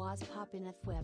was poppin' a thwip.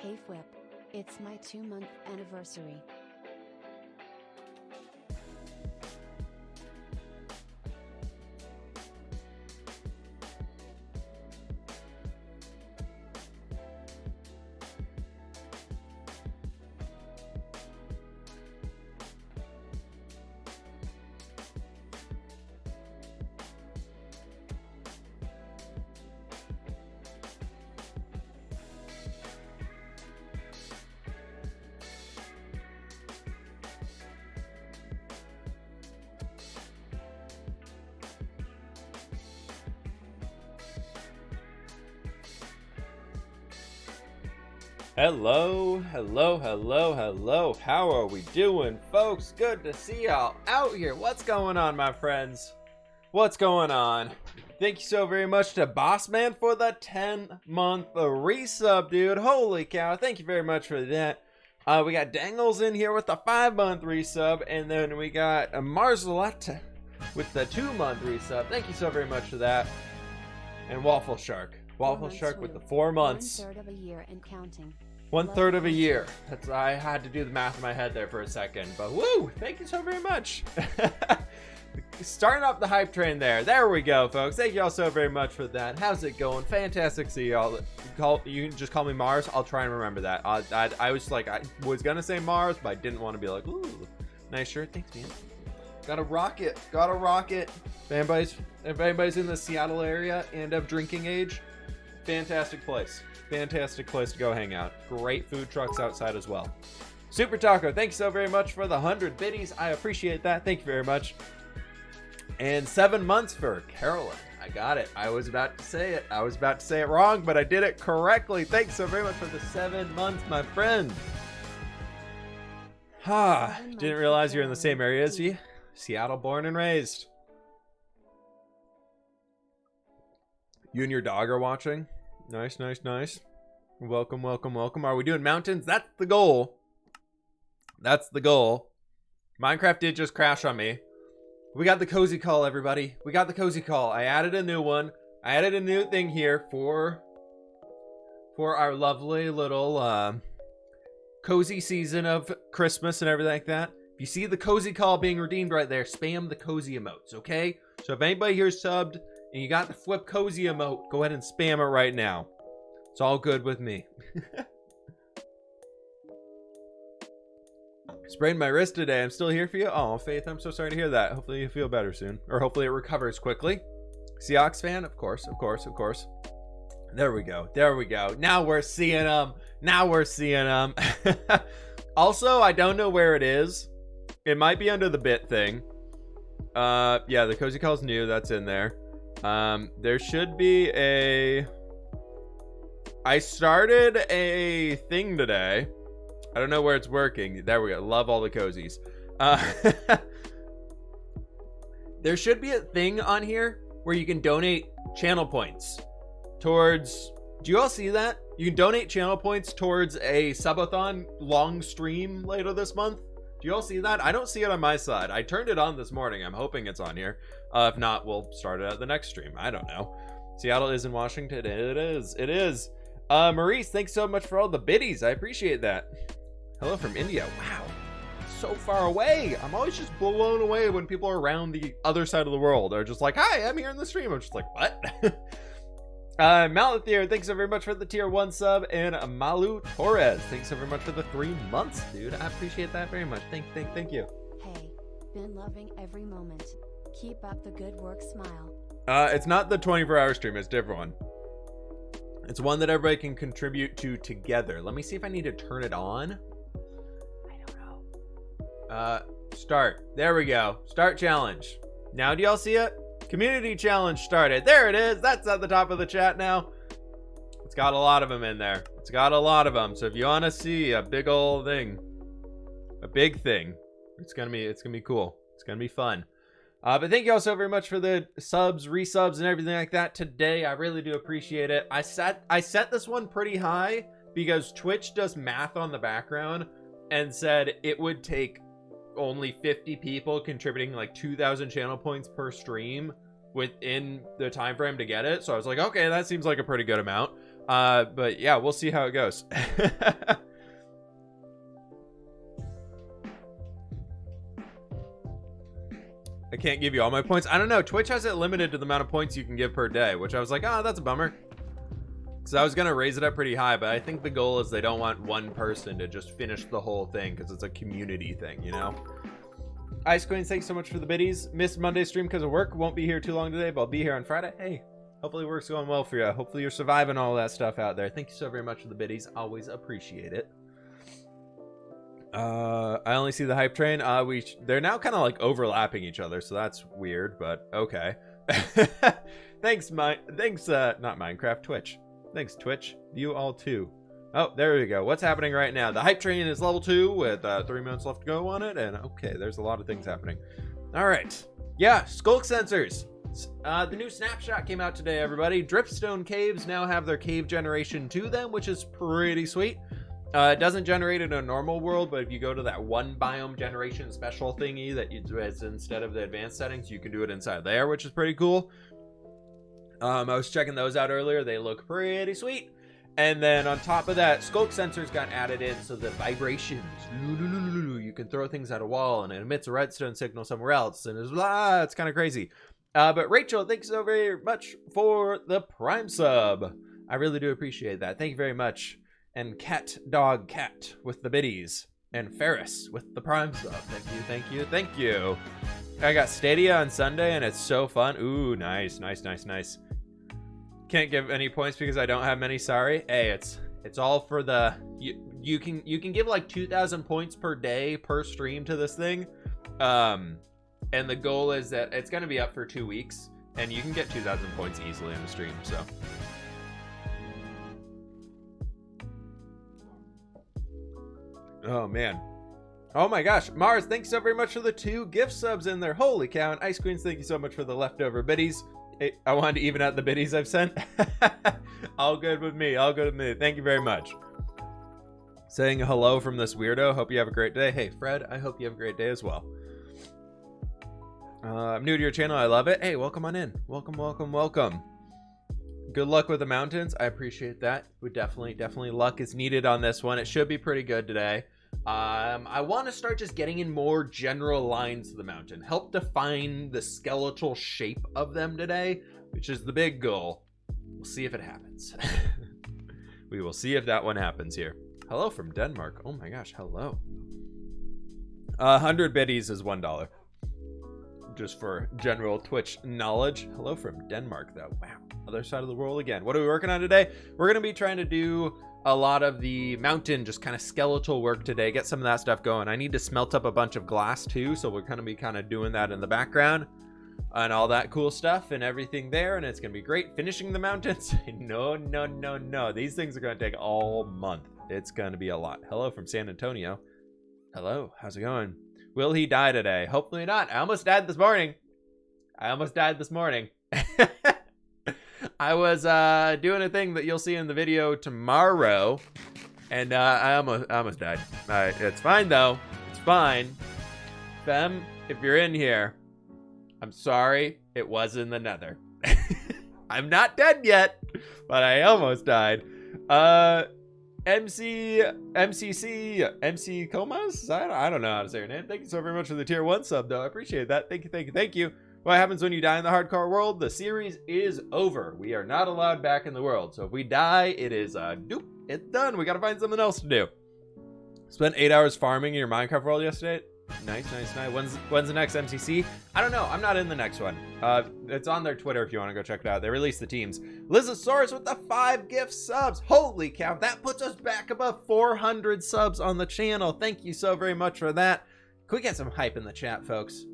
Hey Fwip. It's my 2-month anniversary. Hello. How are we doing, folks? Good to see y'all out here. What's going on, my friends? What's going on? Thank you so very much to Bossman for the 10-month resub, dude. Holy cow. Thank you very much for that. We got Dangles in here with the 5-month resub, and then we got Marzaletta with the 2-month resub. Thank you so very much for that. And Waffle Shark. Waffle Shark with the 4 months. 1/3 of a year and counting. 1/3 of a year. That's, I had to do the math in my head there for a second, but woo! Thank you so very much. starting up the hype train there. There we go, folks. Thank you all so very much for that. How's it going? Fantastic to see y'all. You can just call me Mars. I'll try and remember that. I was like, I was gonna say Mars, but I didn't want to be like, ooh, nice shirt. Thanks, man. Gotta rock it. Gotta rock it. If anybody's in the Seattle area and of drinking age, fantastic place. Fantastic place to go hang out. Great food trucks outside as well. Super Taco, thanks so very much for the 100 biddies. I appreciate that. Thank you very much. And 7 months for Carolyn. I got it. I was about to say it. I was about to say it wrong, but I did it correctly. Thanks so very much for the 7 months, my friend. Didn't realize you're in the same area as you. Seattle born and raised. You and your dog are watching. Nice, nice, nice. Welcome, welcome, welcome. Are we doing mountains? That's the goal. That's the goal. Minecraft did just crash on me. We got the cozy call, everybody. We got the cozy call. I added a new one. I added a new thing here for our lovely little cozy season of Christmas and everything like that. If you see the cozy call being redeemed right there, spam the cozy emotes, okay? So if anybody here's subbed and you got the flip cozy emote, go ahead and spam it right now. It's all good with me. Sprained my wrist today. I'm still here for you. Oh, Faith, I'm so sorry to hear that. Hopefully you feel better soon. Or hopefully it recovers quickly. Seahawks fan? Of course, of course, of course. There we go. There we go. Now we're seeing them. Now we're seeing them. Also, I don't know where it is. It might be under the bit thing. Yeah, the cozy call's new. That's in there. There should be a... I started a thing today. I don't know where it's working. There we go. Love all the cozies. There should be a thing on here where you can donate channel points towards... Do you all see that? You can donate channel points towards a subathon long stream later this month. Do you all see that? I don't see it on my side. I turned it on this morning. I'm hoping it's on here. If not, we'll start it at the next stream. I don't know. Seattle is in Washington. It is. It is. Maurice, thanks so much for all the biddies. I appreciate that. Hello from India. Wow. So far away. I'm always just blown away when people are around the other side of the world. They're just like, hi, I'm here in the stream. I'm just like, what? Malathier, thanks so very much for the tier 1 sub. And Malu Torres, thanks so very much for the 3 months, dude. I appreciate that very much. Thank you. Hey, been loving every moment. Keep up the good work, smile. It's not the 24-hour stream. It's a different one. It's one that everybody can contribute to together. Let me see if I need to turn it on. I don't know. Start. There we go. Start challenge. Now do y'all see it? Community challenge started. There it is. That's at the top of the chat now. It's got a lot of them in there. It's got a lot of them. So if you want to see a big old thing, a big thing, it's gonna be cool. It's gonna be fun. But thank you all so very much for the subs, resubs, and everything like that today. I really do appreciate it. I set this one pretty high because Twitch does math on the background and said it would take only 50 people contributing like 2,000 channel points per stream within the time frame to get it. So I was like, okay, that seems like a pretty good amount. But yeah, we'll see how it goes. I can't give you all my points. I don't know. Twitch has it limited to the amount of points you can give per day, which I was like, oh, that's a bummer. So I was going to raise it up pretty high, but I think the goal is they don't want one person to just finish the whole thing because it's a community thing, you know? Ice Queen, thanks so much for the biddies. Missed Monday stream because of work. Won't be here too long today, but I'll be here on Friday. Hey, hopefully work's going well for you. Hopefully you're surviving all that stuff out there. Thank you so very much for the biddies. Always appreciate it. I only see the hype train. They're now kind of like overlapping each other, so that's weird, but okay. Thanks, not Minecraft, Twitch. Thanks, Twitch. You all too. Oh, there we go. What's happening right now? The hype train is level 2 with 3 minutes left to go on it, and okay, there's a lot of things happening. All right. Yeah, skulk sensors. The new snapshot came out today, everybody. Dripstone caves now have their cave generation to them, which is pretty sweet. It doesn't generate in a normal world, but if you go to that one biome generation special thingy that you do as instead of the advanced settings, you can do it inside there, which is pretty cool. I was checking those out earlier. They look pretty sweet. And then on top of that, skulk sensors got added in, so the vibrations, you can throw things at a wall and it emits a redstone signal somewhere else, and it's kind of crazy. But Rachel, thanks so very much for the Prime sub. I really do appreciate that. Thank you very much. And Cat with the biddies. And Ferris with the Prime sub. Thank you. I got Stadia on Sunday and it's so fun. Ooh, nice. Can't give any points because I don't have many, sorry. Hey, it's all for the you can give like 2,000 points per day per stream to this thing. And the goal is that it's going to be up for 2 weeks and you can get 2,000 points easily on the stream, so. Oh man. Oh my gosh, Mars, thanks so very much for the 2 gift subs in there. Holy cow. And Ice Queens, thank you so much for the leftover biddies. I wanted to even out the biddies I've sent. All good with me. Thank you very much. Saying hello from this weirdo. Hope you have a great day. Hey, Fred, I hope you have a great day as well. I'm new to your channel. I love it. Hey, welcome on in. Welcome. Good luck with the mountains. I appreciate that. We definitely luck is needed on this one. It should be pretty good today. I want to start just getting in more general lines of the mountain. Help define the skeletal shape of them today, which is the big goal. We'll see if it happens. We will see if that one happens here. Hello from Denmark. Oh my gosh, hello. 100 biddies is $1. Just for general Twitch knowledge. Hello from Denmark, though. Wow. Other side of the world again. What are we working on today? We're going to be trying to do a lot of the mountain, just kind of skeletal work today. Get some of that stuff going. I need to smelt up a bunch of glass too, so we're going to be kind of doing that in the background and all that cool stuff and everything there, and it's going to be great. Finishing the mountains. No. These things are going to take all month. It's going to be a lot. Hello from San Antonio. Hello. How's it going? Will he die today? Hopefully not. I almost died this morning. I was doing a thing that you'll see in the video tomorrow, and I almost died. It's fine though. It's fine. Fem, if you're in here, I'm sorry. It was in the nether. I'm not dead yet, but I almost died. MC Comas? I don't know how to say your name. Thank you so very much for the tier 1 sub, though. I appreciate that. Thank you. What happens when you die in the hardcore world? The series is over. We are not allowed back in the world. So if we die, it is doop. It's done. We got to find something else to do. Spent 8 hours farming in your Minecraft world yesterday. Nice. When's the next MCC? I don't know. I'm not in the next one. It's on their Twitter if you want to go check it out. They released the teams. Lizosaurus with the 5 gift subs. Holy cow. That puts us back above 400 subs on the channel. Thank you so very much for that. Can we get some hype in the chat, folks?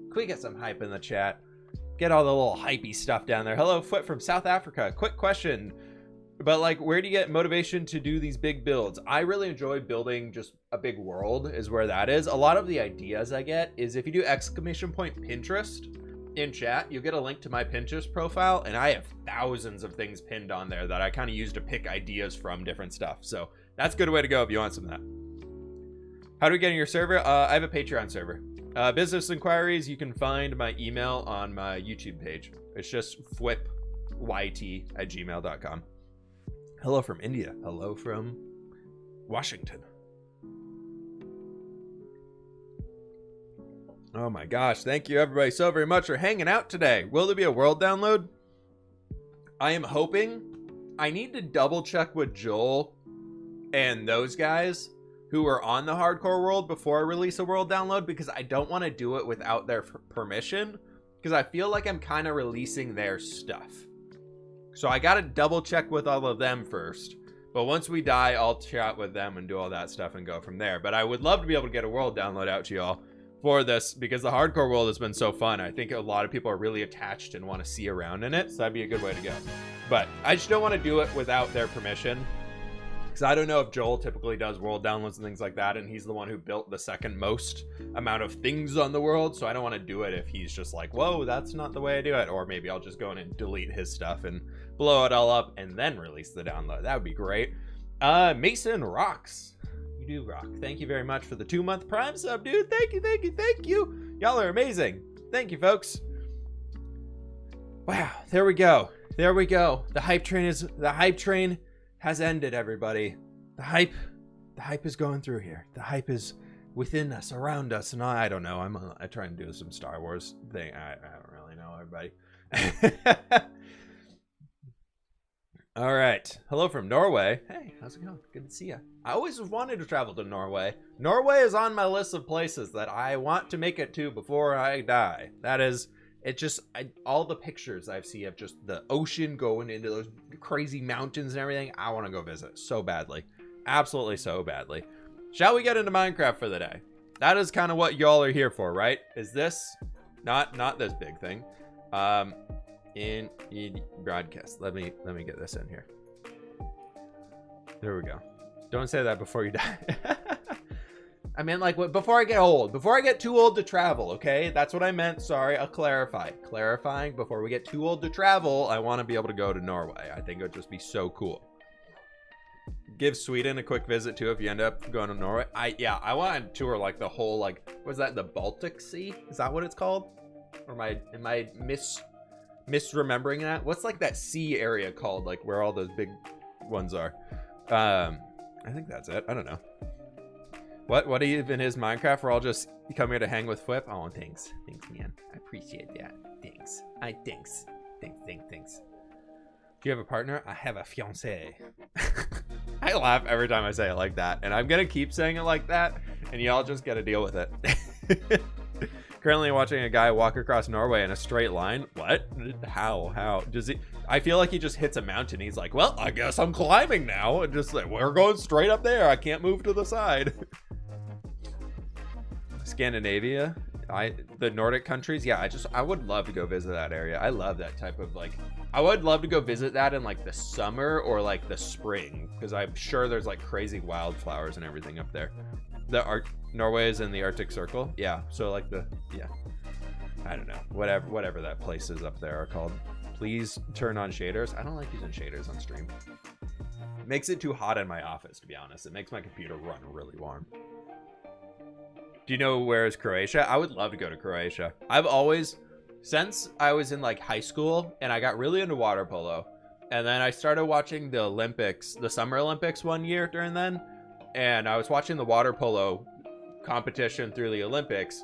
Get all the little hypey stuff down there. Hello, Foot from South Africa. Quick question. But like, where do you get motivation to do these big builds? I really enjoy building just a big world is where that is. A lot of the ideas I get is if you do ! Pinterest in chat, you'll get a link to my Pinterest profile, and I have thousands of things pinned on there that I kind of use to pick ideas from different stuff. So that's a good way to go if you want some of that. How do we get in your server? I have a Patreon server. Business inquiries, you can find my email on my YouTube page. It's just fwipyt@gmail.com. Hello from India. Hello from Washington. Oh my gosh. Thank you everybody so very much for hanging out today. Will there be a world download? I am hoping. I need to double check with Joel and those guys who are on the hardcore world before I release a world download, because I don't want to do it without their permission, because I feel like I'm kind of releasing their stuff. So I got to double check with all of them first. But once we die, I'll chat with them and do all that stuff and go from there. But I would love to be able to get a world download out to y'all for this, because the hardcore world has been so fun. I think a lot of people are really attached and want to see around in it. So that'd be a good way to go. But I just don't want to do it without their permission. Because I don't know if Joel typically does world downloads and things like that, and he's the one who built the second most amount of things on the world, so I don't want to do it if he's just like, whoa, that's not the way I do it. Or maybe I'll just go in and delete his stuff and blow it all up and then release the download. That would be great. Mason rocks. You do rock. Thank you very much for the 2-month Prime sub, dude. Thank you. Y'all are amazing. Thank you, folks. Wow, there we go. The hype train has ended, everybody. The hype is going through here. The hype is within us, around us, and I don't know. I try and do some Star Wars thing. I don't really know, everybody. All right. Hello from Norway. Hey, how's it going? Good to see you. I always wanted to travel to Norway. Norway is on my list of places that I want to make it to before I die. That is, all the pictures I see of just the ocean going into those crazy mountains and everything. I want to go visit so badly. Absolutely so badly. Shall we get into Minecraft for the day? That is kind of what y'all are here for, right? Is this not this big thing? In broadcast. Let me get this in here. There we go. Don't say that before you die. I mean, like, before I get old, before I get too old to travel. Okay, that's what I meant. Sorry, I'll clarify. Clarifying, before we get too old to travel, I want to be able to go to Norway. I think it would just be so cool. Give Sweden a quick visit too if you end up going to Norway. I want to tour like the whole, like, what's that, the Baltic Sea? Is that what it's called? Or am I misremembering that? What's like that sea area called, like where all those big ones are? I think that's it. I don't know. What even is Minecraft? We're all just come here to hang with Flip. Oh, thanks, man. I appreciate that. Thanks. Thanks. Do you have a partner? I have a fiance. I laugh every time I say it like that, and I'm gonna keep saying it like that, and y'all just gotta deal with it. Currently watching a guy walk across Norway in a straight line. What? How? Does he? I feel like he just hits a mountain. He's like, well, I guess I'm climbing now. And just like, we're going straight up there. I can't move to the side. Scandinavia, the Nordic countries. Yeah, I would love to go visit that area. I love that type of, like, I would love to go visit that in like the summer or like the spring, because I'm sure there's like crazy wildflowers and everything up there. Norway is in the Arctic Circle. Yeah, so like I don't know, whatever that place is up there are called. Please turn on shaders. I don't like using shaders on stream. It makes it too hot in my office, to be honest. It makes my computer run really warm. Do you know where is Croatia? I would love to go to Croatia. I've always, since I was in like high school and I got really into water polo, and then I started watching the Olympics, the Summer Olympics one year during then, and I was watching the water polo competition through the Olympics,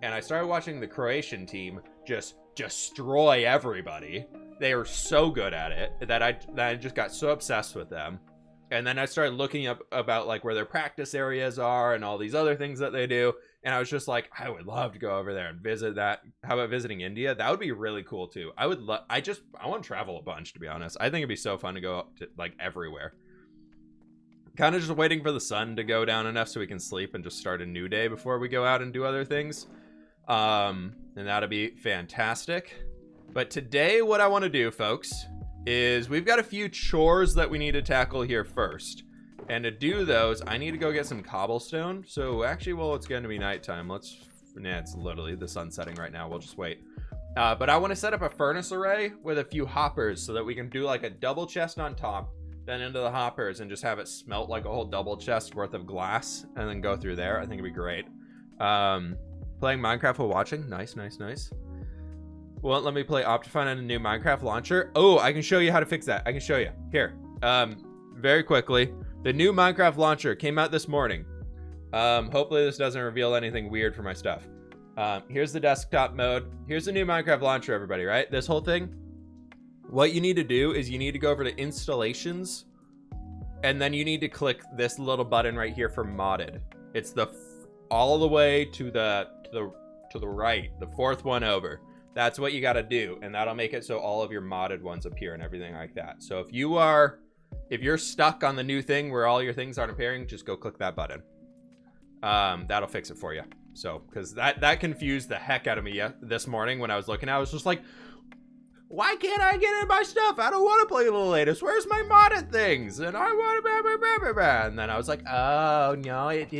and I started watching the Croatian team just destroy everybody. They were so good at it that I just got so obsessed with them. And then I started looking up about like where their practice areas are and all these other things that they do. And I was just like, I would love to go over there and visit that. How about visiting India? That would be really cool too. I want to travel a bunch, to be honest. I think it'd be so fun to go to like everywhere. Kind of just waiting for the sun to go down enough so we can sleep and just start a new day before we go out and do other things. And that'll be fantastic. But today what I want to do, folks, is we've got a few chores that we need to tackle here first. And to do those, I need to go get some cobblestone. So actually, well, it's going to be nighttime. It's literally the sun setting right now. We'll just wait. But I want to set up a furnace array with a few hoppers so that we can do like a double chest on top, then into the hoppers and just have it smelt like a whole double chest worth of glass and then go through there. I think it'd be great. Playing Minecraft while watching. Nice. Won't let me play Optifine on a new Minecraft launcher. Oh, I can show you how to fix that. I can show you. Here. Very quickly. The new Minecraft launcher came out this morning. Hopefully this doesn't reveal anything weird for my stuff. Here's the desktop mode. Here's the new Minecraft launcher, everybody, right? This whole thing. What you need to do is you need to go over to installations, and then you need to click this little button right here for modded. It's all the way to the right, the fourth one over. That's what you got to do, and that'll make it so all of your modded ones appear and everything like that. So if you're stuck on the new thing where all your things aren't appearing, just go click that button. That'll fix it for you. So, because that confused the heck out of me this morning when I was looking. I was just like, why can't I get in my stuff? I don't want to play the latest. Where's my modded things? And I want to and then I was like, oh no, it's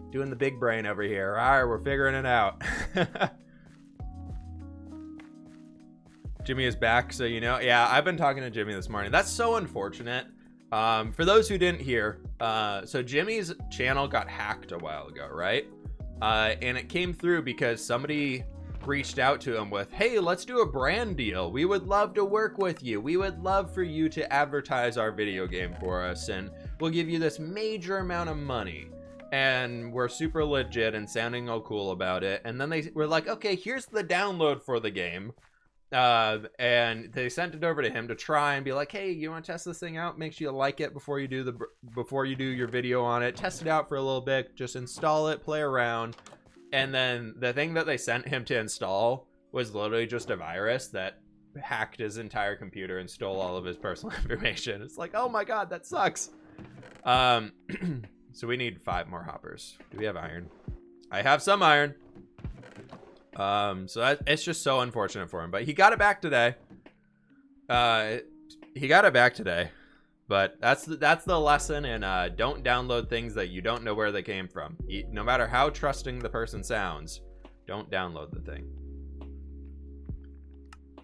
doing the big brain over here. All right, we're figuring it out. Jimmy is back, so you know. Yeah, I've been talking to Jimmy this morning. That's so unfortunate. For those who didn't hear, so Jimmy's channel got hacked a while ago, right? And it came through because somebody reached out to him with, hey, let's do a brand deal. We would love to work with you. We would love for you to advertise our video game for us, and we'll give you this major amount of money. and were super legit and sounding all cool about it. And then they were like, okay, here's the download for the game. And they sent it over to him to try and be like, hey, you want to test this thing out? Make sure you like it before you do your video on it. Test it out for a little bit. Just install it, play around. And then the thing that they sent him to install was literally just a virus that hacked his entire computer and stole all of his personal information. It's like, oh my god, that sucks. So we need 5 more hoppers. Do we have iron? I have some iron. So it's just so unfortunate for him, but he got it back today. But that's the lesson in don't download things that you don't know where they came from. No matter how trusting the person sounds, don't download the thing.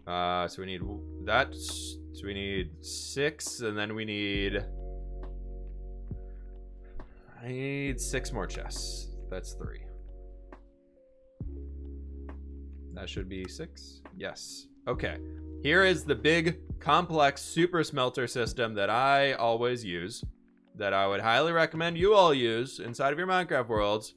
So we need that. So we need 6, and then I need 6 more chests. That's 3. That should be 6. Yes. Okay. Here is the big, complex super smelter system that I always use, that I would highly recommend you all use inside of your Minecraft worlds.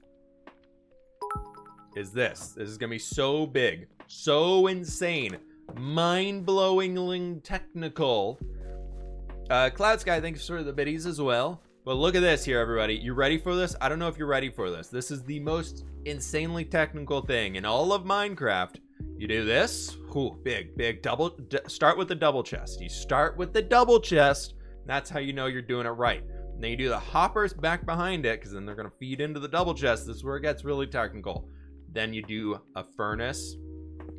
Is this. This is going to be so big, so insane, mind-blowingly technical. Cloud Sky, thanks for the biddies as well. But look at this here, everybody. You ready for this? I don't know if you're ready for this. This is the most insanely technical thing in all of Minecraft. You do this. Ooh, big double. Start with the double chest. You start with the double chest. That's how you know you're doing it right. And then you do the hoppers back behind it, because then they're going to feed into the double chest. This is where it gets really technical. Then you do a furnace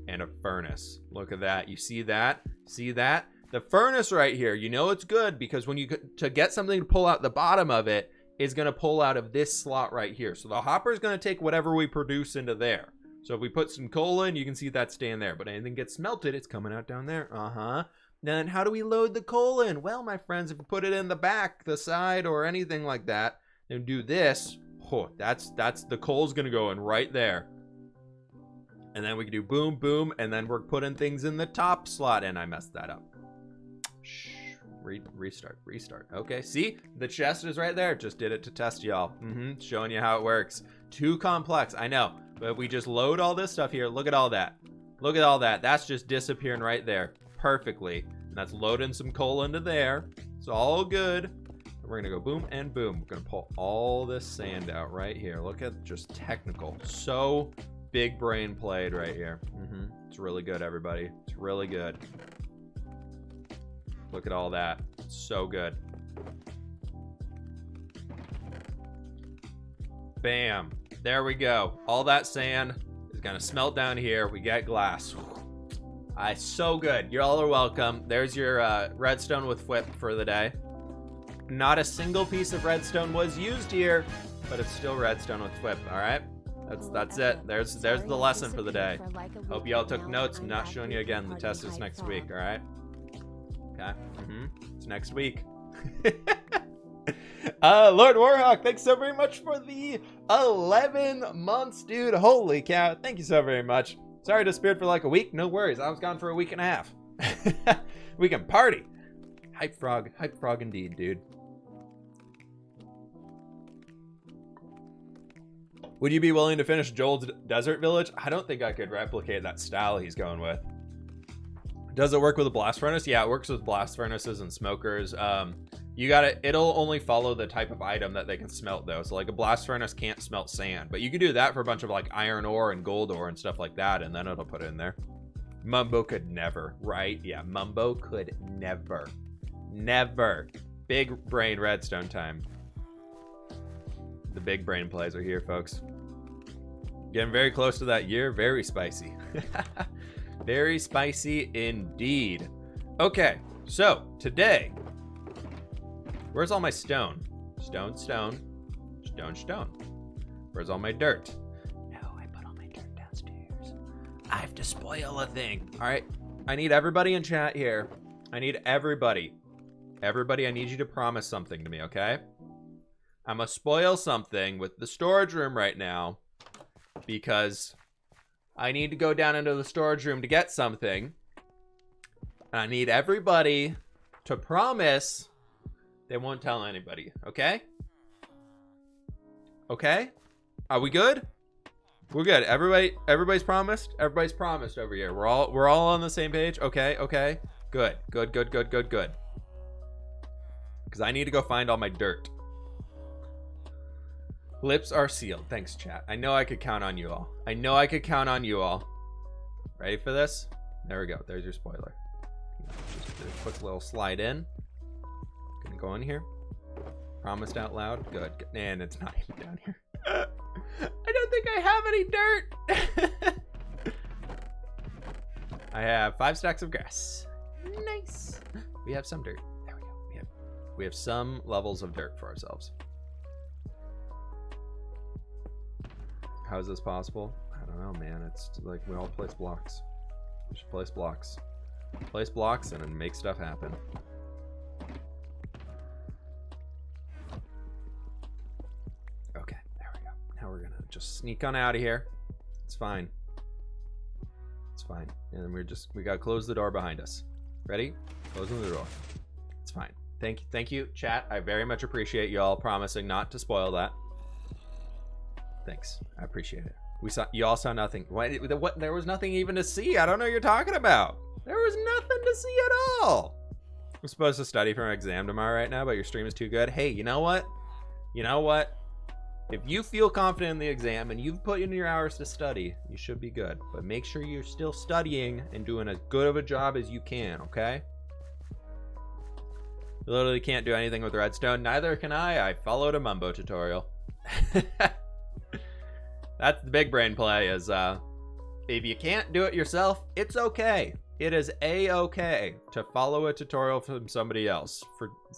and a furnace. Look at that. You see that? See that? The furnace right here, you know it's good because when you to get something to pull out the bottom of it is going to pull out of this slot right here. So the hopper is going to take whatever we produce into there. So if we put some coal in, you can see that staying there. But anything gets smelted, it's coming out down there. Then how do we load the coal in? Well, my friends, if we put it in the back, the side, or anything like that, and do this, oh, that's the coal's going to go in right there. And then we can do boom, boom, and then we're putting things in the top slot. And I messed that up. Restart. Okay, see? The chest is right there. Just did it to test y'all. Showing you how it works. Too complex, I know. But we just load all this stuff here. Look at all that. Look at all that. That's just disappearing right there. Perfectly. And that's loading some coal into there. It's all good. And we're going to go boom and boom. We're going to pull all this sand out right here. Look at just technical. So big brain played right here. It's really good, everybody. It's really good. Look at all that. So good. Bam. There we go. All that sand is going to smelt down here. We get glass. So good. You all are welcome. There's your redstone with whip for the day. Not a single piece of redstone was used here, but it's still redstone with whip. All right. That's it. There's the lesson for the day. Hope you all took notes. I'm not showing you again. The test is next week. All right. Okay. It's next week. Lord Warhawk, thanks so very much for the 11 months, dude. Holy cow. Thank you so very much. Sorry I disappeared for like a week. No worries. I was gone for a week and a half. We can party. Hype frog indeed, dude. Would you be willing to finish Joel's Desert Village? I don't think I could replicate that style he's going with. Does it work with a blast furnace? Yeah, it works with blast furnaces and smokers. It'll only follow the type of item that they can smelt though. So like a blast furnace can't smelt sand, but you can do that for a bunch of like iron ore and gold ore and stuff like that, and then it'll put it in there. Mumbo could never, right? Yeah, Mumbo could never. Big brain redstone time. The big brain plays are here, folks. Getting very close to that year. Very spicy. Very spicy indeed. Okay, so today, where's all my stone? Stone. Where's all my dirt? No, I put all my dirt downstairs. I have to spoil a thing. All right, I need everybody in chat here. I need everybody. Everybody, I need you to promise something to me, okay? I'm gonna spoil something with the storage room right now because I need to go down into the storage room to get something. And I need everybody to promise they won't tell anybody, okay? Okay? Are we good? We're good. Everybody's promised. Everybody's promised over here. We're all on the same page. Okay. Good. Because I need to go find all my dirt. Lips are sealed. Thanks, chat. I know I could count on you all. Ready for this? There we go. There's your spoiler. Just a quick little slide in. Gonna go in here. Promised out loud. Good. And it's not even down here. I don't think I have any dirt. I have 5 stacks of grass. Nice. We have some dirt. There we go. We have some levels of dirt for ourselves. How is this possible? I don't know, man. It's like we all place blocks. We should place blocks. Place blocks and then make stuff happen. Okay, there we go. Now we're gonna just sneak on out of here. It's fine. It's fine. And then we gotta close the door behind us. Ready? Closing the door. It's fine. Thank you, chat. I very much appreciate y'all promising not to spoil that. Thanks. I appreciate it. You all saw nothing. What? There was nothing even to see. I don't know what you're talking about. There was nothing to see at all. I'm supposed to study for an exam tomorrow right now, but your stream is too good. Hey, you know what? If you feel confident in the exam and you've put in your hours to study, you should be good. But make sure you're still studying and doing as good of a job as you can, okay? You literally can't do anything with redstone. Neither can I. I followed a Mumbo tutorial. That's the big brain play is if you can't do it yourself, it's okay. It is a-okay to follow a tutorial from somebody else.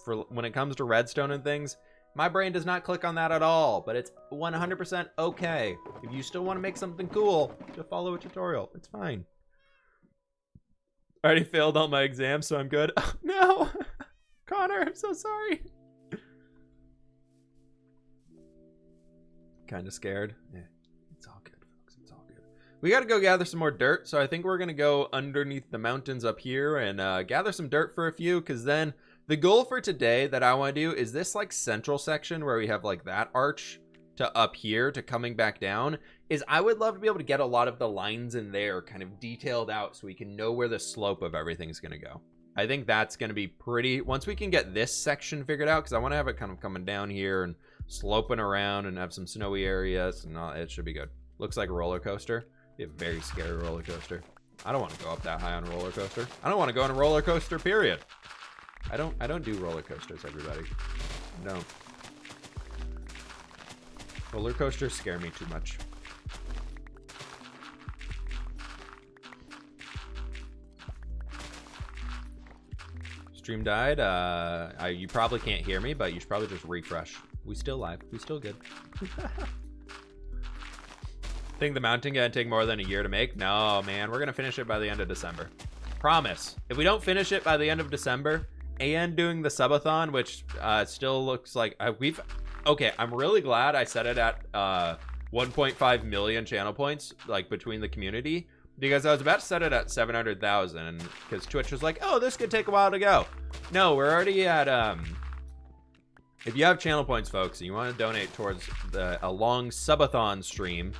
For when it comes to redstone and things, my brain does not click on that at all, but it's 100% okay. If you still want to make something cool, to follow a tutorial, it's fine. I already failed all my exams, so I'm good. Oh, no! Connor, I'm so sorry. Kind of scared. Yeah. It's all good, folks. It's all good. We got to go gather some more dirt, so I think we're going to go underneath the mountains up here and gather some dirt for a few, because then the goal for today that I want to do is this like central section where we have like that arch to up here to coming back down, is I would love to be able to get a lot of the lines in there kind of detailed out so we can know where the slope of everything's going to go. I think that's going to be pretty, once we can get this section figured out, because I want to have it kind of coming down here and sloping around and have some snowy areas and all, it should be good. Looks like a roller coaster. Be a very scary roller coaster. I don't want to go up that high on a roller coaster. I don't want to go on a roller coaster, period. I don't do roller coasters, everybody. No. Roller coasters scare me too much. Stream died. You probably can't hear me, but you should probably just refresh. We still live. We still good. Think the mountain gonna take more than a year to make? No, man. We're gonna finish it by the end of December. Promise. If we don't finish it by the end of December, and doing the subathon, which still looks like okay, I'm really glad I set it at 1.5 million channel points, like between the community, because I was about to set it at 700,000 because Twitch was like, oh, this could take a while to go. No, we're already at if you have channel points, folks, and you want to donate towards a long subathon stream,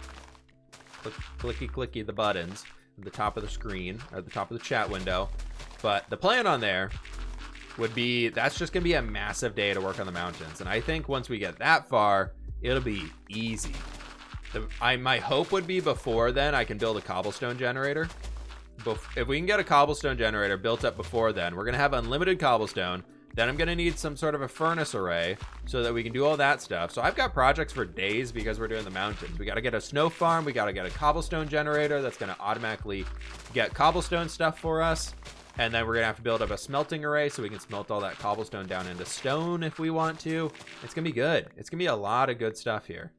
clicky the buttons at the top of the screen or at the top of the chat window. But the plan on there would be, that's just gonna be a massive day to work on the mountains, and I think once we get that far, it'll be easy. My hope would be before then I can build a cobblestone generator. If we can get a cobblestone generator built up before then, we're gonna have unlimited cobblestone. Then I'm gonna need some sort of a furnace array so that we can do all that stuff. So I've got projects for days because we're doing the mountains. We gotta get a snow farm, we gotta get a cobblestone generator that's gonna automatically get cobblestone stuff for us. And then we're gonna have to build up a smelting array so we can smelt all that cobblestone down into stone if we want to. It's gonna be good. It's gonna be a lot of good stuff here.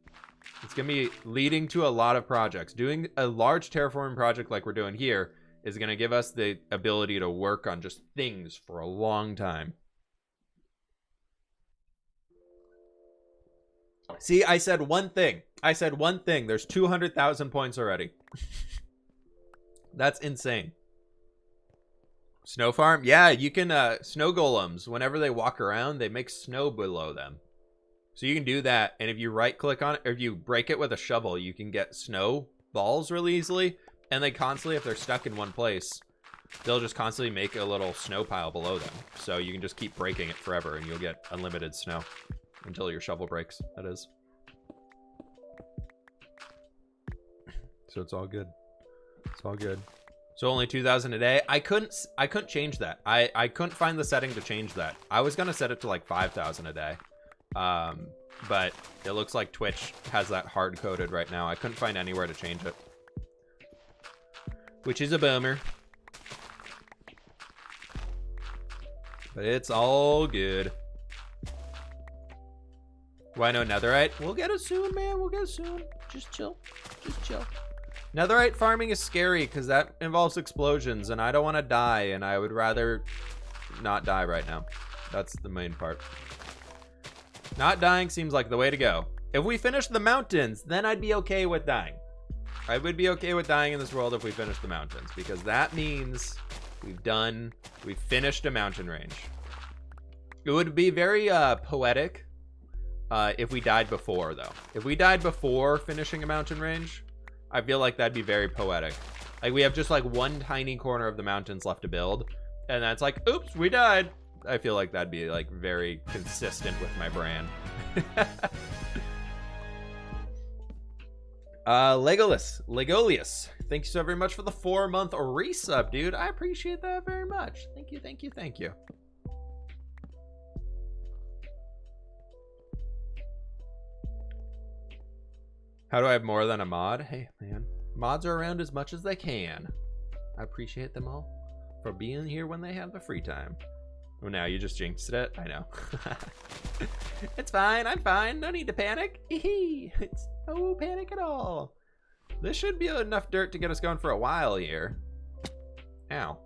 It's gonna be leading to a lot of projects. Doing a large terraforming project like we're doing here is gonna give us the ability to work on just things for a long time. See, I said one thing. There's 200,000 points already. That's insane. Snow farm? Yeah, you can, snow golems, whenever they walk around, they make snow below them. So you can do that, and if you right click on it, or if you break it with a shovel, you can get snow balls really easily, and they constantly, if they're stuck in one place, they'll just constantly make a little snow pile below them. So you can just keep breaking it forever, and you'll get unlimited snow until your shovel breaks, that is. So it's all good. It's all good. So only 2,000 a day. I couldn't change that. I couldn't find the setting to change that. I was gonna set it to like 5,000 a day. But it looks like Twitch has that hard coded right now. I couldn't find anywhere to change it, which is a bummer. But it's all good. Why no netherite? We'll get it soon, man. We'll get it soon. Just chill. Just chill. Netherite farming is scary because that involves explosions, and I don't want to die, and I would rather not die right now. That's the main part. Not dying seems like the way to go. If we finish the mountains, then I'd be okay with dying. I would be okay with dying in this world if we finish the mountains, because that means we've finished a mountain range. It would be very poetic if we died before, though. If we died before finishing a mountain range, I feel like that'd be very poetic. Like, we have just like one tiny corner of the mountains left to build, and that's like, oops, we died. I feel like that'd be like very consistent with my brand. Legolius, thank you so very much for the 4-month resub, dude. I appreciate that very much. Thank you, thank you, thank you. How do I have more than a mod? Hey, man. Mods are around as much as they can. I appreciate them all for being here when they have the free time. Oh, now you just jinxed it. I know. It's fine. I'm fine. No need to panic. It's no panic at all. This should be enough dirt to get us going for a while here. Ow.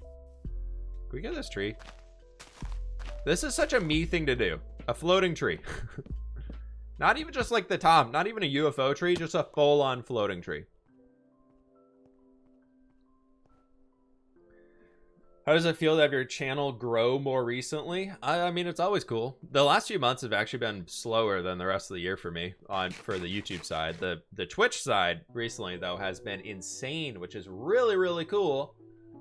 Can we get this tree? This is such a me thing to do. A floating tree. Not even just like the top. Not even a UFO tree. Just a full-on floating tree. How does it feel to have your channel grow more recently? I mean, it's always cool. The last few months have actually been slower than the rest of the year for me for the YouTube side. The Twitch side recently, though, has been insane, which is really, really cool.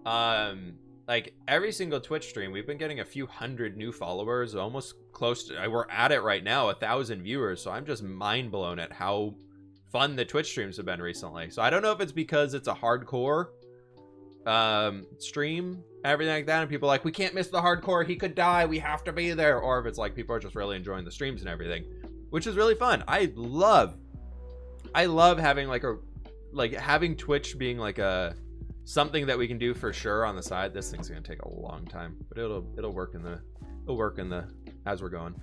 Like, every single Twitch stream, we've been getting a few hundred new followers, almost close to, we're at it right now, 1,000 viewers. So I'm just mind blown at how fun the Twitch streams have been recently. So I don't know if it's because it's a hardcore stream, everything like that, and people are like, we can't miss the hardcore, he could die, we have to be there, or if it's like people are just really enjoying the streams and everything, which is really fun. I love having having Twitch being like something that we can do for sure on the side. This thing's gonna take a long time, but it'll work as we're going.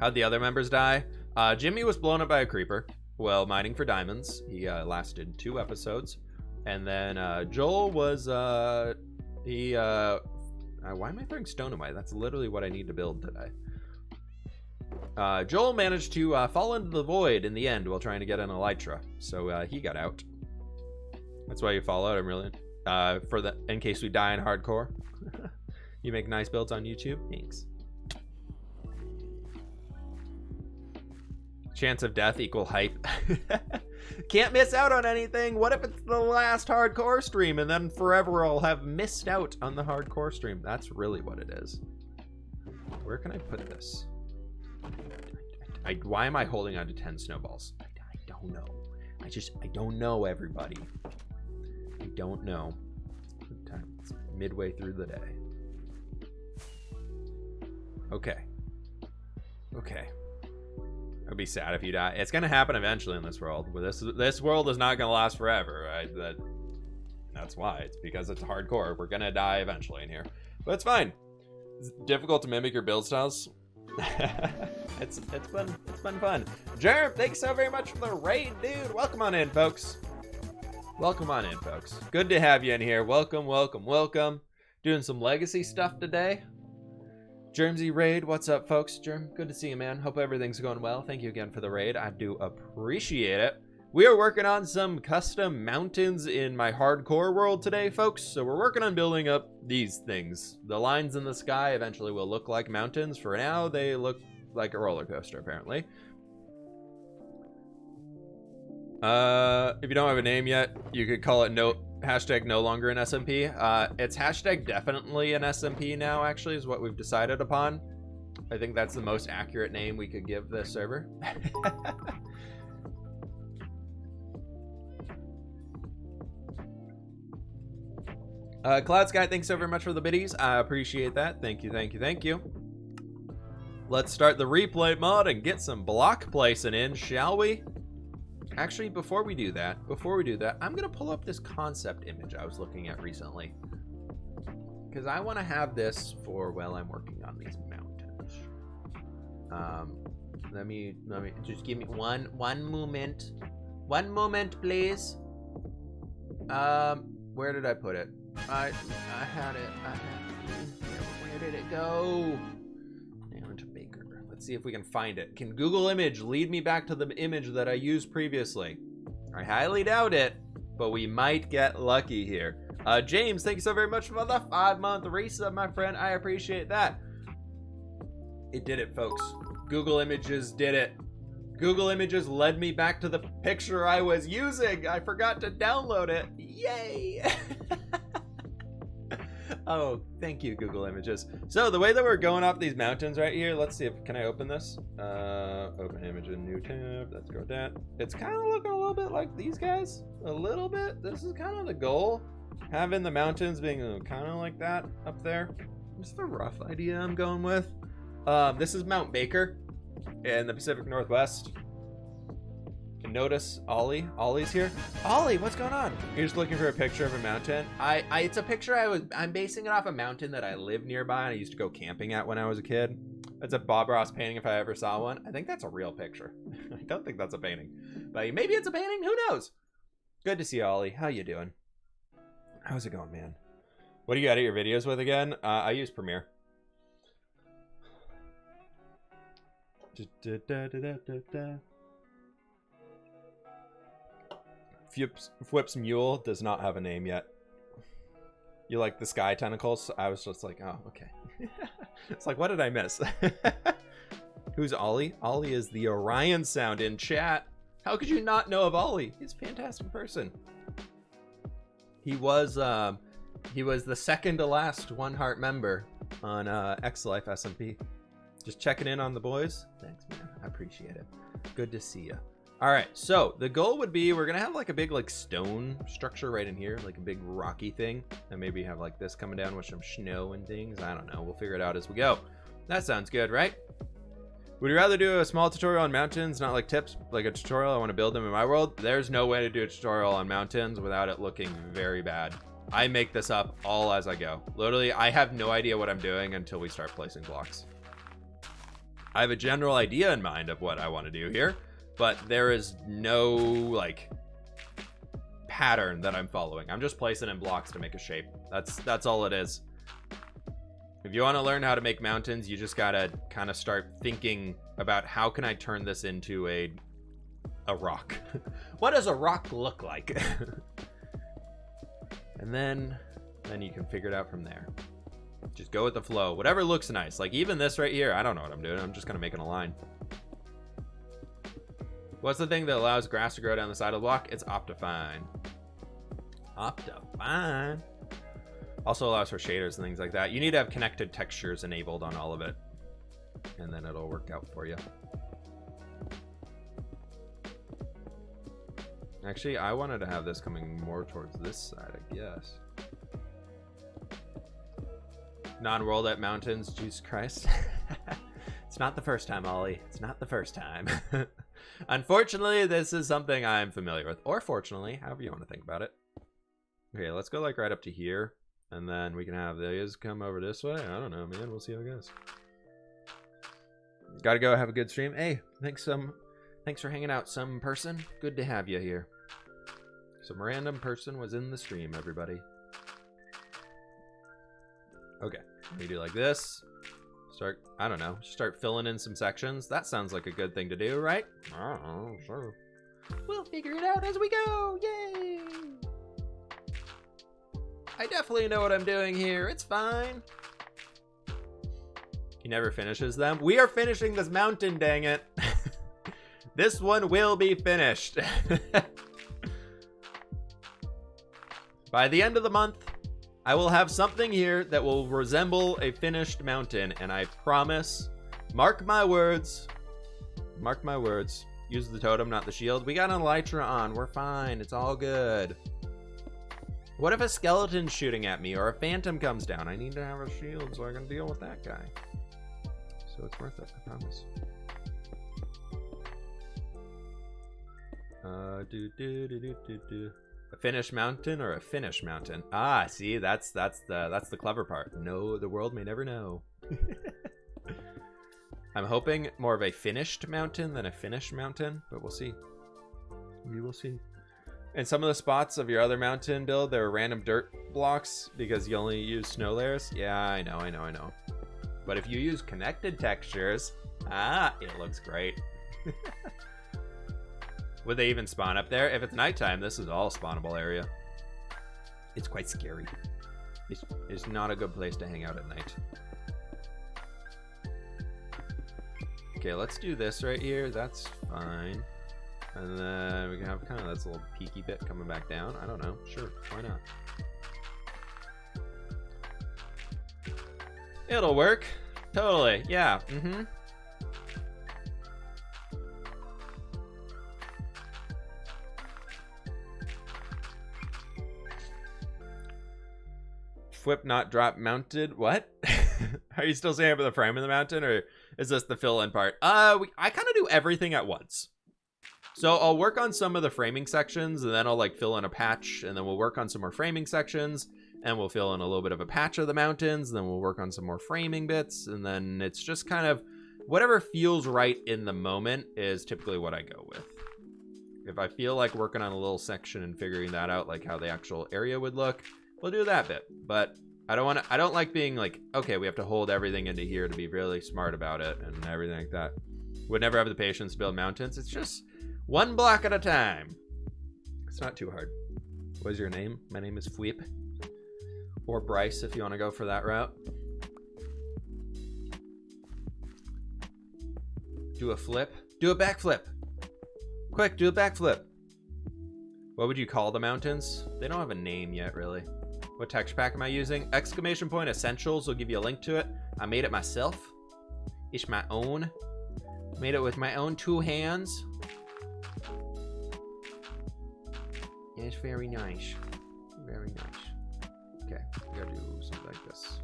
How'd the other members die? Jimmy was blown up by a creeper while mining for diamonds. He lasted 2 episodes. And then Joel was, why am I throwing stone away? That's literally what I need to build today. Joel managed to fall into the void in the end while trying to get an elytra. So he got out. That's why you fall out, I'm really, in case we die in hardcore. You make nice builds on YouTube? Thanks. Chance of death equal hype. Can't miss out on anything. What if it's the last hardcore stream and then forever I'll have missed out on the hardcore stream? That's really what it is. Where can I put this? Why am I holding on to 10 snowballs? I don't know. I don't know, everybody. I don't know. It's midway through the day. Okay. Okay. I'd be sad if you die. It's gonna happen eventually in this world. But this world is not gonna last forever, right? That's why. It's because it's hardcore. We're gonna die eventually in here, but it's fine. It's difficult to mimic your build styles. it's been fun. Jerem, thanks so very much for the raid, dude. Welcome on in, folks. Welcome on in, folks. Good to have you in here. Welcome, welcome, welcome. Doing some legacy stuff today. Germsy raid, what's up, folks? Germ, good to see you, man. Hope everything's going well. Thank you again for the raid. I do appreciate it. We are working on some custom mountains in my hardcore world today, folks. So we're working on building up these things. The lines in the sky eventually will look like mountains. For now, they look like a roller coaster, apparently. If you don't have a name yet, you could call it hashtag no longer an SMP. It's hashtag definitely an SMP now, actually, is what we've decided upon. I think that's the most accurate name we could give this server. Cloud Sky, thanks so very much for the biddies. I appreciate that. Thank you, thank you, thank you. Let's start the replay mod and get some block placing in, shall we? Actually, before we do that, I'm gonna pull up this concept image I was looking at recently, because I want to have this for while I'm working on these mountains. Let me just give me one moment, please. Where did I put it? I had it. Where did it go? Baker. Let's see if we can find it. Can Google Image lead me back to the image that I used previously? I highly doubt it, but we might get lucky here. James, thank you so very much for the 5-month resub, my friend. I appreciate that. It did it, folks. Google Images did it. Google Images led me back to the picture I was using. I forgot to download it. Yay! Oh, thank you, Google Images. So the way that we're going off these mountains right here, let's see if, can I open this? Open image in new tab. Let's go with that. It's kind of looking a little bit like these guys. A little bit. This is kind of the goal. Having the mountains being kind of like that up there. What's the rough idea I'm going with? This is Mount Baker in the Pacific Northwest. And notice Ollie. Ollie's here. Ollie, what's going on? You're just looking for a picture of a mountain. It's a picture I'm basing it off a mountain that I live nearby and I used to go camping at when I was a kid. It's a Bob Ross painting if I ever saw one. I think that's a real picture. I don't think that's a painting, but maybe it's a painting. Who knows? Good to see you, Ollie. How you doing? How's it going, man? What do you edit your videos with again? I use Premiere. Fwip's mule does not have a name yet. You like the sky tentacles? I was just like, oh, okay. It's like, what did I miss? Who's Ollie? Ollie is the Orion sound in chat. How could you not know of Ollie? He's a fantastic person. He was the second to last One Heart member on X Life SMP. Just checking in on the boys. Thanks, man. I appreciate it. Good to see you. All right, so the goal would be we're gonna have like a big like stone structure right in here, like a big rocky thing, and maybe have like this coming down with some snow and things. I don't know. We'll figure it out as we go. That sounds good, right? Would you rather do a small tutorial on mountains, not like tips, like a tutorial? I want to build them in my world. There's no way to do a tutorial on mountains without it looking very bad. I make this up all as I go. Literally, I have no idea what I'm doing until we start placing blocks. I have a general idea in mind of what I want to do here, but there is no like pattern that I'm following. I'm just placing in blocks to make a shape. That's all it is. If you want to learn how to make mountains, you just gotta kind of start thinking about how can I turn this into a rock. What does a rock look like? And then you can figure it out from there. Just go with the flow. Whatever looks nice. Like even this right here, I don't know what I'm doing. I'm just kind of making a line. What's the thing that allows grass to grow down the side of the block? It's Optifine. Optifine. Also allows for shaders and things like that. You need to have connected textures enabled on all of it, and then it'll work out for you. Actually, I wanted to have this coming more towards this side, I guess. Non-world at mountains, Jesus Christ. It's not the first time, Ollie. It's not the first time. Unfortunately, this is something I'm familiar with. Or fortunately, however you want to think about it. Okay, let's go like right up to here. And then we can have these come over this way. I don't know, man. We'll see how it goes. Gotta go have a good stream. Hey, thanks for hanging out, some person. Good to have you here. Some random person was in the stream, everybody. Okay, we do like this. Start filling in some sections. That sounds like a good thing to do, right? Oh, sure. We'll figure it out as we go. Yay! I definitely know what I'm doing here. It's fine. He never finishes them. We are finishing this mountain, dang it. This one will be finished. By the end of the month, I will have something here that will resemble a finished mountain, and I promise, mark my words, use the totem, not the shield. We got an elytra on, we're fine, it's all good. What if a skeleton's shooting at me or a phantom comes down? I need to have a shield so I can deal with that guy. So it's worth it, I promise. A finished mountain or a Finnish mountain? Ah, see, that's the clever part. No, the world may never know. I'm hoping more of a finished mountain than a Finnish mountain, but we'll see. We will see. And some of the spots of your other mountain build, there are random dirt blocks because you only use snow layers. Yeah, I know. But if you use connected textures, it looks great. Would they even spawn up there? If it's nighttime, this is all spawnable area. It's quite scary. It's not a good place to hang out at night. Okay, let's do this right here. That's fine. And then we can have kind of this little peaky bit coming back down. I don't know. Sure, why not? It'll work. Totally. Yeah. Mm-hmm. Flip not drop mounted. What? Are you still saying about the frame of the mountain, or is this the fill in part? I kind of do everything at once. So I'll work on some of the framing sections, and then I'll like fill in a patch, and then we'll work on some more framing sections, and we'll fill in a little bit of a patch of the mountains, and then we'll work on some more framing bits, and then it's just kind of whatever feels right in the moment is typically what I go with. If I feel like working on a little section and figuring that out, like how the actual area would look, we'll do that bit. But I don't like being like, okay, we have to hold everything into here to be really smart about it and everything like that. Would never have the patience to build mountains. It's just one block at a time. It's not too hard. What is your name? My name is Fweep. Or Bryce, if you want to go for that route. Do a flip. Do a backflip. Quick, do a backflip. What would you call the mountains? They don't have a name yet, really. What texture pack am I using? Exclamation point essentials will give you a link to it. I made it myself. It's my own. Made it with my own 2 hands. And it's very nice. Very nice. Okay, we gotta do something like this.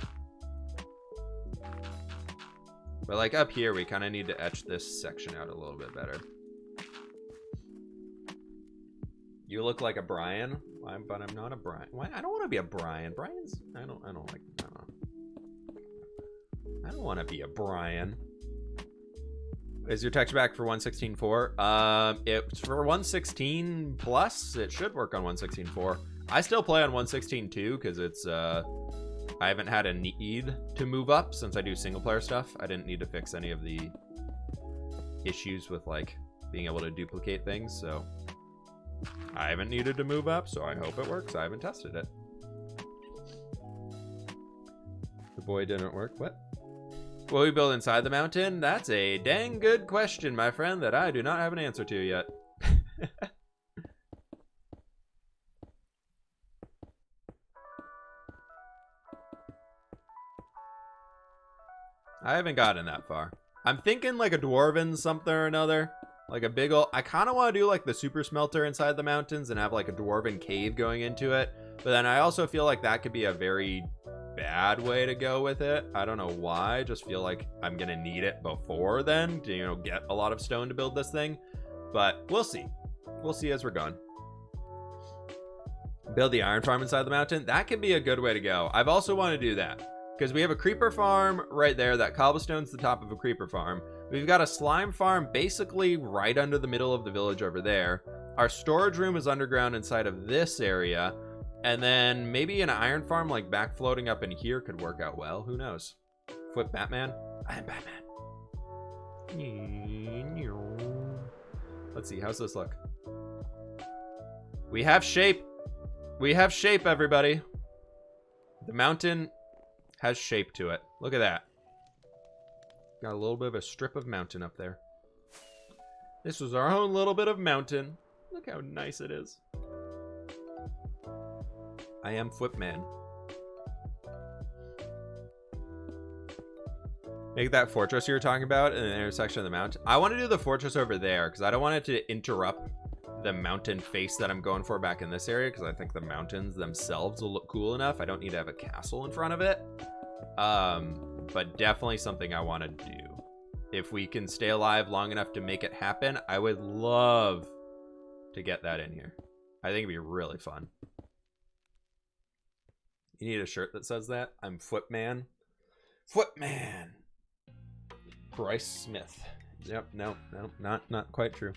But like up here, we kind of need to etch this section out a little bit better. You look like a Brian, but I'm not a Brian. Why? I don't want to be a Brian. Brian's. I don't want to be a Brian. Is your texture back for 1.16.4? It's for 1.16 plus. It should work on 1.16.4. I still play on 1.16.2 because it's I haven't had a need to move up since I do single player stuff. I didn't need to fix any of the issues with like being able to duplicate things, so I haven't needed to move up, so I hope it works. I haven't tested it. The boy didn't work. What? Will we build inside the mountain? That's a dang good question, my friend, that I do not have an answer to yet. I haven't gotten that far. I'm thinking like a dwarven something or another. Like a big ol'... I kind of want to do like the super smelter inside the mountains and have like a dwarven cave going into it. But then I also feel like that could be a very bad way to go with it. I don't know why. I just feel like I'm going to need it before then to, you know, get a lot of stone to build this thing. But we'll see. We'll see as we're going. Build the iron farm inside the mountain. That could be a good way to go. I've also want to do that. Because we have a creeper farm right there. That cobblestone's the top of a creeper farm. We've got a slime farm basically right under the middle of the village over there. Our storage room is underground inside of this area. And then maybe an iron farm like back floating up in here could work out well. Who knows? Flip Batman. I am Batman. Let's see. How's this look? We have shape. We have shape, everybody. The mountain has shape to it. Look at that. Got a little bit of a strip of mountain up there. This was our own little bit of mountain. Look how nice it is. I am Footman. Make that fortress you were talking about in the intersection of the mountain. I want to do the fortress over there because I don't want it to interrupt the mountain face that I'm going for back in this area, because I think the mountains themselves will look cool enough. I don't need to have a castle in front of it. But definitely something I want to do. If we can stay alive long enough to make it happen, I would love to get that in here. I think it'd be really fun. You need a shirt that says that? I'm Footman. Footman. Bryce Smith. Yep, no, not quite true.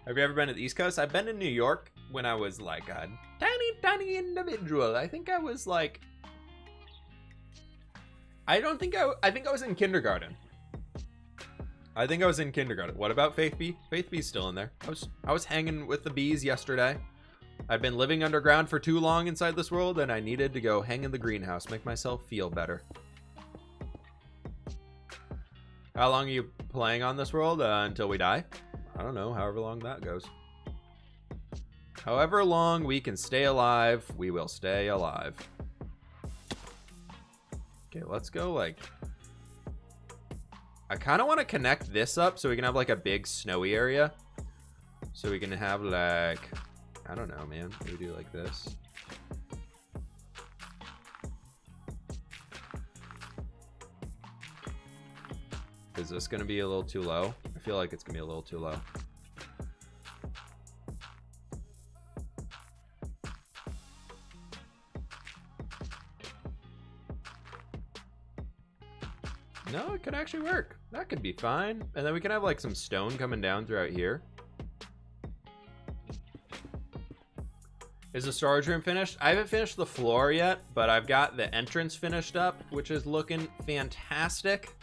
Have you ever been to the East Coast? I've been in New York when I was like a tiny individual. I think I was like, I think I was in kindergarten. I think I was in kindergarten. What about Faith B? Faith B's still in there. I was hanging with the bees yesterday. I've been living underground for too long inside this world, and I needed to go hang in the greenhouse, make myself feel better. How long are you playing on this world? Until we die? I don't know, however long that goes. However long we can stay alive, we will stay alive. Okay, let's go like... I kind of want to connect this up so we can have like a big snowy area. So we can have like... I don't know, man. Maybe do like this. Is this going to be a little too low? I feel like it's going to be a little too low. No, it could actually work. That could be fine. And then we can have like some stone coming down throughout here. Is the storage room finished? I haven't finished the floor yet, but I've got the entrance finished up, which is looking fantastic.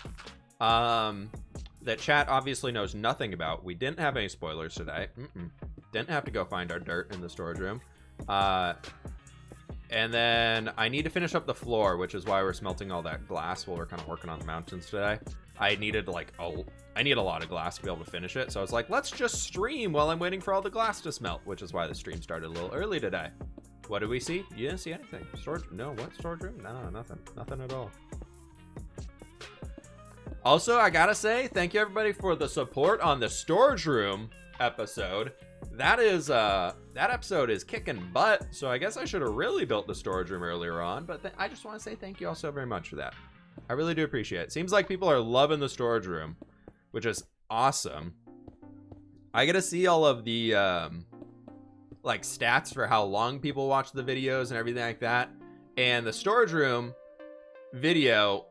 That chat obviously knows nothing about. We didn't have any spoilers today. Didn't have to go find our dirt in the storage room. And then I need to finish up the floor, which is why we're smelting all that glass while we're kind of working on the mountains today. I needed like, I need a lot of glass to be able to finish it. So I was like, let's just stream while I'm waiting for all the glass to smelt, which is why the stream started a little early today. What did we see? You didn't see anything. Storage? No, what storage room? No, nothing. Nothing at all. Also, I gotta say, thank you everybody for the support on the storage room episode. That episode is kicking butt, so I guess I should have really built the storage room earlier on, but I just want to say thank you all so very much for that. I really do appreciate it. Seems like people are loving the storage room, which is awesome. I get to see all of the like stats for how long people watch the videos and everything like that, and the storage room video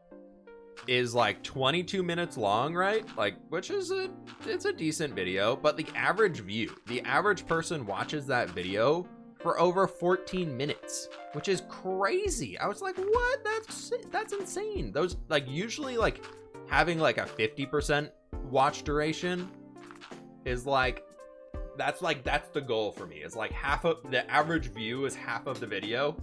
is like 22 minutes long, right? Like, which is it's a decent video, but the average person watches that video for over 14 minutes, which is crazy. I was like, what? That's insane. Those, like, usually like having like a 50% watch duration is like, that's the goal for me. It's like half of the average view is half of the video.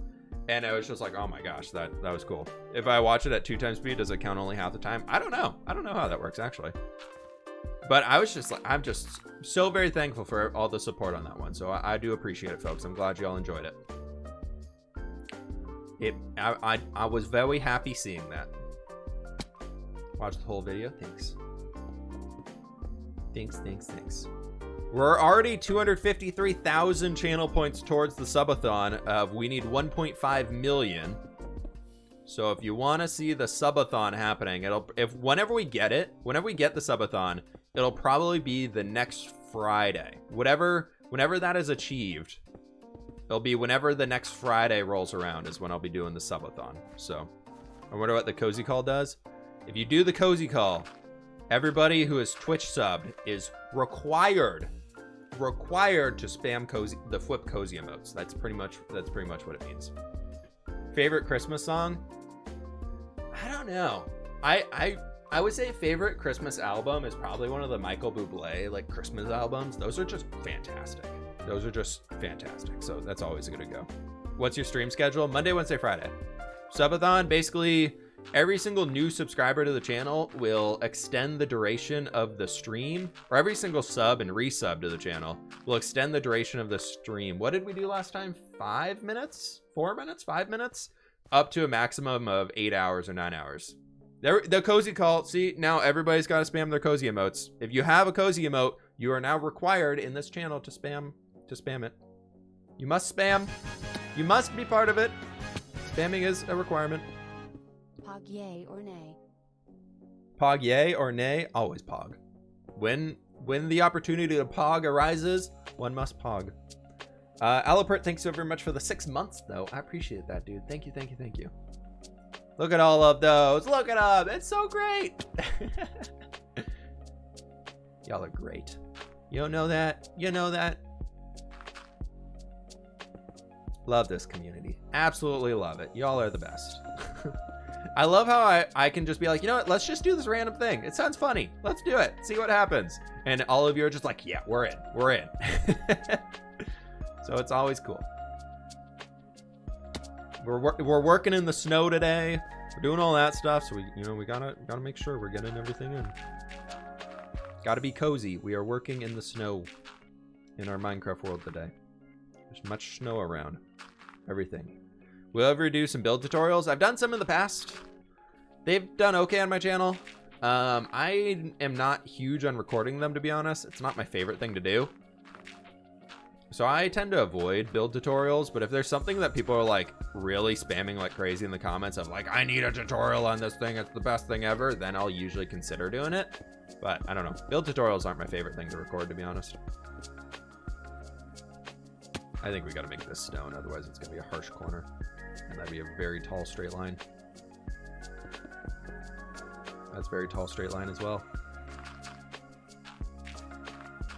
And I was just like, oh my gosh, that was cool. If I watch it at 2x speed, does it count only half the time? I don't know. I don't know how that works, actually. But I was just like, I'm just so very thankful for all the support on that one. So I do appreciate it, folks. I'm glad you all enjoyed it. I was very happy seeing that. Watch the whole video. Thanks. Thanks. We're already 253,000 channel points towards the subathon of we need 1.5 million. So if you want to see the subathon happening, whenever we get the subathon, it'll probably be the next Friday. Whenever that is achieved, it'll be whenever the next Friday rolls around is when I'll be doing the subathon. So I wonder what the cozy call does. If you do the cozy call, everybody who is Twitch subbed is required to spam the flip cozy emotes. That's pretty much what it means. Favorite Christmas song? I don't know. I would say favorite Christmas album is probably one of the Michael Bublé like Christmas albums. Those are just fantastic. Those are just fantastic. So that's always a good to go. What's your stream schedule? Monday, Wednesday, Friday. Subathon, basically every single new subscriber to the channel will extend the duration of the stream, or every single sub and resub to the channel will extend the duration of the stream. What did we do last time? 5 minutes? 4 minutes? 5 minutes? Up to a maximum of 8 hours or 9 hours. The cozy call. See, now everybody's got to spam their cozy emotes. If you have a cozy emote, you are now required in this channel to spam it. You must spam. You must be part of it. Spamming is a requirement. Pog yay or nay? Pog yay or nay? Always pog. When the opportunity to pog arises, one must pog. Alapert, thanks so very much for the 6 months, though. I appreciate that, dude. Thank you, thank you, thank you. Look at all of those. Look at them. It's so great. Y'all are great. You don't know that? You know that? Love this community. Absolutely love it. Y'all are the best. I love how I can just be like, you know what? Let's just do this random thing. It sounds funny. Let's do it. See what happens. And all of you are just like, yeah, we're in. We're in. So it's always cool. We're working in the snow today. We're doing all that stuff. So we gotta make sure we're getting everything in. Gotta be cozy. We are working in the snow in our Minecraft world today. There's much snow around. Everything. Will I ever do some build tutorials? I've done some in the past. They've done okay on my channel. I am not huge on recording them, to be honest. It's not my favorite thing to do. So I tend to avoid build tutorials, but if there's something that people are like really spamming like crazy in the comments of like, I need a tutorial on this thing, it's the best thing ever, then I'll usually consider doing it. But I don't know. Build tutorials aren't my favorite thing to record, to be honest. I think we got to make this stone, otherwise it's going to be a harsh corner. And that'd be a very tall straight line. That's very tall straight line as well.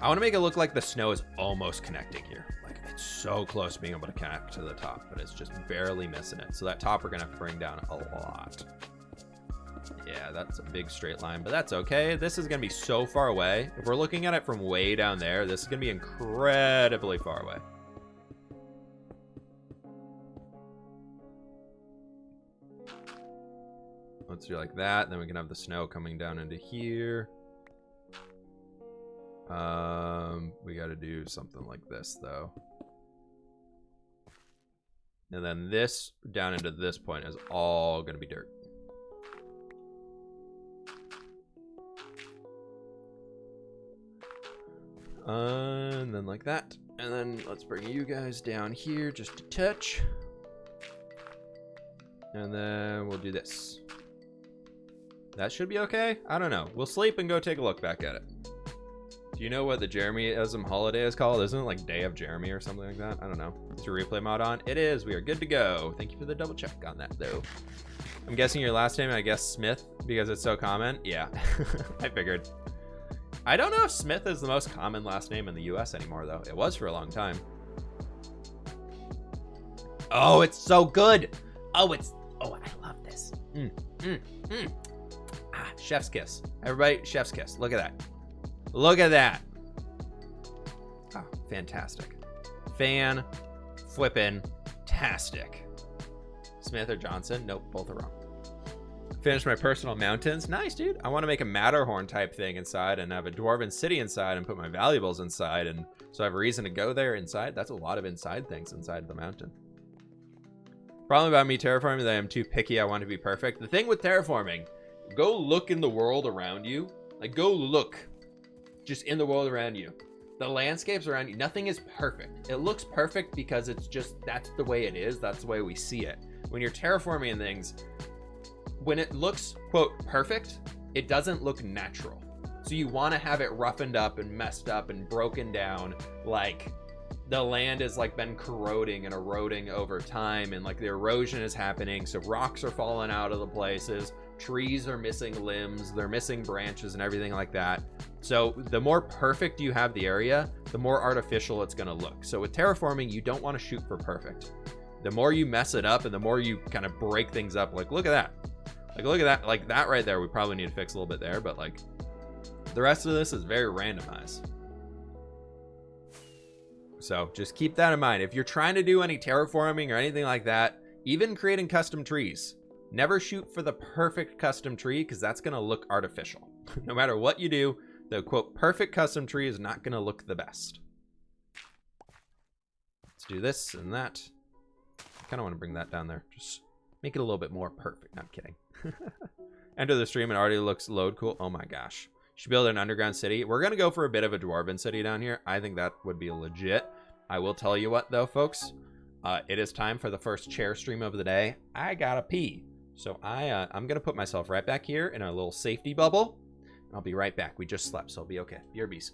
I want to make it look like the snow is almost connecting here. Like it's so close to being able to connect to the top, but it's just barely missing it. So that top we're going to have to bring down a lot. Yeah, that's a big straight line, but that's okay. This is going to be so far away. If we're looking at it from way down there, this is going to be incredibly far away. Let's do like that. Then we can have the snow coming down into here. We got to do something like this though. And then this down into this point is all going to be dirt. And then like that. And then let's bring you guys down here just a touch. And then we'll do this. That should be okay. I don't know. We'll sleep and go take a look back at it. Do you know what the Jeremyism holiday is called? Isn't it like Day of Jeremy or something like that? I don't know. Is your replay mod on? It is. We are good to go. Thank you for the double check on that, though. I'm guessing your last name, I guess Smith, because it's so common. Yeah, I figured. I don't know if Smith is the most common last name in the US anymore, though. It was for a long time. Oh, it's so good. Oh, I love this. Ah, chef's kiss. Everybody, chef's kiss. Look at that. Look at that. Oh, fantastic. Flippin'-tastic. Smith or Johnson? Nope, both are wrong. Finish my personal mountains. Nice, dude. I want to make a Matterhorn type thing inside and have a dwarven city inside and put my valuables inside. And so I have a reason to go there inside. That's a lot of inside things inside the mountain. Problem about me terraforming is that I'm too picky. I want to be perfect. The thing with terraforming, go look in the world around you. Like, go look just in the world around you. The landscapes around you, nothing is perfect. It looks perfect because it's just, that's the way it is. That's the way we see it. When you're terraforming things, when it looks, quote, perfect, it doesn't look natural. So you want to have it roughened up and messed up and broken down, like the land has like been corroding and eroding over time, and like the erosion is happening, so rocks are falling out of the places, trees are missing limbs, they're missing branches and everything like that. So the more perfect you have the area, the more artificial it's going to look. So with terraforming, you don't want to shoot for perfect. The more you mess it up and the more you kind of break things up, like look at that. Like look at that, like that right there, we probably need to fix a little bit there, but like the rest of this is very randomized. So just keep that in mind. If you're trying to do any terraforming or anything like that, even creating custom trees, never shoot for the perfect custom tree because that's going to look artificial. No matter what you do, the quote perfect custom tree is not going to look the best. Let's do this and that. I kind of want to bring that down there. Just make it a little bit more perfect. No, I'm kidding. Enter the stream. It already looks load cool. Oh my gosh. Should build an underground city. We're going to go for a bit of a dwarven city down here. I think that would be legit. I will tell you what though, folks. It is time for the first chair stream of the day. I gotta pee. So I'm going to put myself right back here in a little safety bubble. I'll be right back. We just slept, so I'll be okay. BRBs.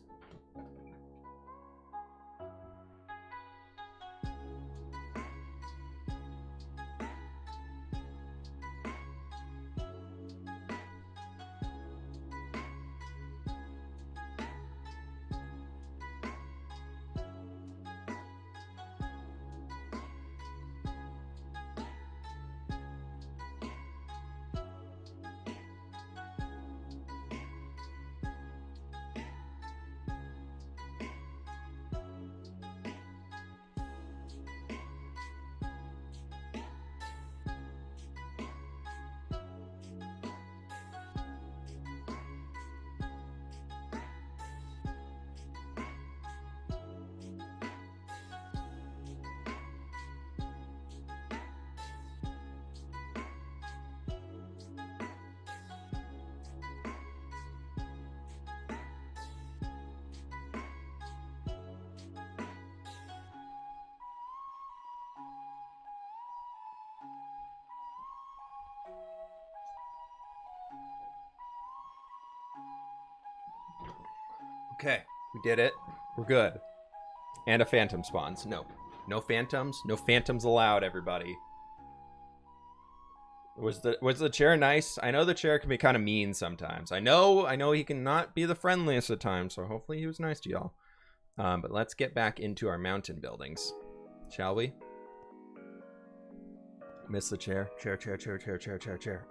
Okay, we did it. We're good. And a phantom spawns. Nope. No phantoms. No phantoms allowed, everybody. Was the chair nice? I know the chair can be kind of mean sometimes. I know he can not be the friendliest at times, so hopefully he was nice to y'all. But let's get back into our mountain buildings. Shall we? Miss the chair. Chair.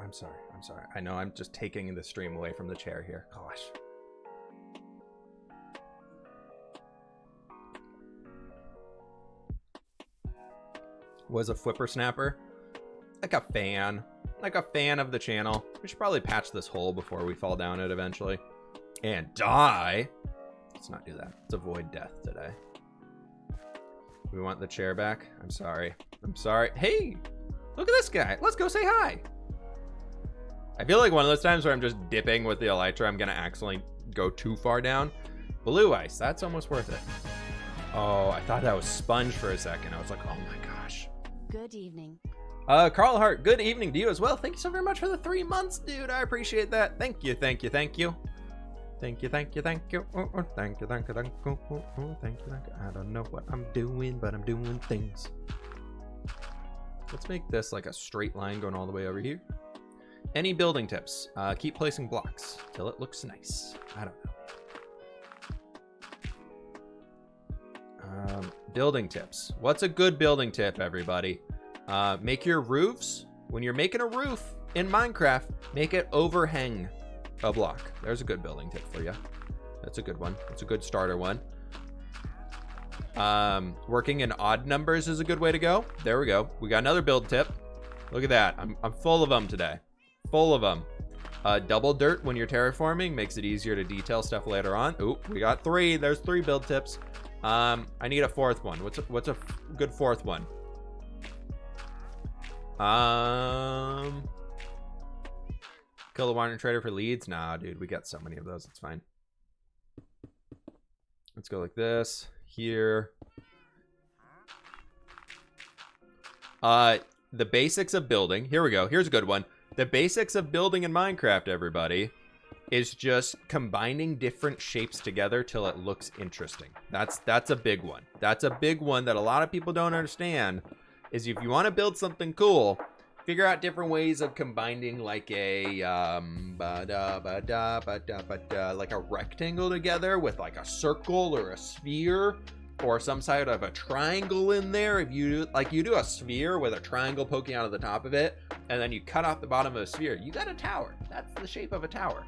I'm sorry. I know I'm just taking the stream away from the chair here. Gosh. Was a flipper snapper. Like a fan of the channel. We should probably patch this hole before we fall down it eventually. And die. Let's not do that. Let's avoid death today. We want the chair back. I'm sorry. Hey, look at this guy. Let's go say hi. I feel like one of those times where I'm just dipping with the elytra, I'm gonna accidentally go too far down. Blue ice, that's almost worth it. Oh, I thought that was sponge for a second. I was like, oh my gosh. Good evening. Carl Hart, good evening to you as well. Thank you so very much for the 3 months, dude. I appreciate that. Thank you. Thank you. Oh, thank you. Thank you. Thank you. I don't know what I'm doing, but I'm doing things. Let's make this like a straight line going all the way over here. Any building tips? Keep placing blocks till it looks nice. I don't know. Building tips. What's a good building tip, everybody? Make your roofs. When you're making a roof in Minecraft, make it overhang a block. There's a good building tip for you. That's a good one. That's a good starter one. Working in odd numbers is a good way to go. There we go. We got another build tip. Look at that. I'm full of them today. Full of them. Double dirt when you're terraforming makes it easier to detail stuff later on. Ooh, we got 3. There's 3 build tips. I need a 4th one. What's a good 4th one? Kill the wandering trader for leads? Nah, dude, we got so many of those. It's fine. Let's go like this. Here. The basics of building. Here we go. Here's a good one. The basics of building in Minecraft, everybody, is just combining different shapes together till it looks interesting. That's a big one. That's a big one that a lot of people don't understand. Is if you want to build something cool, figure out different ways of combining like a like a rectangle together with like a circle or a sphere or some side of a triangle in there. If you do a sphere with a triangle poking out of the top of it, and then you cut off the bottom of a sphere, you got a tower. That's the shape of a tower.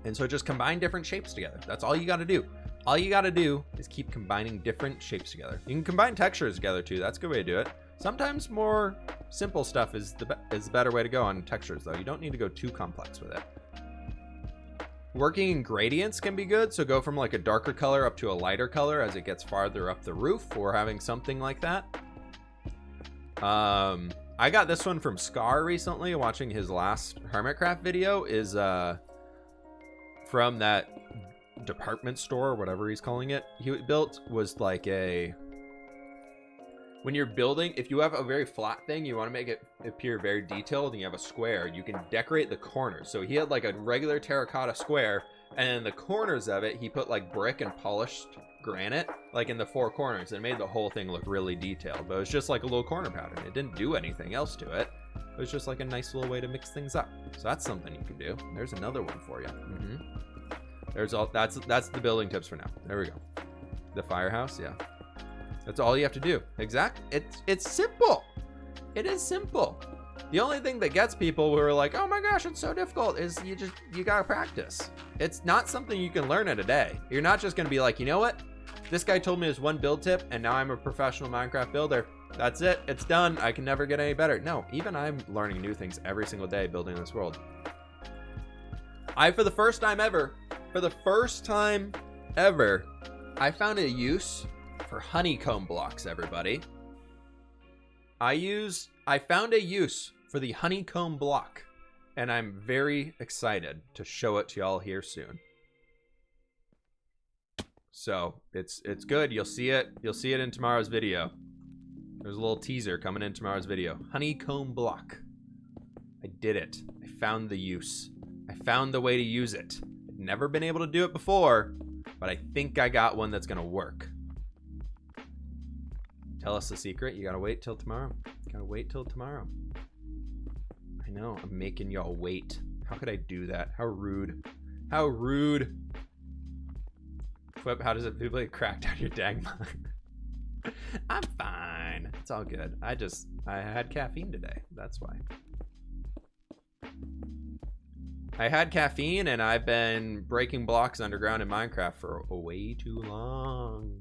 And so just combine different shapes together. That's all you got to do. All you got to do is keep combining different shapes together. You can combine textures together too. That's a good way to do it. Sometimes more simple stuff is the better way to go on textures, though. You don't need to go too complex with it. Working in gradients can be good, so go from like a darker color up to a lighter color as it gets farther up the roof, or having something like that. I got this one from Scar recently, watching his last Hermitcraft video, is from that department store, or whatever he's calling it. He built was like when you're building, if you have a very flat thing, you want to make it appear very detailed, and you have a square, you can decorate the corners. So he had like a regular terracotta square, and in the corners of it, he put like brick and polished granite, like in the four corners, and made the whole thing look really detailed. But it was just like a little corner pattern. It didn't do anything else to it. It was just like a nice little way to mix things up. So that's something you can do. There's another one for you. There's all that's the building tips for now. There we go. The firehouse, yeah. That's all you have to do. It's simple. It is simple. The only thing that gets people who are like, oh my gosh, it's so difficult, is you gotta practice. It's not something you can learn in a day. You're not just gonna be like, you know what? This guy told me there's one build tip, and now I'm a professional Minecraft builder. That's it. It's done. I can never get any better. No, even I'm learning new things every single day building this world. For the first time ever, I found a use for honeycomb blocks, everybody. I found a use for the honeycomb block, and I'm very excited to show it to y'all here soon. So it's good. You'll see it in tomorrow's video. There's a little teaser coming in tomorrow's video. Honeycomb block. I did it. I found the use. I found the way to use it. I've never been able to do it before, but I think I got one that's gonna work. Tell us the secret. You gotta wait till tomorrow. Gotta wait till tomorrow. I know, I'm making y'all wait. How could I do that? How rude. How rude. Flip, how does it feel like cracked out your dang mind? I'm fine. It's all good. I had caffeine today. That's why. I had caffeine, and I've been breaking blocks underground in Minecraft for way too long.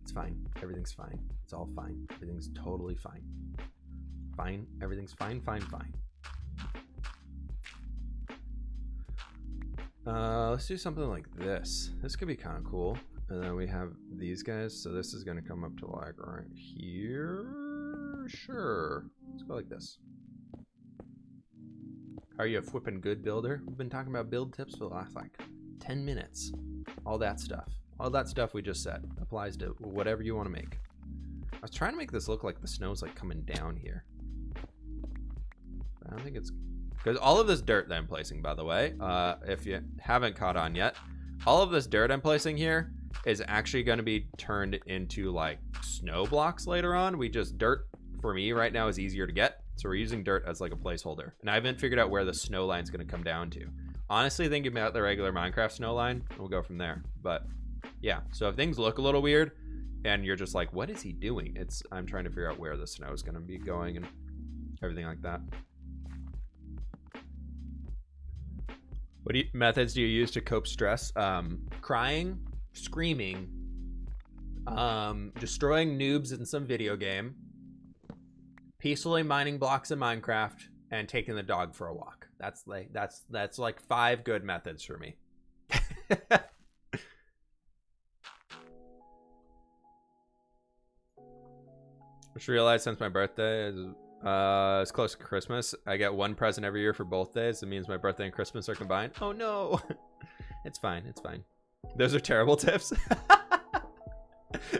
It's fine. Everything's fine. It's all fine. Everything's totally fine. Fine. Everything's fine, fine, fine. Let's do something like this. This could be kind of cool. And then we have these guys. So this is going to come up to like right here. Sure. Let's go like this. Are you a flippin' good builder? We've been talking about build tips for the last like 10 minutes. All that stuff. All that stuff we just said applies to whatever you want to make. I was trying to make this look like the snow's like coming down here. I don't think it's... Because all of this dirt that I'm placing, by the way, if you haven't caught on yet, all of this dirt I'm placing here is actually going to be turned into like snow blocks later on. Dirt for me right now is easier to get. So we're using dirt as like a placeholder. And I haven't figured out where the snow line is going to come down to. Honestly, thinking about the regular Minecraft snow line, we'll go from there. But yeah, so if things look a little weird and you're just like, what is he doing? I'm trying to figure out where the snow is going to be going and everything like that. What methods do you use to cope stress? Crying, screaming, destroying noobs in some video game, peacefully mining blocks in Minecraft, and taking the dog for a walk. That's like 5 good methods for me. I just realized since my birthday is close to Christmas, I get one present every year for both days. It means my birthday and Christmas are combined. Oh no. It's fine. It's fine. Those are terrible tips.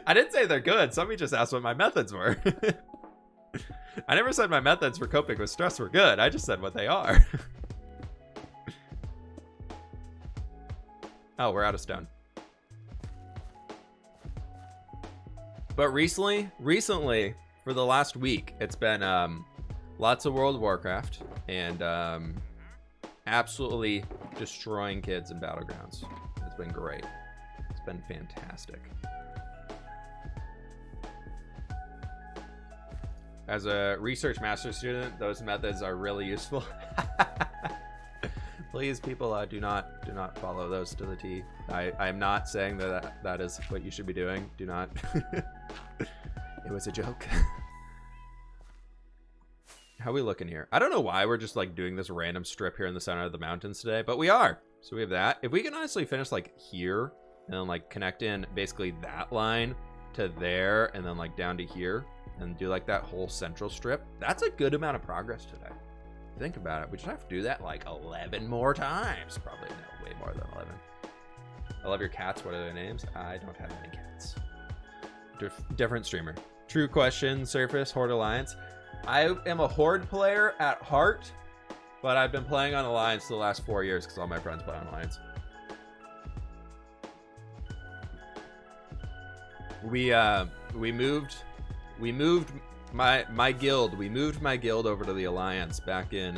I didn't say they're good. Somebody just asked what my methods were. I never said my methods for coping with stress were good. I just said what they are. Oh, we're out of stone. But recently, for the last week, it's been lots of World of Warcraft and absolutely destroying kids in Battlegrounds. It's been great. It's been fantastic. As a research master's student, those methods are really useful. Please, people, do not follow those to the T. I'm not saying that is what you should be doing. Do not. It was a joke. How we looking here? I don't know why we're just like doing this random strip here in the center of the mountains today, but we are. So we have that. If we can honestly finish like here and then like connect in basically that line to there and then like down to here and do like that whole central strip, that's a good amount of progress today. Think about it. We just have to do that like 11 more times. Probably no, way more than 11. I love your cats. What are their names? I don't have any cats. Different streamer. True question. Surface Horde Alliance. I am a Horde player at heart, but I've been playing on Alliance the last 4 years because all my friends play on Alliance. We moved my guild. We moved my guild over to the Alliance back in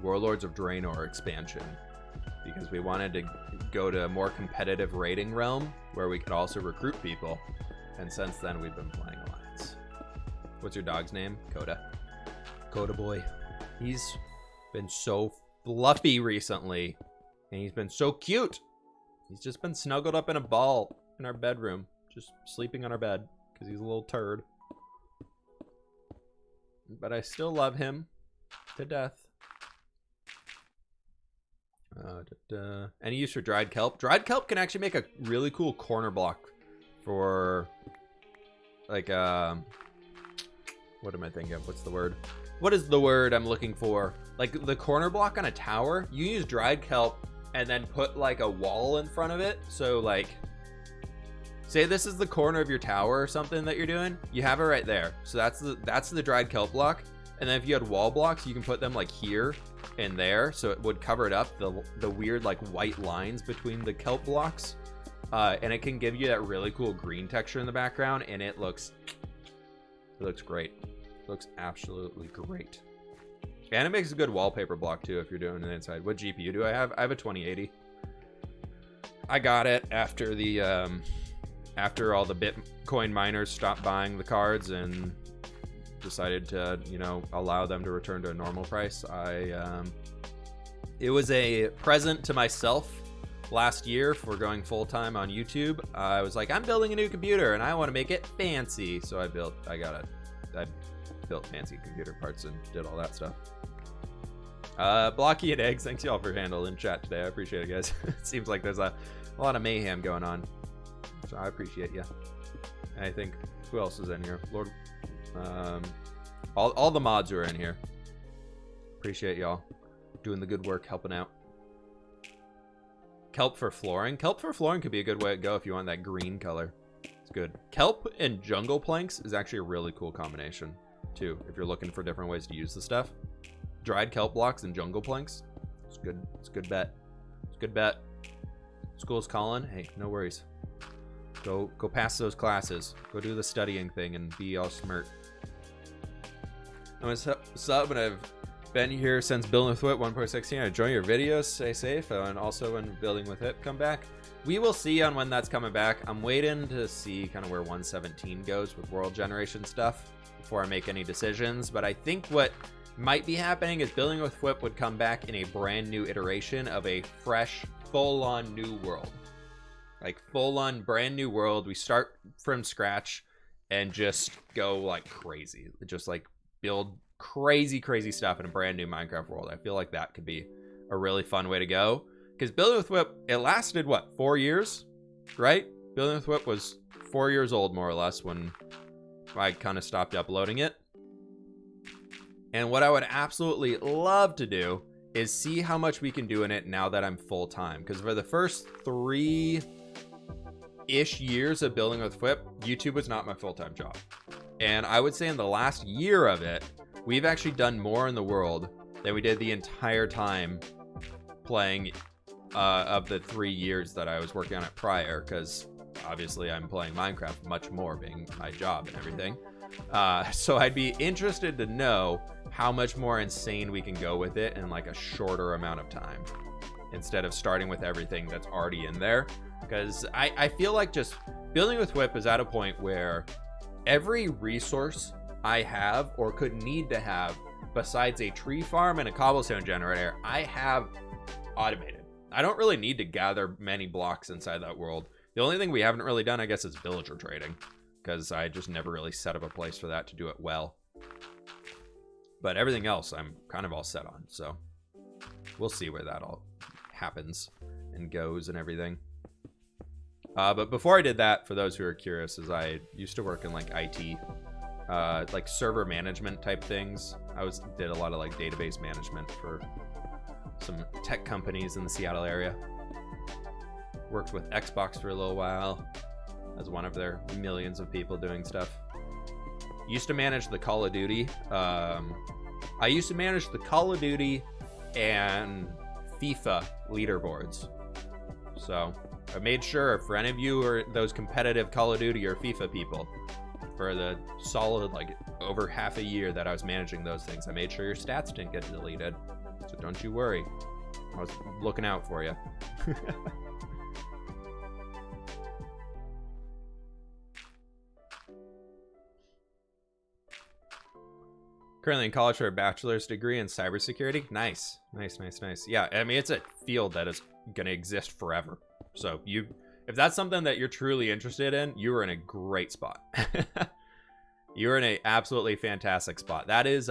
Warlords of Draenor expansion because we wanted to go to a more competitive raiding realm where we could also recruit people. And since then, we've been playing Alliance. What's your dog's name? Coda. Coda boy. He's been so fluffy recently, and he's been so cute. He's just been snuggled up in a ball in our bedroom, just sleeping on our bed because he's a little turd. But I still love him to death. Any use for dried kelp? Dried kelp can actually make a really cool corner block for like what am I thinking of? What's the word? What is the word I'm looking for? Like the corner block on a tower, you use dried kelp and then put like a wall in front of it. So like, say this is the corner of your tower or something that you're doing, you have it right there. So that's the dried kelp block. And then if you had wall blocks, you can put them like here and there. So it would cover it up, the weird like white lines between the kelp blocks. And it can give you that really cool green texture in the background, and it looks great. It looks absolutely great. And it makes a good wallpaper block too if you're doing it inside. What GPU do I have? I have a 2080. I got it after the after all the Bitcoin miners stopped buying the cards and decided to, you know, allow them to return to a normal price. It was a present to myself last year for going full-time on YouTube. I was like, I'm building a new computer and I want to make it fancy. So I built fancy computer parts and did all that stuff. Blocky and Eggs, thanks y'all for handling chat today. I appreciate it, guys. It seems like there's a lot of mayhem going on. So I appreciate you. And I think, who else is in here? Lord, all the mods who are in here. Appreciate y'all doing the good work, helping out. Kelp for flooring. Kelp for flooring could be a good way to go if you want that green color. It's good. Kelp and jungle planks is actually a really cool combination too, if you're looking for different ways to use the stuff. Dried kelp blocks and jungle planks. It's good. It's a good bet. It's a good bet. School's calling. Hey, no worries. Go pass those classes. Go do the studying thing and be all smart. I'm a sub and I've been here since Building with Whip 1.16. I enjoy your videos. Stay safe. And also when Building with Whip come back. We will see on when that's coming back. I'm waiting to see kind of where 1.17 goes with world generation stuff before I make any decisions. But I think what might be happening is Building with Whip would come back in a brand new iteration of a fresh, full-on new world. Like full-on brand new world. We start from scratch and just go like crazy. Just like build crazy stuff in a brand new Minecraft world. I feel like that could be a really fun way to go. Because Building with Whip, it lasted, what, 4 years? Right? Building with Whip was 4 years old, more or less, when I kind of stopped uploading it. And what I would absolutely love to do is see how much we can do in it now that I'm full-time. Because for the first 3-ish years of Building with Whip, YouTube was not my full-time job. And I would say in the last year of it, we've actually done more in the world than we did the entire time playing of the 3 years that I was working on it prior, because obviously I'm playing Minecraft much more being my job and everything. So I'd be interested to know how much more insane we can go with it in like a shorter amount of time instead of starting with everything that's already in there. Because I feel like just Building with Whip is at a point where every resource I have or could need to have besides a tree farm and a cobblestone generator, I have automated. I don't really need to gather many blocks inside that world. The only thing we haven't really done, I guess, is villager trading, because I just never really set up a place for that to do it well. But everything else I'm kind of all set on, so we'll see where that all happens and goes and everything. But before I did that, for those who are curious, is I used to work in like IT, like server management type things. Did a lot of like database management for some tech companies in the Seattle area. Worked with Xbox for a little while as one of their millions of people doing stuff. Used to manage the Call of Duty. I used to manage the Call of Duty and FIFA leaderboards. So I made sure for any of you or those competitive Call of Duty or FIFA people, for the solid like over half a year that I was managing those things, I made sure your stats didn't get deleted. So don't you worry. I was looking out for you. Currently in college for a bachelor's degree in cybersecurity. Nice. Yeah, I mean, it's a field that is going to exist forever. So if that's something that you're truly interested in, you are in a great spot. You're in a absolutely fantastic spot. That is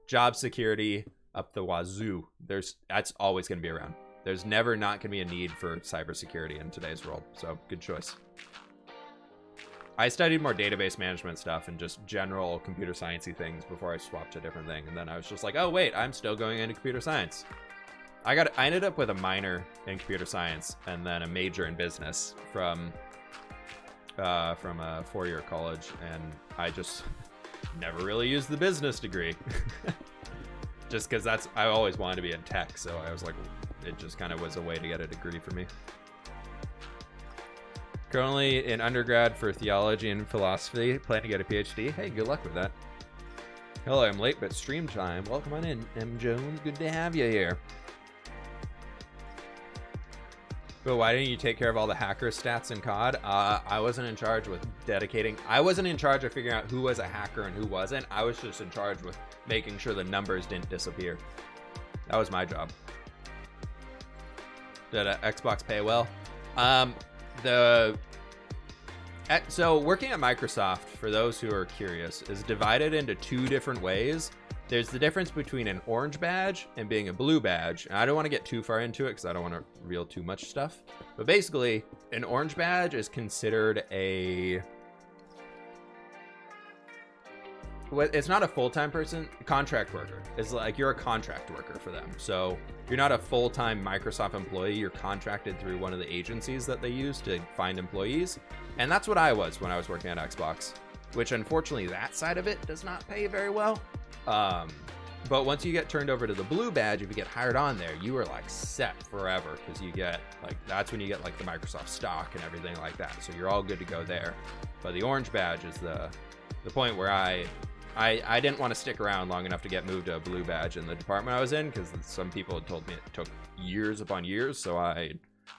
job security up the wazoo. That's always going to be around. There's never not going to be a need for cybersecurity in today's world. So good choice. I studied more database management stuff and just general computer sciencey things before I swapped to a different thing. And then I was just like, oh wait, I'm still going into computer science. I ended up with a minor in computer science and then a major in business from a 4-year college, and I just never really used the business degree. Just because I always wanted to be in tech, so I was like, it just kind of was a way to get a degree for me. Currently in undergrad for theology and philosophy, plan to get a PhD. Hey, good luck with that. Hello, I'm late, but stream time. Welcome on in, M. Jones. Good to have you here. But why didn't you take care of all the hacker stats in COD? I wasn't in charge with I wasn't in charge of figuring out who was a hacker and who wasn't. I was just in charge with making sure the numbers didn't disappear. That was my job. Did Xbox pay well? So working at Microsoft, for those who are curious, is divided into two different ways. There's the difference between an orange badge and being a blue badge. And I don't want to get too far into it because I don't want to reveal too much stuff. But basically, an orange badge is considered it's not a full-time person, contract worker. It's like you're a contract worker for them. So you're not a full-time Microsoft employee. You're contracted through one of the agencies that they use to find employees. And that's what I was when I was working at Xbox, which unfortunately that side of it does not pay very well. But once you get turned over to the blue badge, if you get hired on there, you are like set forever, because you get like, that's when you get like the Microsoft stock and everything like that. So you're all good to go there. But the orange badge is the point where I didn't want to stick around long enough to get moved to a blue badge in the department I was in, because some people had told me it took years upon years, so I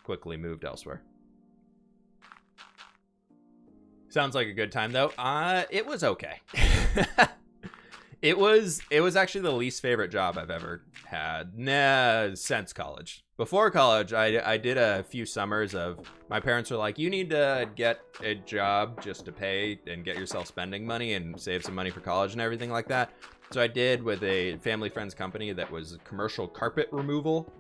quickly moved elsewhere. Sounds like a good time though. It was okay. It was actually the least favorite job I've ever had since college. Before college, I did a few summers of, my parents were like, you need to get a job just to pay and get yourself spending money and save some money for college and everything like that. So I did with a family friend's company that was commercial carpet removal.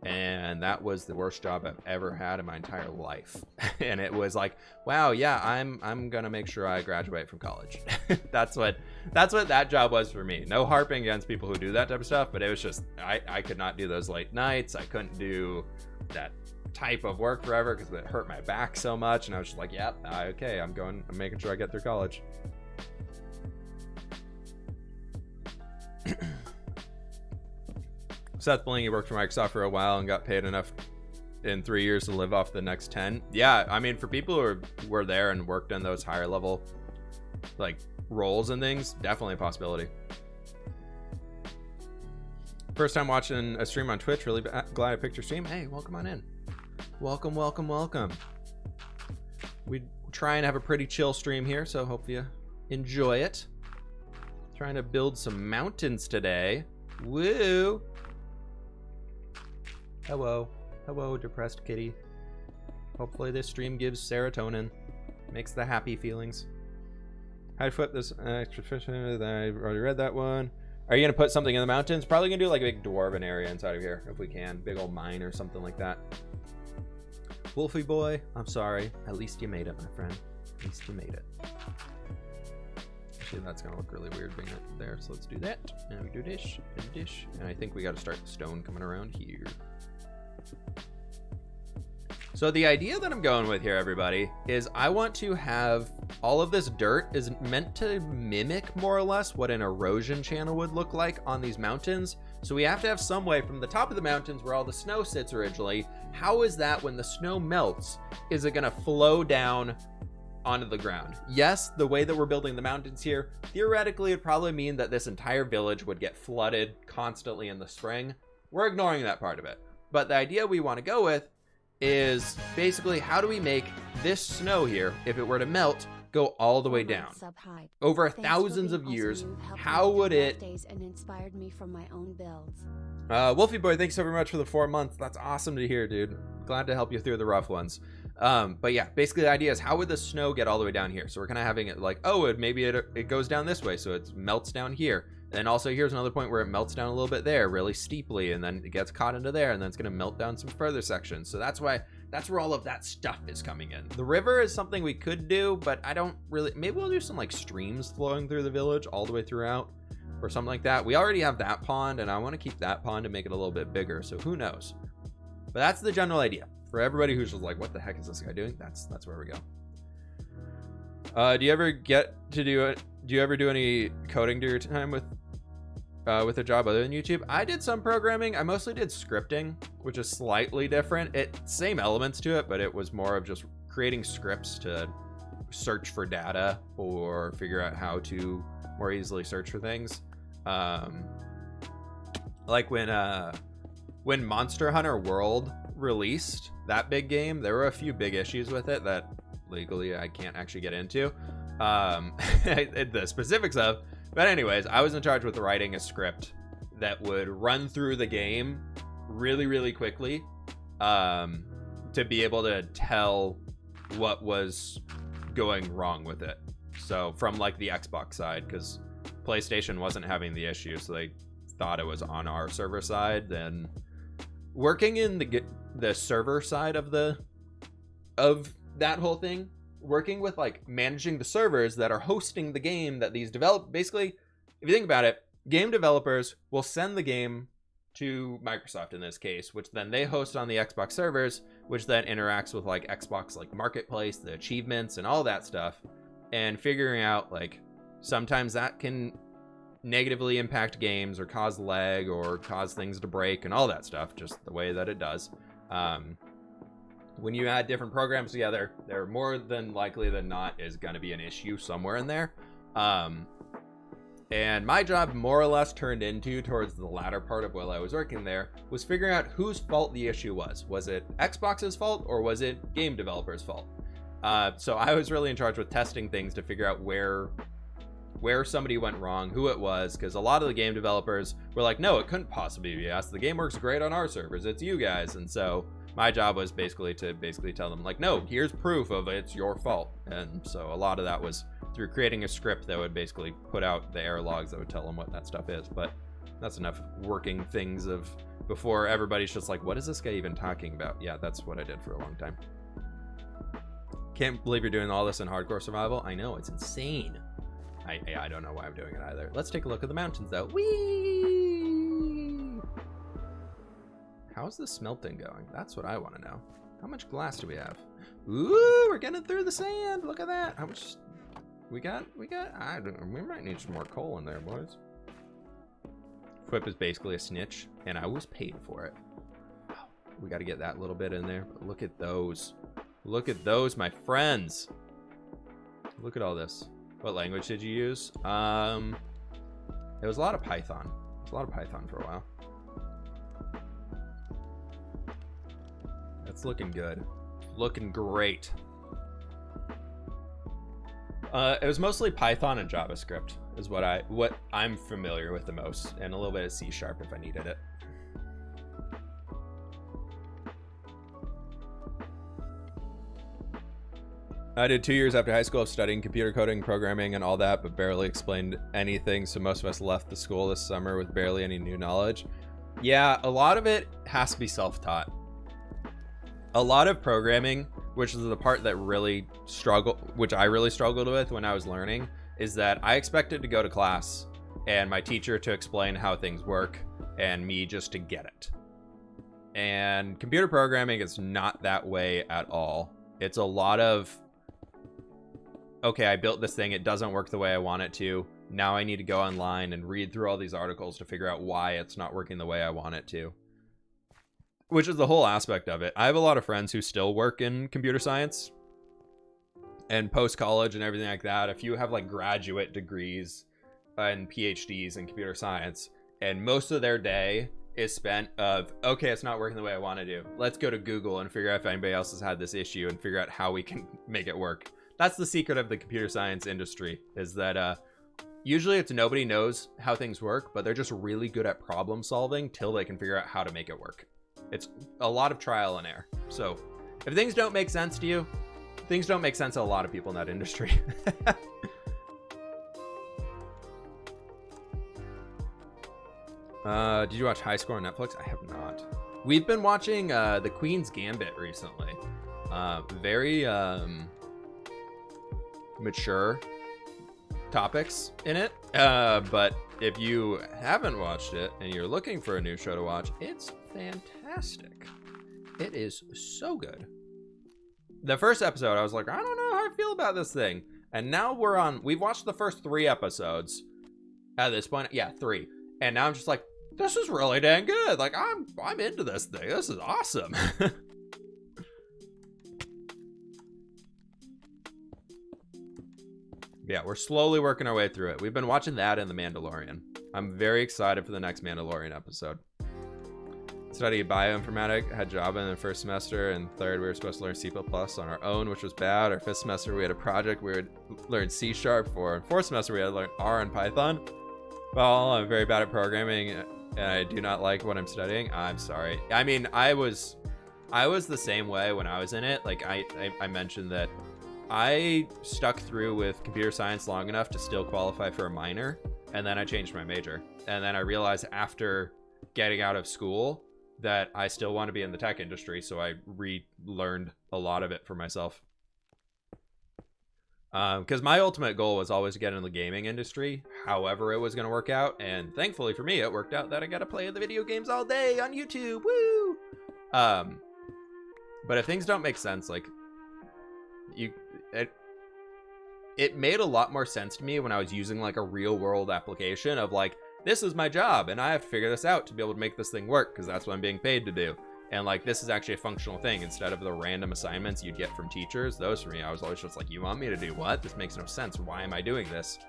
And that was the worst job I've ever had in my entire life. And it was like, wow, yeah, I'm gonna make sure I graduate from college. That's what that job was for me. No harping against people who do that type of stuff, but it was just, I could not do those late nights. I couldn't do that type of work forever because it hurt my back so much. And I was just like, yep, okay, I'm making sure I get through college. Seth Blaney worked for Microsoft for a while and got paid enough in 3 years to live off the next 10. Yeah, I mean, for people who were there and worked in those higher level like roles and things, definitely a possibility. First time watching a stream on Twitch, really glad I picked your stream. Hey, welcome on in. Welcome. We try and have a pretty chill stream here, so hope you enjoy it. Trying to build some mountains today. Woo! Hello. Hello, depressed kitty. Hopefully this stream gives serotonin. Makes the happy feelings. I'd flip this extra fish. I already read that one. Are you going to put something in the mountains? Probably going to do like a big dwarven area inside of here, if we can. Big old mine or something like that. Wolfie boy, I'm sorry. At least you made it, my friend. At least you made it. Actually, that's going to look really weird being it there. So let's do that. And we do dish and dish. And I think we got to start the stone coming around here. So the idea that I'm going with here, everybody, is I want to have all of this dirt is meant to mimic more or less what an erosion channel would look like on these mountains. So we have to have some way from the top of the mountains where all the snow sits originally. How is that when the snow melts? Is it going to flow down onto the ground? Yes, the way that we're building the mountains here, theoretically, it'd probably mean that this entire village would get flooded constantly in the spring. We're ignoring that part of it. But the idea we want to go with is basically how do we make this snow here, if it were to melt, go all the way down over thousands of years? How would it Wolfie boy, thanks so very much for the 4 months. That's awesome to hear, dude. Glad to help you through the rough ones. But yeah, basically the idea is how would the snow get all the way down here? So we're kind of having it like, oh, maybe it goes down this way, so it melts down here. And also here's another point where it melts down a little bit there really steeply, and then it gets caught into there, and then it's going to melt down some further sections. So that's where all of that stuff is coming in. The river is something we could do, but I don't really, maybe we'll do some like streams flowing through the village all the way throughout or something like that. We already have that pond, and I want to keep that pond and make it a little bit bigger, so who knows. But that's the general idea. For everybody who's just like, what the heck is this guy doing? That's where we go. Do you ever get to do it? Do you ever do any coding during your time with a job other than YouTube? I did some programming. I mostly did scripting, which is slightly different. Same elements to it, but it was more of just creating scripts to search for data or figure out how to more easily search for things. Like when Monster Hunter World released, that big game, there were a few big issues with it that legally I can't actually get into the specifics of. But anyways, I was in charge with writing a script that would run through the game really, really quickly to be able to tell what was going wrong with it. So from like the Xbox side, because PlayStation wasn't having the issue, so they thought it was on our server side. Then working in the server side of that whole thing, working with like managing the servers that are hosting the game that these basically, if you think about it, game developers will send the game to Microsoft in this case, which then they host on the Xbox servers, which then interacts with like Xbox like marketplace, the achievements and all that stuff, and figuring out like sometimes that can negatively impact games or cause lag or cause things to break and all that stuff, just the way that it does. When you add different programs together, there more than likely than not is going to be an issue somewhere in there. And my job more or less turned into, towards the latter part of while I was working there, was figuring out whose fault the issue was. Was it Xbox's fault or was it game developers' fault? So I was really in charge with testing things to figure out where somebody went wrong, who it was, because a lot of the game developers were like, no, it couldn't possibly be us. The game works great on our servers. It's you guys. And so my job was basically to tell them like, no, here's proof of it's your fault. And so a lot of that was through creating a script that would basically put out the error logs that would tell them what that stuff is. But that's enough working things of before everybody's just like, what is this guy even talking about? Yeah, that's what I did for a long time. Can't believe you're doing all this in hardcore survival. I know, it's insane. I don't know why I'm doing it either. Let's take a look at the mountains though. Whee! How's the smelting going? That's what I want to know. How much glass do we have? Ooh, we're getting through the sand. Look at that. How much we got? We might need some more coal in there, boys. Whip is basically a snitch, and I was paid for it. We got to get that little bit in there. But look at those. Look at those, my friends. Look at all this. What language did you use? It was a lot of Python. It was a lot of Python for a while. That's looking good. Looking great. It was mostly Python and JavaScript is what I'm familiar with the most, and a little bit of C# if I needed it. I did 2 years after high school of studying computer coding, programming, and all that, but barely explained anything, so most of us left the school this summer with barely any new knowledge. Yeah, a lot of it has to be self-taught. A lot of programming, which is the part that I really struggled with when I was learning, is that I expected to go to class and my teacher to explain how things work and me just to get it. And computer programming is not that way at all. It's a lot of, okay, I built this thing, it doesn't work the way I want it to. Now I need to go online and read through all these articles to figure out why it's not working the way I want it to. Which is the whole aspect of it. I have a lot of friends who still work in computer science and post-college and everything like that. If you have like graduate degrees and PhDs in computer science, and most of their day is spent of, okay, it's not working the way I want to do. Let's go to Google and figure out if anybody else has had this issue and figure out how we can make it work. That's the secret of the computer science industry, is that usually it's nobody knows how things work, but they're just really good at problem solving till they can figure out how to make it work. It's a lot of trial and error. So if things don't make sense to you, things don't make sense to a lot of people in that industry. Did you watch High Score on Netflix? I have not. We've been watching The Queen's Gambit recently. Very mature topics in it. But if you haven't watched it and you're looking for a new show to watch, it's fantastic. It is so good. The first episode, I was like, I don't know how I feel about this thing. And now we've watched the first 3 episodes at this point. Yeah, 3. And now I'm just like, this is really dang good. Like, I'm into this thing. This is awesome. Yeah, we're slowly working our way through it. We've been watching that and The Mandalorian. I'm very excited for the next Mandalorian episode. Studied bioinformatics, had Java in the first semester, and third we were supposed to learn C++ on our own, which was bad. Our 5th semester we had a project we would learn C# for. And 4th semester we had to learn R and Python. Well, I'm very bad at programming and I do not like what I'm studying. I'm sorry. I mean, I was the same way when I was in it. Like I mentioned that I stuck through with computer science long enough to still qualify for a minor, and then I changed my major. And then I realized after getting out of school that I still want to be in the tech industry, so I relearned a lot of it for myself. Because my ultimate goal was always to get in the gaming industry, however it was going to work out. And thankfully for me, it worked out that I got to play the video games all day on YouTube. Woo! But if things don't make sense, like, it made a lot more sense to me when I was using like a real world application of like, this is my job and I have to figure this out to be able to make this thing work, because that's what I'm being paid to do. And like, this is actually a functional thing instead of the random assignments you'd get from teachers. Those for me, I was always just like, you want me to do what? This makes no sense. Why am I doing this?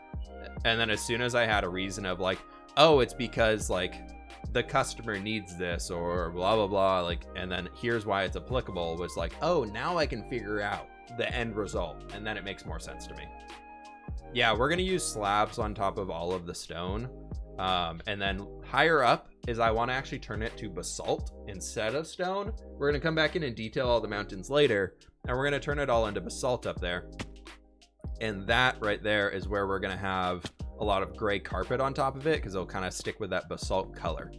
And then as soon as I had a reason of like, oh, it's because like the customer needs this or blah, blah, blah. Like, and then here's why it's applicable, was like, oh, now I can figure out the end result. And then it makes more sense to me. Yeah, we're going to use slabs on top of all of the stone. And then higher up is I want to actually turn it to basalt instead of stone. We're going to come back in and detail all the mountains later, and we're going to turn it all into basalt up there. And that right there is where we're going to have a lot of gray carpet on top of it, because it'll kind of stick with that basalt color.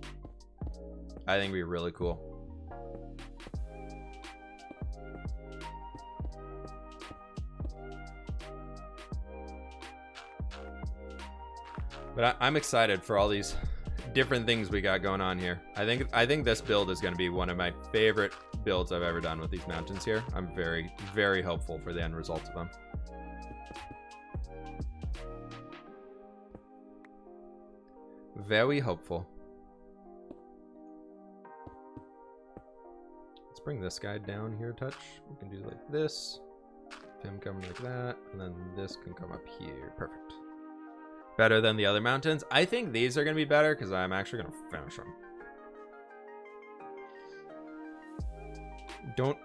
I think it'd be really cool. But I'm excited for all these different things we got going on here. I think this build is going to be one of my favorite builds I've ever done with these mountains here. I'm very, very hopeful for the end results of them. Very hopeful. Let's bring this guy down here a touch. We can do like this. Him coming like that. And then this can come up here. Perfect. Better than the other mountains. I think these are going to be better because I'm actually going to finish them.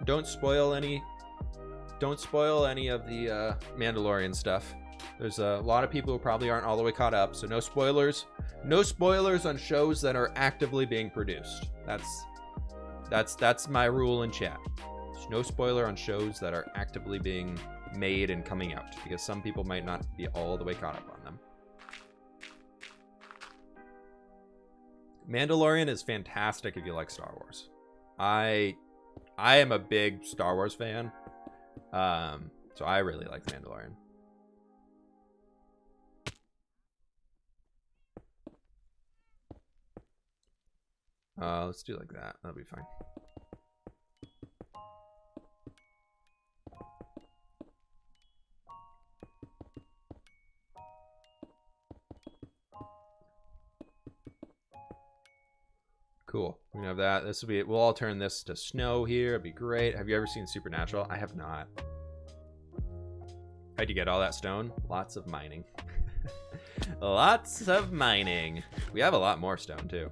Don't spoil any of the Mandalorian stuff. There's a lot of people who probably aren't all the way caught up, so no spoilers. No spoilers on shows that are actively being produced. That's my rule in chat. There's no spoiler on shows that are actively being made and coming out, because some people might not be all the way caught up on them. Mandalorian is fantastic if you like Star Wars. I am a big Star Wars fan, so I really like Mandalorian. Let's do like that. That'll be fine. Cool. We can have that. This will be. We'll all turn this to snow here. It'd be great. Have you ever seen Supernatural? I have not. How'd you get all that stone? Lots of mining. Lots of mining. We have a lot more stone too.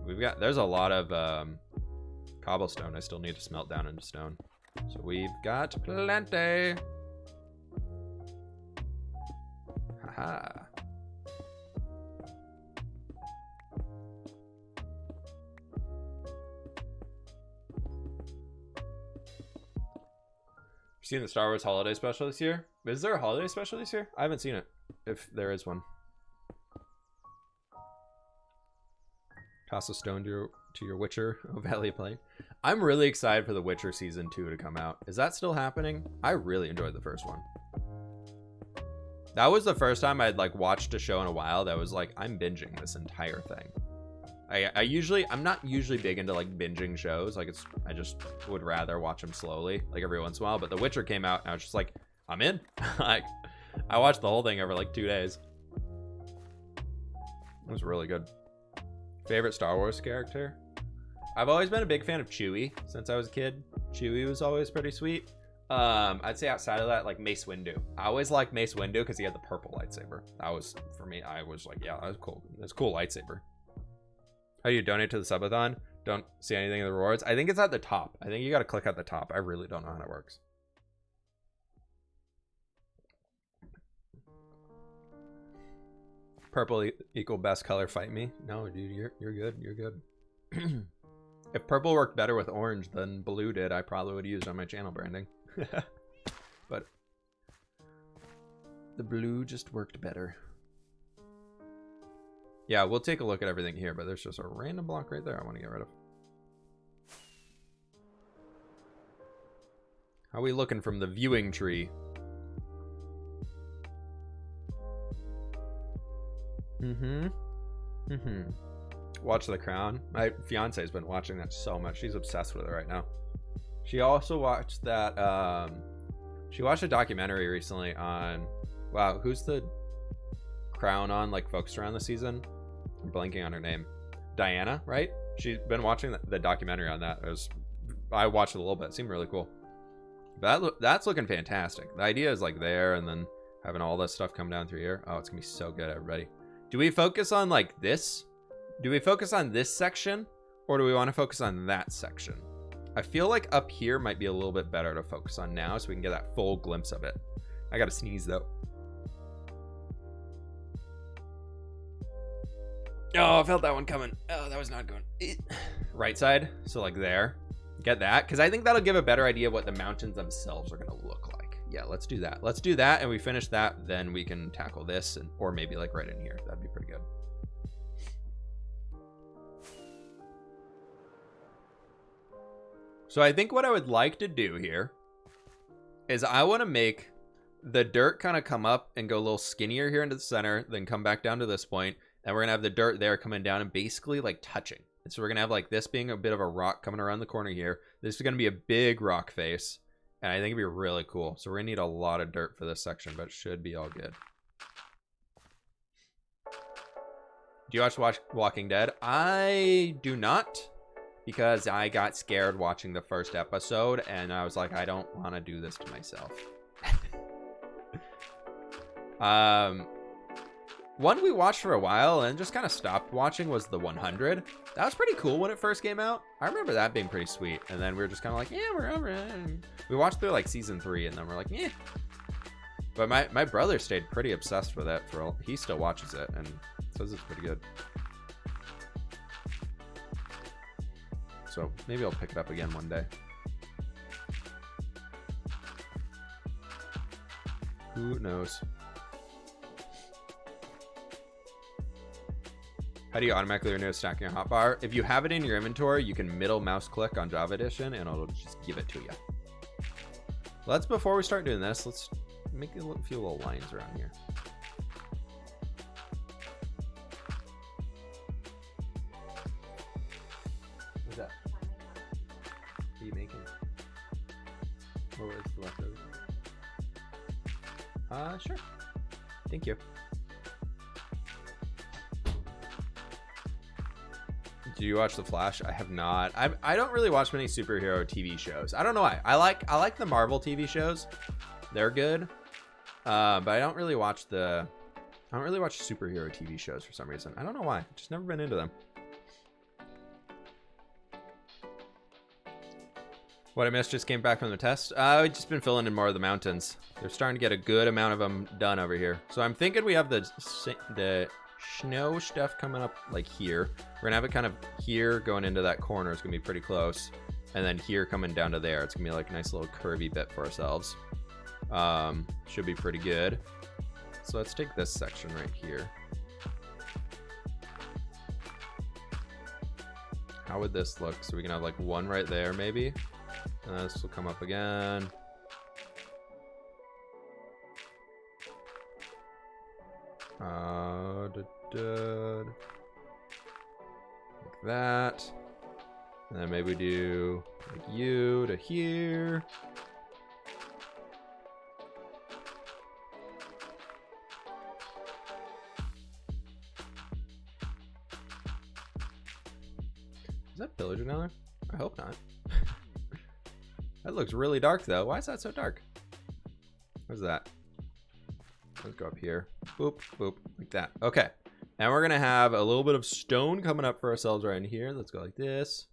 There's a lot of cobblestone I still need to smelt down into stone. So we've got plenty. Haha. You seen the Star Wars holiday special this year? Is there a holiday special this year? I haven't seen it. If there is one. Toss a stone to your Witcher, oh Valley Play. I'm really excited for the Witcher season 2 to come out. Is that still happening? I really enjoyed the first one. That was the first time I'd like watched a show in a while that was like, I'm binging this entire thing. I'm not usually big into like binging shows. Like I just would rather watch them slowly, like every once in a while. But The Witcher came out and I was just like, I'm in. Like I watched the whole thing over like 2 days. It was really good. Favorite Star Wars character? I've always been a big fan of Chewie since I was a kid. Chewie was always pretty sweet. I'd say outside of that, like Mace Windu. I always liked Mace Windu because he had the purple lightsaber. That was, for me, I was like, yeah, that was cool. That's a cool lightsaber. How do you donate to the subathon? Don't see anything in the rewards. I think it's at the top. I think you got to click at the top. I really don't know how it works. Purple equal best color, fight me. No, dude, you're good. You're good. If purple worked better with orange than blue did, I probably would have used on my channel branding. But the blue just worked better. Yeah, we'll take a look at everything here, but there's just a random block right there I want to get rid of. How are we looking from the viewing tree? Watch The Crown. My fiance's been watching that so much. She's obsessed with it right now. She also watched that she watched a documentary recently on, wow, who's the Crown on, like, focused around the season? I'm blanking on her name. Diana, right? She's been watching the documentary on that. I watched it a little bit. It seemed really cool. But that's looking fantastic. The idea is like there, and then having all this stuff come down through here. Oh, it's gonna be so good, everybody. Do we focus on like this? Do we focus on this section, or do we want to focus on that section? I feel like up here might be a little bit better to focus on now, so we can get that full glimpse of it. I gotta sneeze though. Oh, I felt that one coming. Oh, that was not going. Right side, so like there. Get that, because I think that'll give a better idea of what the mountains themselves are gonna look like. Yeah, let's do that. Let's do that, and we finish that, then we can tackle this, and or maybe like right in here. That'd be pretty good. So I think what I would like to do here is I want to make the dirt kind of come up and go a little skinnier here into the center, then come back down to this point, and we're gonna have the dirt there coming down and basically like touching. And so we're gonna have like this being a bit of a rock coming around the corner here. This is gonna be a big rock face, and I think it'd be really cool. So we're gonna need a lot of dirt for this section, but it should be all good. Do you watch Walking Dead? I do not, because I got scared watching the first episode, and I was like, I don't want to do this to myself. One we watched for a while and just kind of stopped watching was The 100. That was pretty cool when it first came out. I remember that being pretty sweet. And then we were just kind of like, yeah, we're over it. We watched through like season 3, and then we're like, yeah. But my brother stayed pretty obsessed with it he still watches it and says it's pretty good. So maybe I'll pick it up again one day. Who knows? How do you automatically renew stacking a hotbar? If you have it in your inventory, you can middle mouse click on Java Edition and it'll just give it to you. Let's, before we start doing this, let's make a few little lines around here. What's that? What are you making? What was the leftovers? Sure. Thank you. Do you watch The Flash? I have not. I don't really watch many superhero TV shows. I don't know why. I like the Marvel TV shows. They're good. But I don't really watch superhero TV shows for some reason. I don't know why. Just never been into them. What I missed just came back from the test. I've just been filling in more of the mountains. They're starting to get a good amount of them done over here. So I'm thinking we have the snow stuff coming up like here. We're gonna have it kind of here going into that corner. It's gonna be pretty close. And then here coming down to there. It's gonna be like a nice little curvy bit for ourselves. Should be pretty good. So let's take this section right here. How would this look? So we can have like one right there maybe. And this will come up again. Like that. And then maybe do like you to here. Is that villager down there? I hope not. That looks really dark though. Why is that so dark? What's that? Let's go up here. Boop, boop, like that. Okay. And we're gonna have a little bit of stone coming up for ourselves right in here. Let's go like this.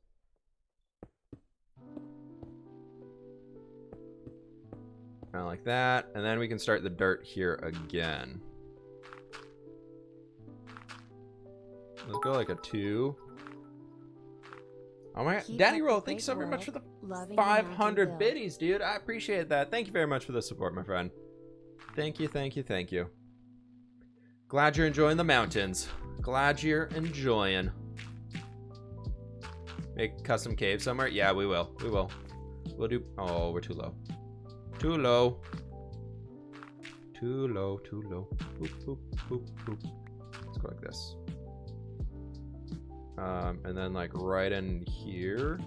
Kind of like that. And then we can start the dirt here again. Let's go like a 2. Oh my god, Daddy Roll, thank you so very much for the 500 biddies, dude. I appreciate that. Thank you very much for the support, my friend. Thank you, thank you, thank you. Glad you're enjoying the mountains. Glad you're enjoying. Make custom cave somewhere? Yeah, we will. We will. We'll do. Oh, we're too low. Too low. Too low, too low. Boop, boop, boop, boop. Let's go like this. And then like right in here.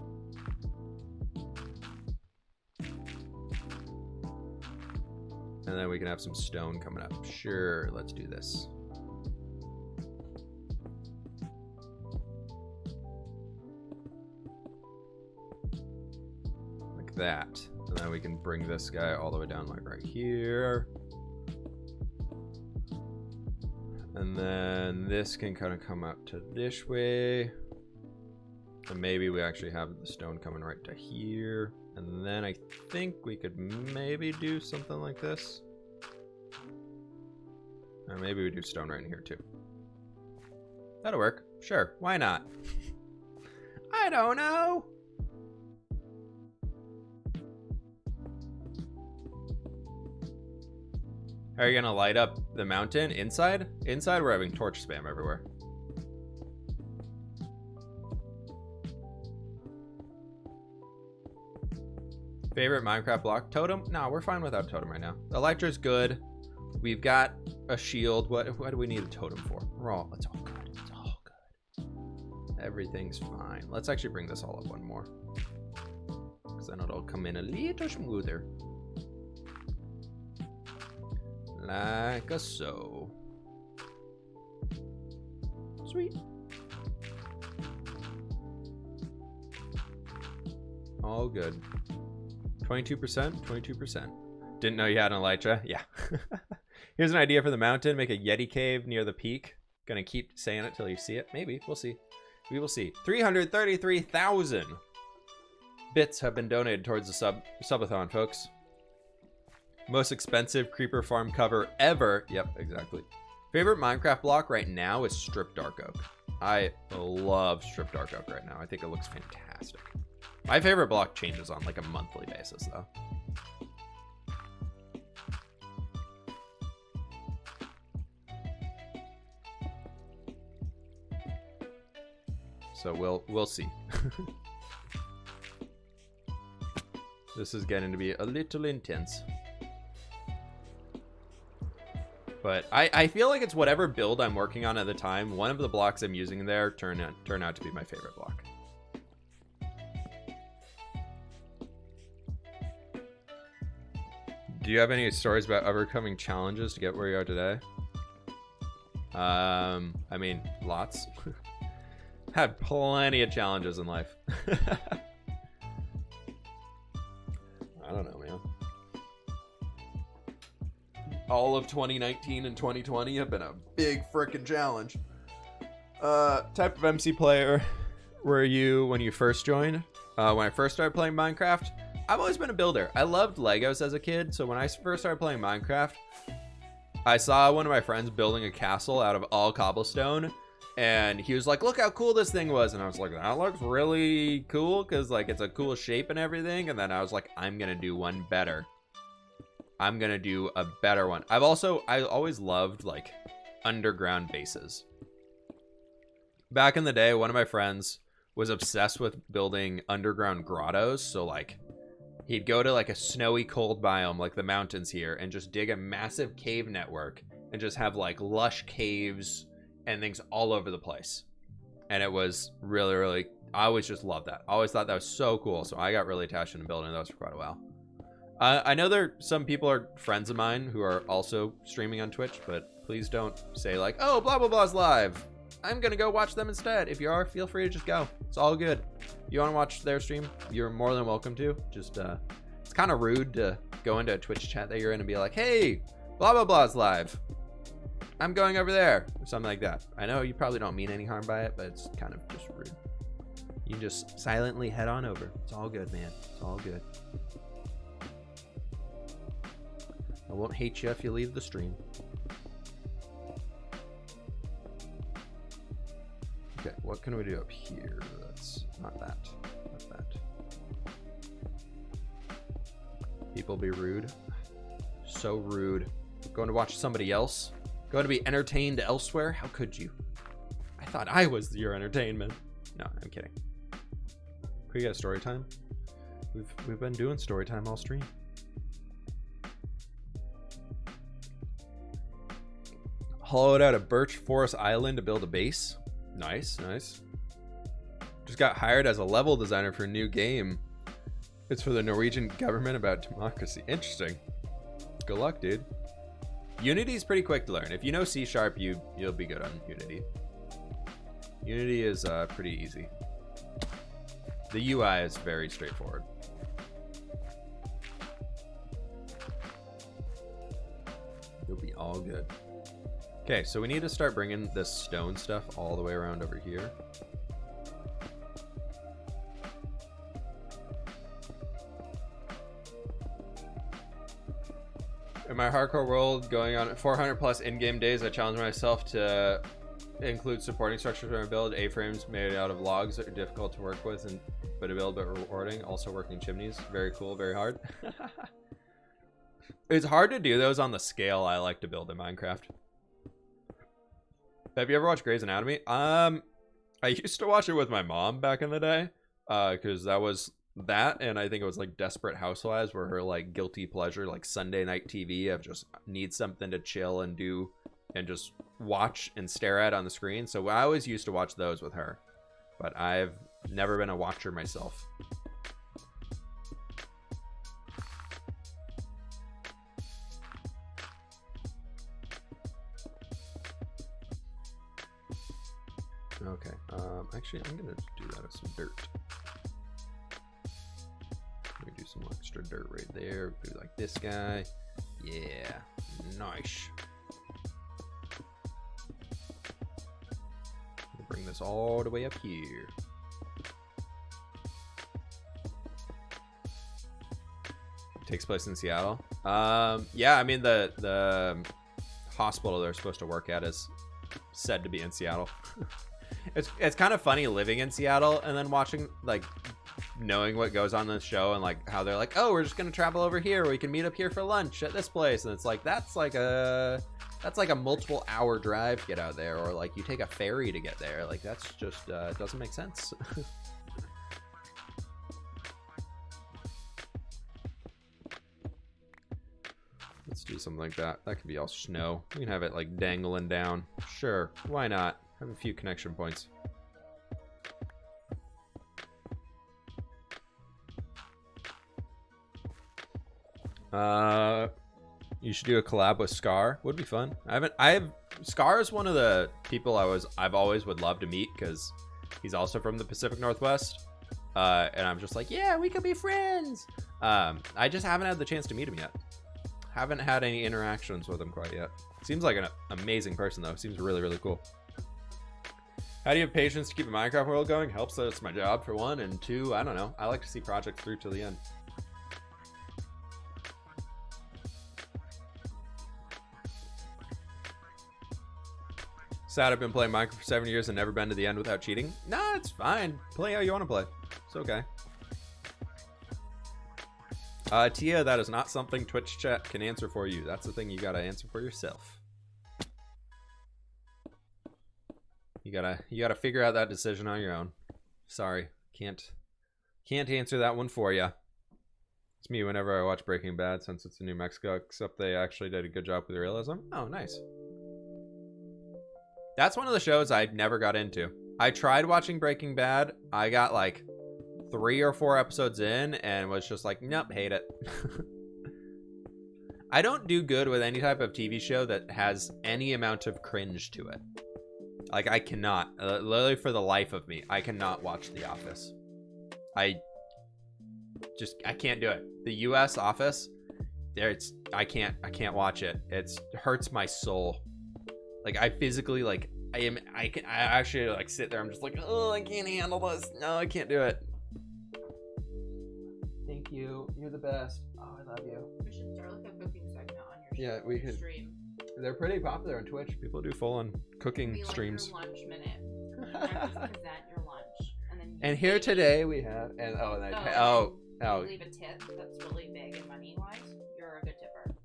And then we can have some stone coming up. Sure, let's do this. Like that. And then we can bring this guy all the way down like right here. And then this can kind of come up to this way. And maybe we actually have the stone coming right to here. And then I think we could maybe do something like this. Or maybe we do stone right in here too. That'll work. Sure, why not? I don't know. Are you gonna light up the mountain inside? Inside, we're having torch spam everywhere. Favorite Minecraft block? Totem? No, we're fine without totem right now. Elytra's good. We've got a shield. What do we need a totem for? It's all good. It's all good. Everything's fine. Let's actually bring this all up one more. Because then it'll come in a little smoother. Like a so. Sweet. All good. 22%? 22%. Didn't know you had an elytra? Yeah. Here's an idea for the mountain. Make a Yeti cave near the peak. Gonna keep saying it till you see it. Maybe. We'll see. We will see. 333,000 bits have been donated towards the subathon, folks. Most expensive creeper farm cover ever. Yep, exactly. Favorite Minecraft block right now is Strip Dark Oak. I love Strip Dark Oak right now. I think it looks fantastic. My favorite block changes on like a monthly basis though. So we'll see. This is getting to be a little intense. But I feel like it's whatever build I'm working on at the time. One of the blocks I'm using there turn out to be my favorite block. Do you have any stories about overcoming challenges to get where you are today? I mean, lots. Had plenty of challenges in life. I don't know, man. All of 2019 and 2020 have been a big frickin' challenge. Type of MC player were you when you first joined? When I first started playing Minecraft, I've always been a builder. I loved Legos as a kid, so when I first started playing Minecraft, I saw one of my friends building a castle out of all cobblestone, and he was like, look how cool this thing was, and I was like, that looks really cool, because like it's a cool shape and everything, and then I was like, I'm gonna do one better. I'm gonna do a better one. I always loved like underground bases. Back in the day, one of my friends was obsessed with building underground grottos, so like he'd go to like a snowy cold biome like the mountains here and just dig a massive cave network and just have like lush caves and things all over the place. And it was really, really, I always just loved that. I always thought that was so cool. So I got really attached into building those for quite a while. I know some people are friends of mine who are also streaming on Twitch, but please don't say like, oh, blah, blah, blah's live. I'm going to go watch them instead. If you are, feel free to just go. It's all good. You want to watch their stream? You're more than welcome to. Just, it's kind of rude to go into a Twitch chat that you're in and be like, hey, blah, blah, blah's live. I'm going over there. Or something like that. I know you probably don't mean any harm by it, but it's kind of just rude. You can just silently head on over. It's all good, man. It's all good. I won't hate you if you leave the stream. Okay, what can we do up here? That's not that. Not that. People be rude. So rude. Going to watch somebody else? Going to be entertained elsewhere? How could you? I thought I was your entertainment. No, I'm kidding. Could we get a story time? We've been doing story time all stream. Hollowed out a birch forest island to build a base. Nice, nice. Just got hired as a level designer for a new game. It's for the Norwegian government about democracy. Interesting. Good luck, dude. Unity's pretty quick to learn. If you know C#, you'll be good on Unity. Unity is pretty easy. The UI is very straightforward. You'll be all good. Okay, so we need to start bringing this stone stuff all the way around over here. In my hardcore world, going on 400 plus in-game days, I challenge myself to include supporting structures for my build. A-frames made out of logs that are difficult to work with, but a build but rewarding. Also working chimneys. Very cool, very hard. It's hard to do those on the scale I like to build in Minecraft. Have you ever watched Grey's Anatomy? I used to watch it with my mom back in the day, because that was that, and I think it was like Desperate Housewives were her like guilty pleasure, like Sunday night TV of just need something to chill and do and just watch and stare at on the screen. So I always used to watch those with her, but I've never been a watcher myself. Okay, actually I'm gonna do that with some dirt. Let me do some extra dirt right there. Do like this guy. Yeah, nice. Bring this all the way up here. It takes place in Seattle. Yeah, I mean the hospital they're supposed to work at is said to be in Seattle. It's kind of funny living in Seattle and then watching, like, knowing what goes on in the show and like how they're like, oh, we're just gonna travel over here, we can meet up here for lunch at this place, and it's like that's like a That's like a multiple hour drive to get out there, or like you take a ferry to get there. Like that's just it doesn't make sense. Let's do something like that. That could be all snow. We can have it like dangling down. Sure, why not? Have a few connection points. You should do a collab with Scar. Would be fun. Scar is one of the people I've always would love to meet because he's also from the Pacific Northwest. And I'm just like, yeah, we could be friends. I just haven't had the chance to meet him yet. Haven't had any interactions with him quite yet. Seems like an amazing person though. Seems really, really cool. How do you have patience to keep a Minecraft world going? Helps that it's my job for one, and two, I don't know. I like to see projects through to the end. Sad I've been playing Minecraft for 7 years and never been to the end without cheating. Nah, it's fine. Play how you want to play. It's okay. Tia, that is not something Twitch chat can answer for you. That's the thing you gotta answer for yourself. You gotta figure out that decision on your own. Sorry, can't answer that one for you. It's me whenever I watch Breaking Bad, since it's in New Mexico, except they actually did a good job with realism. Oh, nice. That's one of the shows I never got into. I tried watching Breaking Bad. I got like 3 or 4 episodes in and was just like, nope, hate it. I don't do good with any type of TV show that has any amount of cringe to it. Like I cannot, literally for the life of me, I cannot watch The Office. I can't do it. The US Office, I can't watch it. It hurts my soul. Like I physically I actually like sit there. I'm just like, oh, I can't handle this. No, I can't do it. Thank you. You're the best. Oh, I love you. We should start like a cooking segment on your yeah, we could stream. They're pretty popular on Twitch. People do full-on cooking streams. Like your lunch minute. You have to present your lunch, and here today we have you leave a tip that's really big and money wise. You're a good tipper.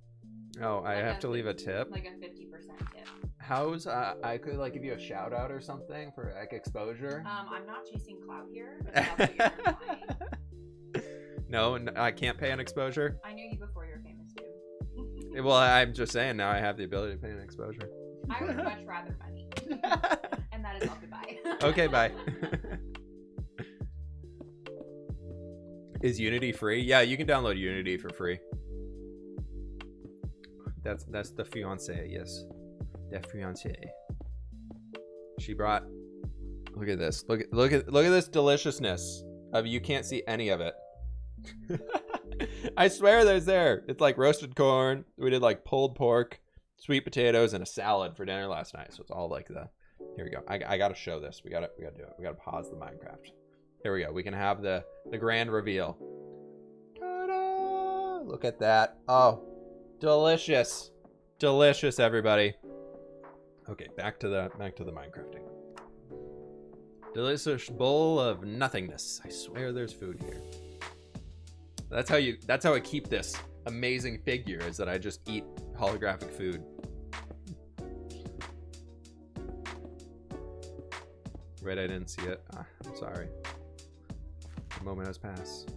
Oh, I have to leave a tip. Like a 50% tip. How's I could like give you a shout out or something for like exposure? I'm not chasing clout here, but that's what you're implying. No, I can't pay an exposure. I knew you before you were famous too. Well, I'm just saying now I have the ability to pay an exposure. I would much rather money. And that is all goodbye. Okay, bye. Is Unity free? Yeah, you can download Unity for free. That's the fiance, yes. The fiance. She brought. Look at this. Look at this deliciousness of you can't see any of it. I swear there's there. It's like roasted corn. We did like pulled pork, sweet potatoes, and a salad for dinner last night. So it's all like the. Here we go. I gotta show this. We gotta do it. We gotta pause the Minecraft. Here we go. We can have the grand reveal. Ta-da! Look at that. Oh, delicious, delicious, everybody. Okay, back to the Minecrafting. Delicious bowl of nothingness. I swear there's food here. That's how I keep this amazing figure, is that I just eat holographic food. Right, I didn't see it. I'm sorry. The moment has passed.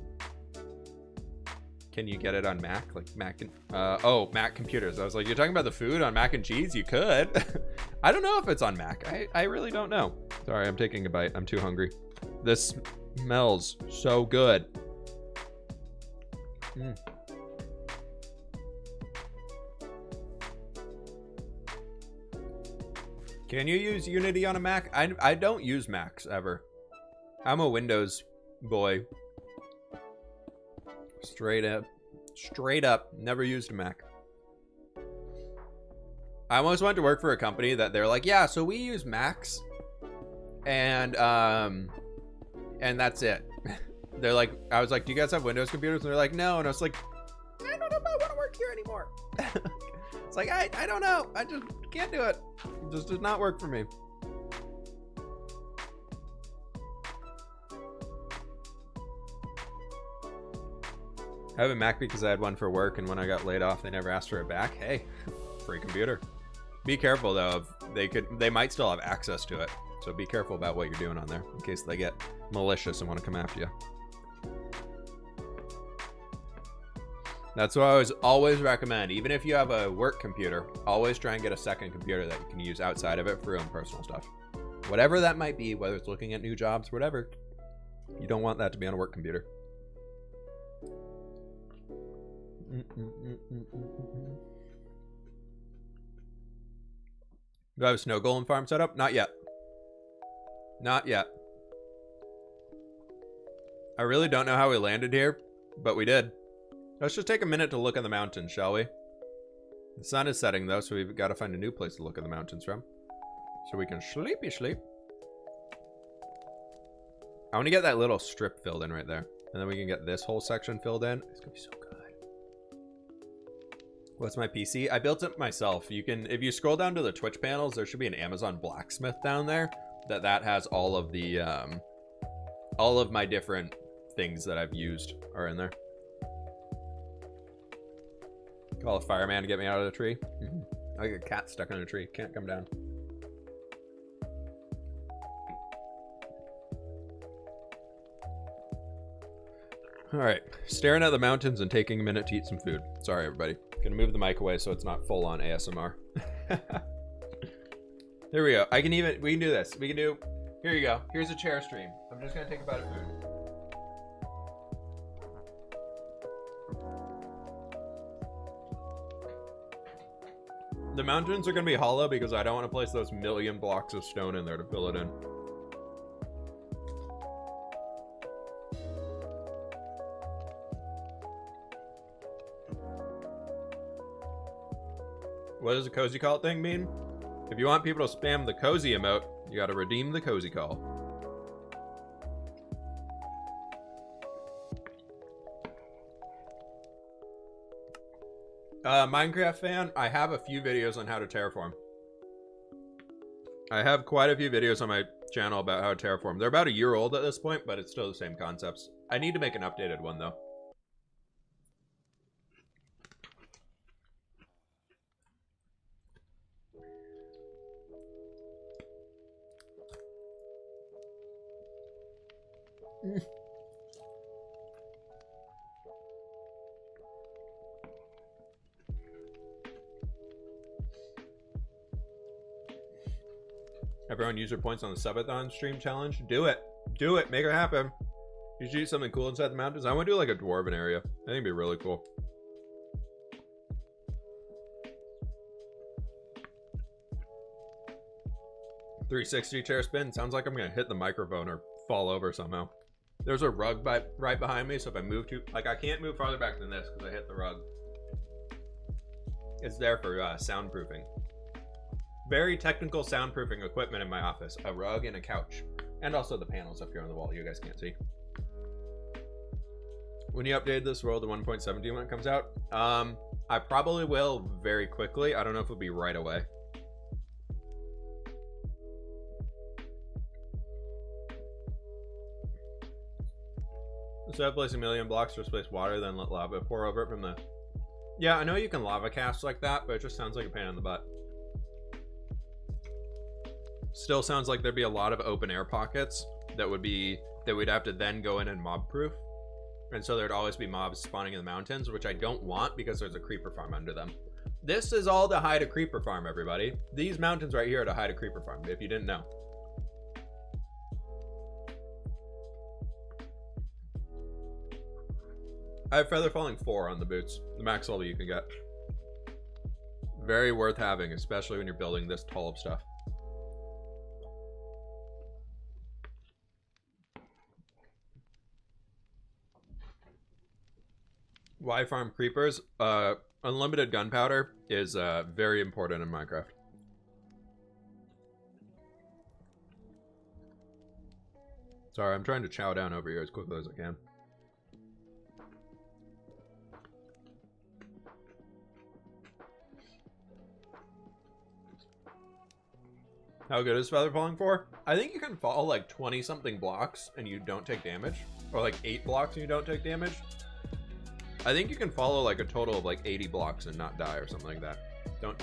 Can you get it on Mac? Like Mac and Mac computers. I was like, you're talking about the food on Mac and cheese? You could. I don't know if it's on Mac. I really don't know. Sorry, I'm taking a bite. I'm too hungry. This smells so good. Can you use Unity on a Mac? I don't use Macs ever. I'm a Windows boy. Straight up, never used a Mac. I almost went to work for a company that they're like, yeah, so we use Macs, and that's it. They're like, I was like, do you guys have Windows computers? And they're like, no. And I was like, I don't know if I want to work here anymore. It's like, I don't know. I just can't do it. It just does not work for me. I have a Mac because I had one for work, and when I got laid off, they never asked for it back. Hey, free computer. Be careful though. They might still have access to it. So be careful about what you're doing on there in case they get malicious and want to come after you. That's what I always recommend. Even if you have a work computer, always try and get a second computer that you can use outside of it for your own personal stuff. Whatever that might be, whether it's looking at new jobs, whatever. You don't want that to be on a work computer. Do I have a snow golem farm set up? Not yet. Not yet. I really don't know how we landed here, but we did. Let's just take a minute to look at the mountains, shall we? The sun is setting though, so we've got to find a new place to look at the mountains from. So we can sleepy sleep. I want to get that little strip filled in right there. And then we can get this whole section filled in. It's going to be so good. What's my PC? I built it myself. You can, if you scroll down to the Twitch panels, there should be an Amazon blacksmith down there. That has all of the, all of my different things that I've used are in there. Call a fireman to get me out of the tree. I got a cat stuck in a tree. Can't come down. All right, staring at the mountains and taking a minute to eat some food. Sorry, everybody. Gonna move the mic away so it's not full on ASMR. There we go. We can do this. We can do, here you go. Here's a chair stream. I'm just gonna take a bite of food. The mountains are gonna be hollow because I don't want to place those million blocks of stone in there to fill it in. What does the cozy call thing mean? If you want people to spam the cozy emote, you gotta redeem the cozy call. Minecraft fan, I have a few videos on how to terraform. I have quite a few videos on my channel about how to terraform. They're about a year old at this point, but it's still the same concepts. I need to make an updated one though. Everyone use your points on the subathon stream challenge. Do it. Do it. Make it happen. You should do something cool inside the mountains. I want to do like a dwarven area. I think it'd be really cool. .360 chair spin. Sounds like I'm going to hit the microphone or fall over somehow. There's a rug right behind me, so if I move too... Like, I can't move farther back than this because I hit the rug. It's there for soundproofing. Very technical soundproofing equipment in my office. A rug and a couch. And also the panels up here on the wall you guys can't see. When you update this world to 1.17 when it comes out? I probably will very quickly. I don't know if it'll be right away. Instead of placing a million blocks, just place water, then let lava pour over it from the... Yeah, I know you can lava cast like that, but it just sounds like a pain in the butt. Still sounds like there'd be a lot of open air pockets that we'd have to then go in and mob proof. And so there'd always be mobs spawning in the mountains, which I don't want because there's a creeper farm under them. This is all to hide a creeper farm, everybody. These mountains right here are to hide a creeper farm, if you didn't know. I have feather falling 4 on the boots, the max level you can get. Very worth having, especially when you're building this tall of stuff. Why farm creepers? Unlimited gunpowder is very important in Minecraft. Sorry, I'm trying to chow down over here as quickly as I can. How good is feather falling 4? I think you can fall like 20 something blocks and you don't take damage. Or like 8 blocks and you don't take damage. I think you can follow like a total of like 80 blocks and not die or something like that. Don't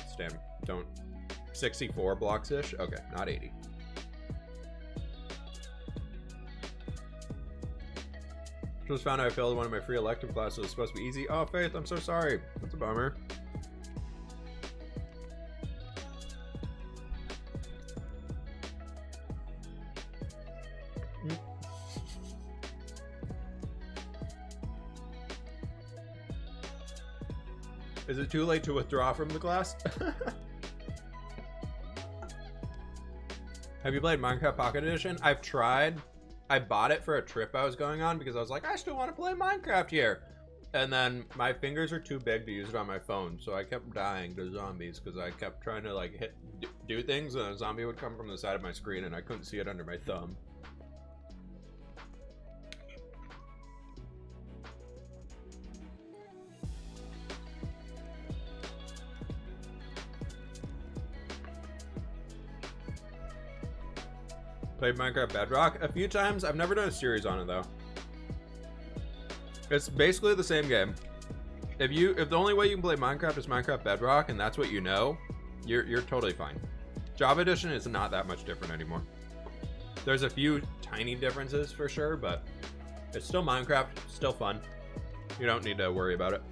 64 blocks-ish? Okay, not 80. Just found out I failed one of my free elective classes. It was supposed to be easy. Oh, Faith, I'm so sorry. That's a bummer. Is it too late to withdraw from the class? Have you played Minecraft Pocket Edition? I've tried. I bought it for a trip I was going on because I was like, I still want to play Minecraft here. And then my fingers are too big to use it on my phone, so I kept dying to zombies because I kept trying to like do things, and a zombie would come from the side of my screen and I couldn't see it under my thumb. Played Minecraft Bedrock a few times. I've never done a series on it though. It's basically the same game. If the only way you can play Minecraft is Minecraft Bedrock and that's what you know, you're totally fine. Java Edition is not that much different anymore. There's a few tiny differences for sure, but it's still Minecraft, still fun. You don't need to worry about it.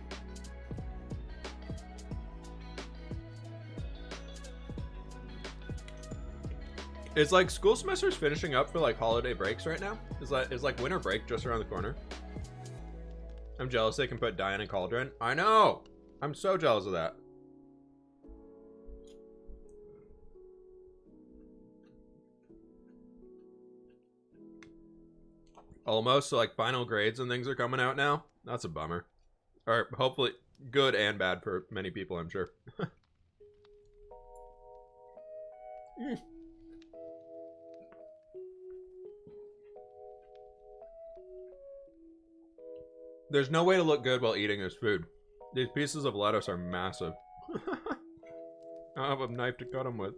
It's like school semester's finishing up for like holiday breaks right now. It's like winter break just around the corner. I'm jealous they can put dye in a cauldron. I know! I'm so jealous of that. Almost, so like final grades and things are coming out now. That's a bummer. Or hopefully good and bad for many people, I'm sure. There's no way to look good while eating this food. These pieces of lettuce are massive. I don't have a knife to cut them with.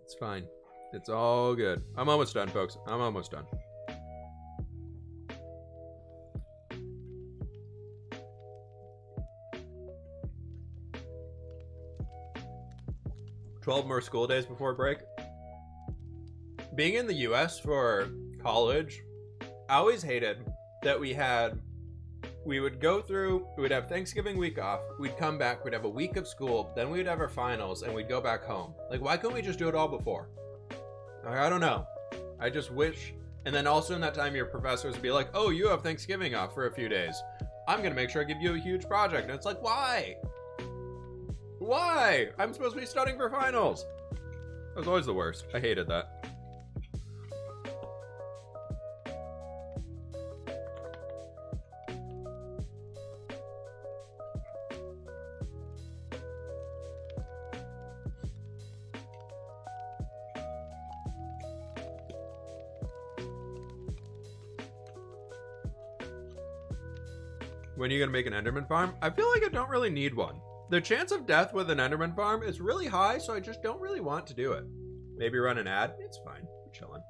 It's fine. It's all good. I'm almost done, folks. I'm almost done. "12 more school days before break." Being in the US for college, I always hated that we would go through, we'd have Thanksgiving week off, we'd come back, we'd have a week of school, then we'd have our finals, and we'd go back home. Like, why couldn't we just do it all before? Like, I don't know. I just wish. And then also in that time, your professors would be like, oh, you have Thanksgiving off for a few days. I'm going to make sure I give you a huge project. And it's like, why? Why? I'm supposed to be studying for finals. That was always the worst. I hated that. When are you gonna make an Enderman farm? I feel like I don't really need one. The chance of death with an Enderman farm is really high, so I just don't really want to do it. Maybe run an ad? It's fine. We're chilling.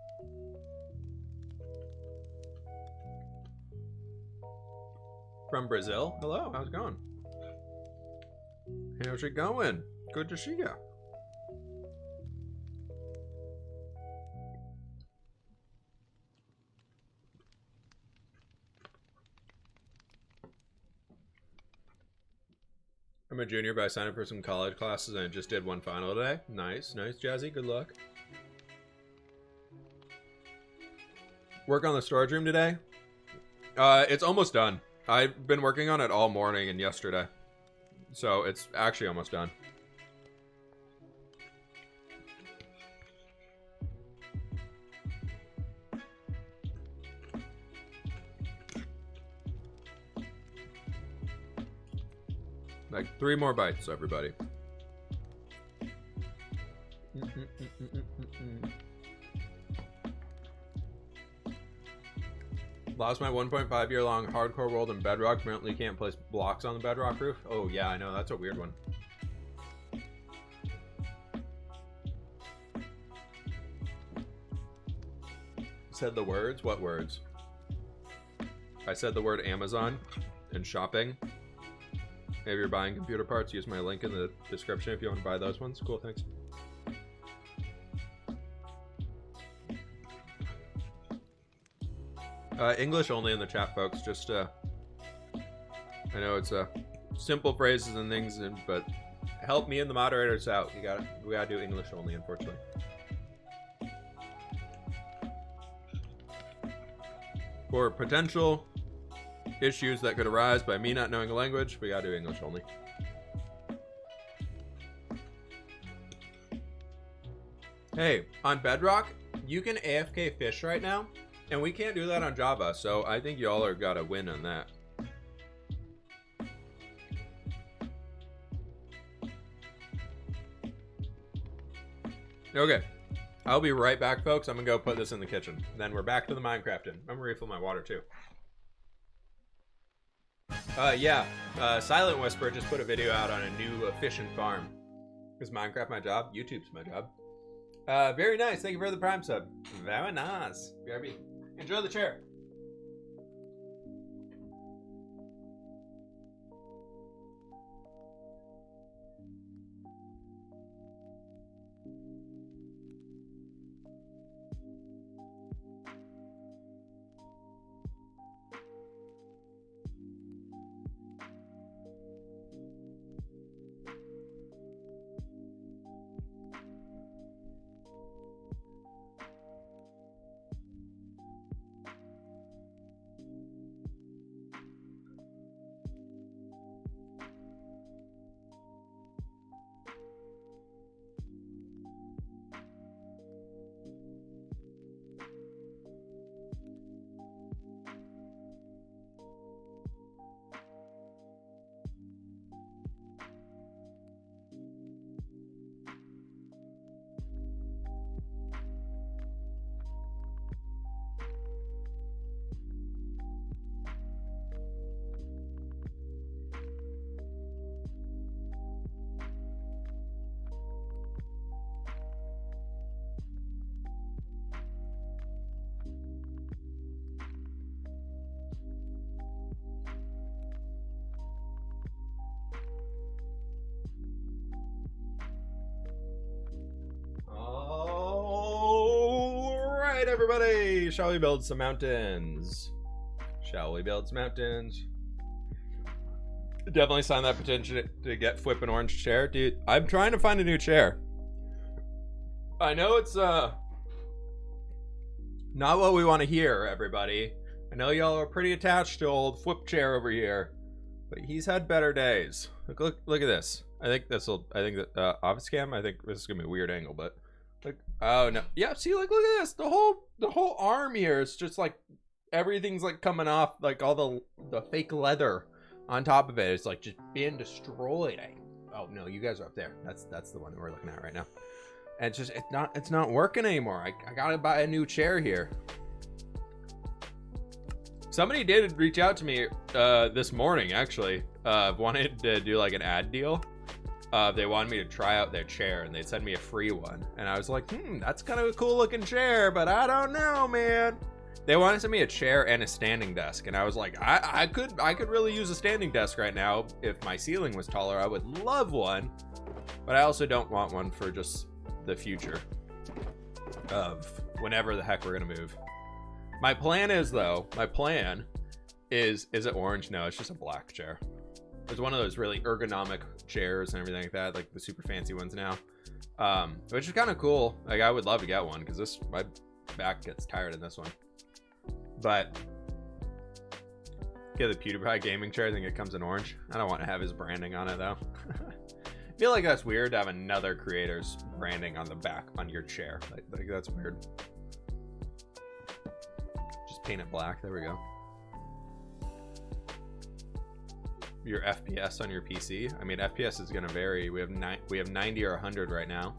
From Brazil? Hello, how's it going? How's it going? Good to see ya. I'm a junior, but I signed up for some college classes and I just did one final today. Nice, nice, Jazzy. Good luck. Work on the storage room today? It's almost done. I've been working on it all morning and yesterday. So it's actually almost done. Like 3 more bites, everybody. Lost my 1.5 year long hardcore world in Bedrock. Apparently can't place blocks on the Bedrock roof. Oh yeah, I know. That's a weird one. Said the words? What words? I said the word Amazon and shopping. If you're buying computer parts, use my link in the description if you want to buy those ones. Cool, thanks. English only in the chat, folks. Just, I know it's simple phrases and things, but help me and the moderators out. We gotta do English only, unfortunately. For potential issues that could arise by me not knowing a language, we gotta do English only. Hey, on Bedrock, you can AFK fish right now, and we can't do that on Java, so I think y'all are gotta win on that. Okay, I'll be right back, folks. I'm gonna go put this in the kitchen. Then we're back to the Minecrafting. I'm gonna refill my water too. Silent Whisper just put a video out on a new efficient farm. Is Minecraft my job? YouTube's my job. Very nice. Thank you for the Prime sub. Very nice. BRB. Enjoy the chair. Everybody, shall we build some mountains? Shall we build some mountains? Definitely sign that petition to get Flip an orange chair. Dude, I'm trying to find a new chair. I know it's not what we want to hear, everybody. I know y'all are pretty attached to old Flip chair over here, but he's had better days. Look at this. I think that off scam, I think this is gonna be a weird angle, but like, oh no, yeah, see, like, look at this. The whole arm here is just like everything's like coming off, like all the fake leather on top of it. It's like just being destroyed. Oh no, you guys are up there. That's the one that we're looking at right now. And it's not working anymore. I gotta buy a new chair here. Somebody did reach out to me this morning, actually, wanted to do like an ad deal. They wanted me to try out their chair, and they'd send me a free one. And I was like, that's kind of a cool looking chair, but I don't know, man. They wanted to send me a chair and a standing desk, and I was like, I could really use a standing desk right now. If my ceiling was taller, I would love one, but I also don't want one for just the future of whenever the heck we're gonna move. My plan is it orange? No, it's just a black chair. It's one of those really ergonomic chairs and everything like that, like the super fancy ones now, which is kind of cool. Like, I would love to get one because my back gets tired in this one. But get the PewDiePie gaming chair. I think it comes in orange. I don't want to have his branding on it though. I feel like that's weird to have another creator's branding on the back on your chair. Like that's weird. Just paint it black. There we go. Your FPS on your PC. I mean, FPS is gonna vary. We have 90 or 100 right now,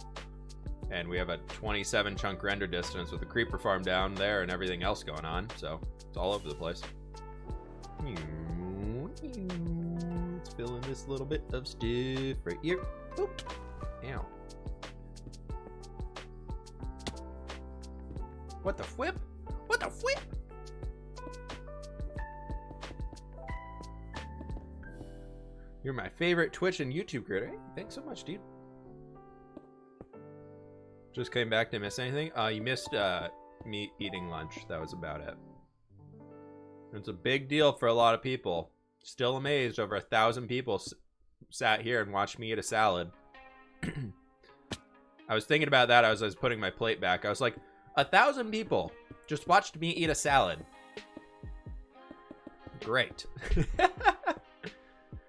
and we have a 27 chunk render distance with the creeper farm down there and everything else going on. So it's all over the place. Let's fill in this little bit of stuff right here. Oop. Ow. What the flip? What the flip? You're my favorite Twitch and YouTube creator. Hey, thanks so much, dude. Just came back. Did I miss anything? You missed me eating lunch. That was about it. It's a big deal for a lot of people. Still amazed over 1,000 people sat here and watched me eat a salad. I was thinking about that as I was putting my plate back. I was like, 1,000 people just watched me eat a salad. Great.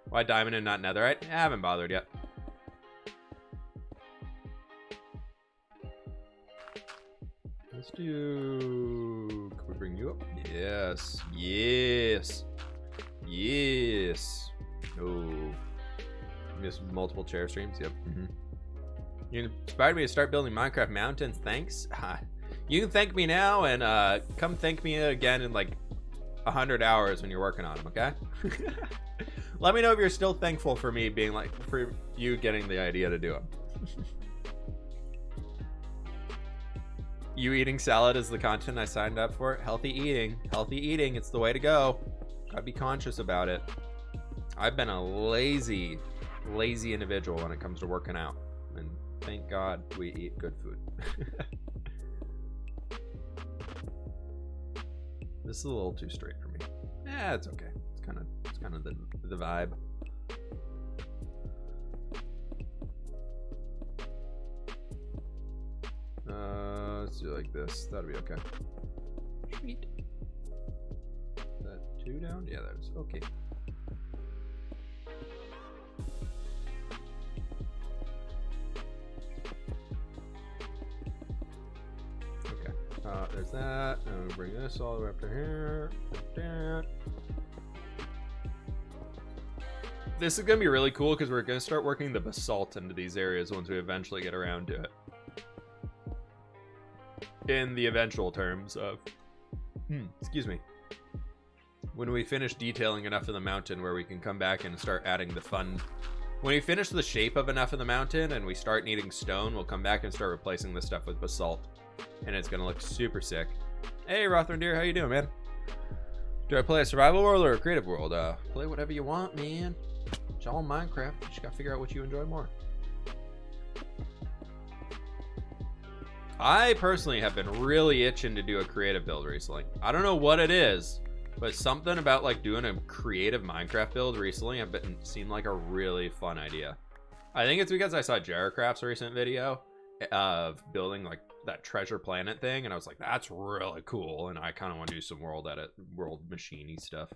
Why diamond and not netherite? I haven't bothered yet. Let's do... Can we bring you up? Yes. Yes. Yes. Oh. Missed multiple chair streams. Yep. You inspired me to start building Minecraft mountains. Thanks. You can thank me now and come thank me again in like 100 hours when you're working on them, okay? Let me know if you're still thankful for me being like, for you getting the idea to do them. You eating salad is the content I signed up for. Healthy eating. Healthy eating. It's the way to go. Gotta be conscious about it. I've been a lazy individual when it comes to working out. And thank God we eat good food. This is a little too straight for me. Yeah, it's okay. It's kind of the vibe. Let's do it like this. That'll be okay. Sweet. Is that 2 down? Yeah, that was okay. Okay. There's that. And we'll bring this all the way up to here. This is gonna be really cool because we're gonna start working the basalt into these areas once we eventually get around to it. In the eventual terms of, excuse me, when we finish detailing enough of the mountain where we can come back and start adding the fun. When we finish the shape of enough of the mountain and we start needing stone, we'll come back and start replacing this stuff with basalt, and it's gonna look super sick. Hey, Rothran Deer, how you doing, man? Do I play a survival world or a creative world? Play whatever you want, man. It's all Minecraft. You just gotta figure out what you enjoy more. I personally have been really itching to do a creative build recently. I don't know what it is, but something about like doing a creative Minecraft build recently seemed like a really fun idea. I think it's because I saw Jarracraft's recent video of building like that treasure planet thing, and I was like, that's really cool, and I kind of want to do some world machiney stuff.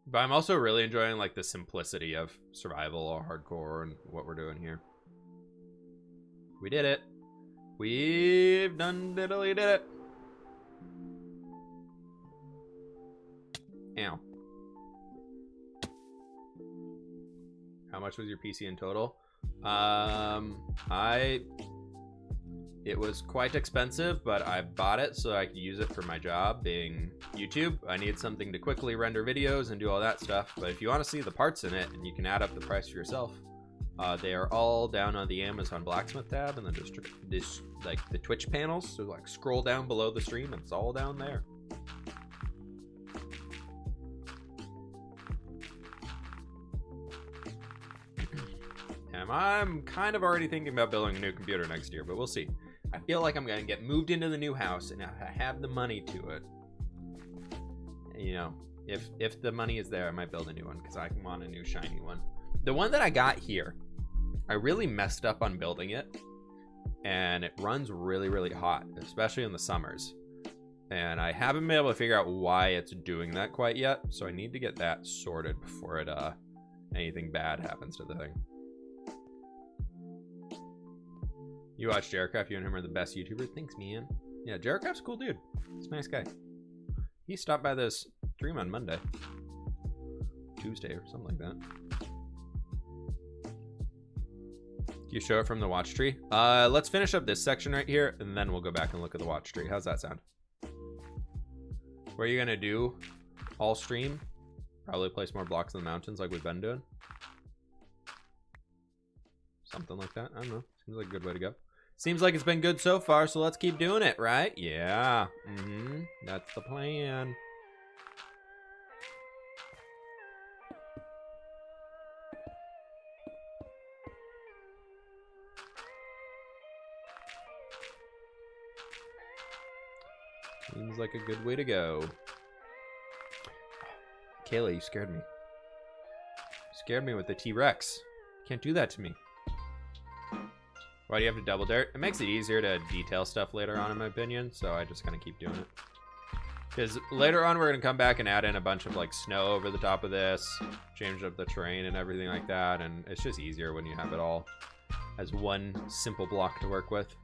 But I'm also really enjoying like the simplicity of survival or hardcore and what we're doing here. We did it. We've done diddly did it. Ow. How much was your PC in total? It was quite expensive, but I bought it so I could use it for my job being YouTube. I need something to quickly render videos and do all that stuff. But if you want to see the parts in it, and you can add up the price for yourself, they are all down on the Amazon Blacksmith tab, and then just this like the Twitch panels. So like scroll down below the stream, and it's all down there. And I'm kind of already thinking about building a new computer next year, but we'll see. I feel like I'm gonna get moved into the new house, and I have the money to it. You know, if the money is there, I might build a new one because I want a new shiny one. The one that I got here, I really messed up on building it, and it runs really, really hot, especially in the summers. And I haven't been able to figure out why it's doing that quite yet, so I need to get that sorted before it anything bad happens to the thing. You watch Jarracraft, you and him are the best YouTuber. Thanks, man. Yeah, Jarracraft's a cool dude. He's a nice guy. He stopped by this stream on Monday. Tuesday or something like that. Do you show it from the watch tree? Let's finish up this section right here, and then we'll go back and look at the watch tree. How's that sound? What are you gonna do all stream? Probably place more blocks in the mountains like we've been doing. Something like that. I don't know. Seems like a good way to go. Seems like it's been good so far, so let's keep doing it, right? Yeah. That's the plan. Seems like a good way to go. Kayla, you scared me. You scared me with the T-Rex. Can't do that to me. Why do you have to double dirt? It makes it easier to detail stuff later on, in my opinion, so I just kind of keep doing it. Because later on, we're going to come back and add in a bunch of, like, snow over the top of this, change up the terrain and everything like that, and it's just easier when you have it all as one simple block to work with.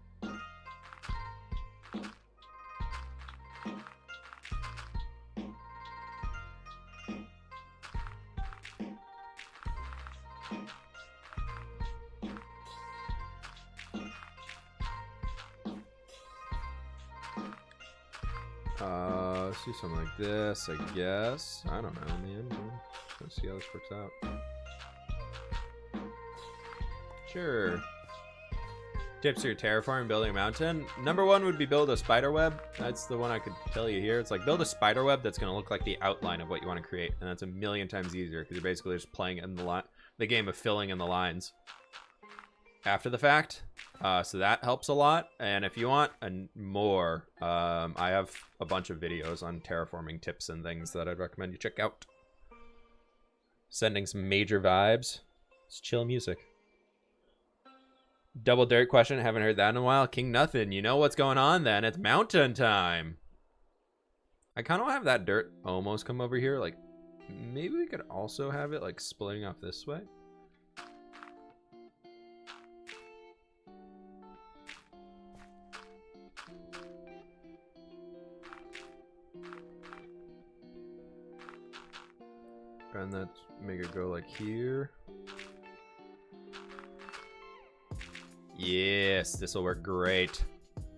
Let's do something like this, I guess. I don't know, man. Let's see how this works out. Sure. Tips for your terraforming, building a mountain. Number one would be build a spider web. That's the one I could tell you here. It's like build a spider web that's going to look like the outline of what you want to create. And that's a million times easier because you're basically just playing in the game of filling in the lines after the fact. So that helps a lot. And if you want more, I have a bunch of videos on terraforming tips and things that I'd recommend you check out. Sending some major vibes. It's chill music. Double dirt question. Haven't heard that in a while. King Nothing. You know what's going on then. It's mountain time. I kind of have that dirt almost come over here. Like, maybe we could also have it like splitting off this way. And let's make it go like here. Yes, this will work great.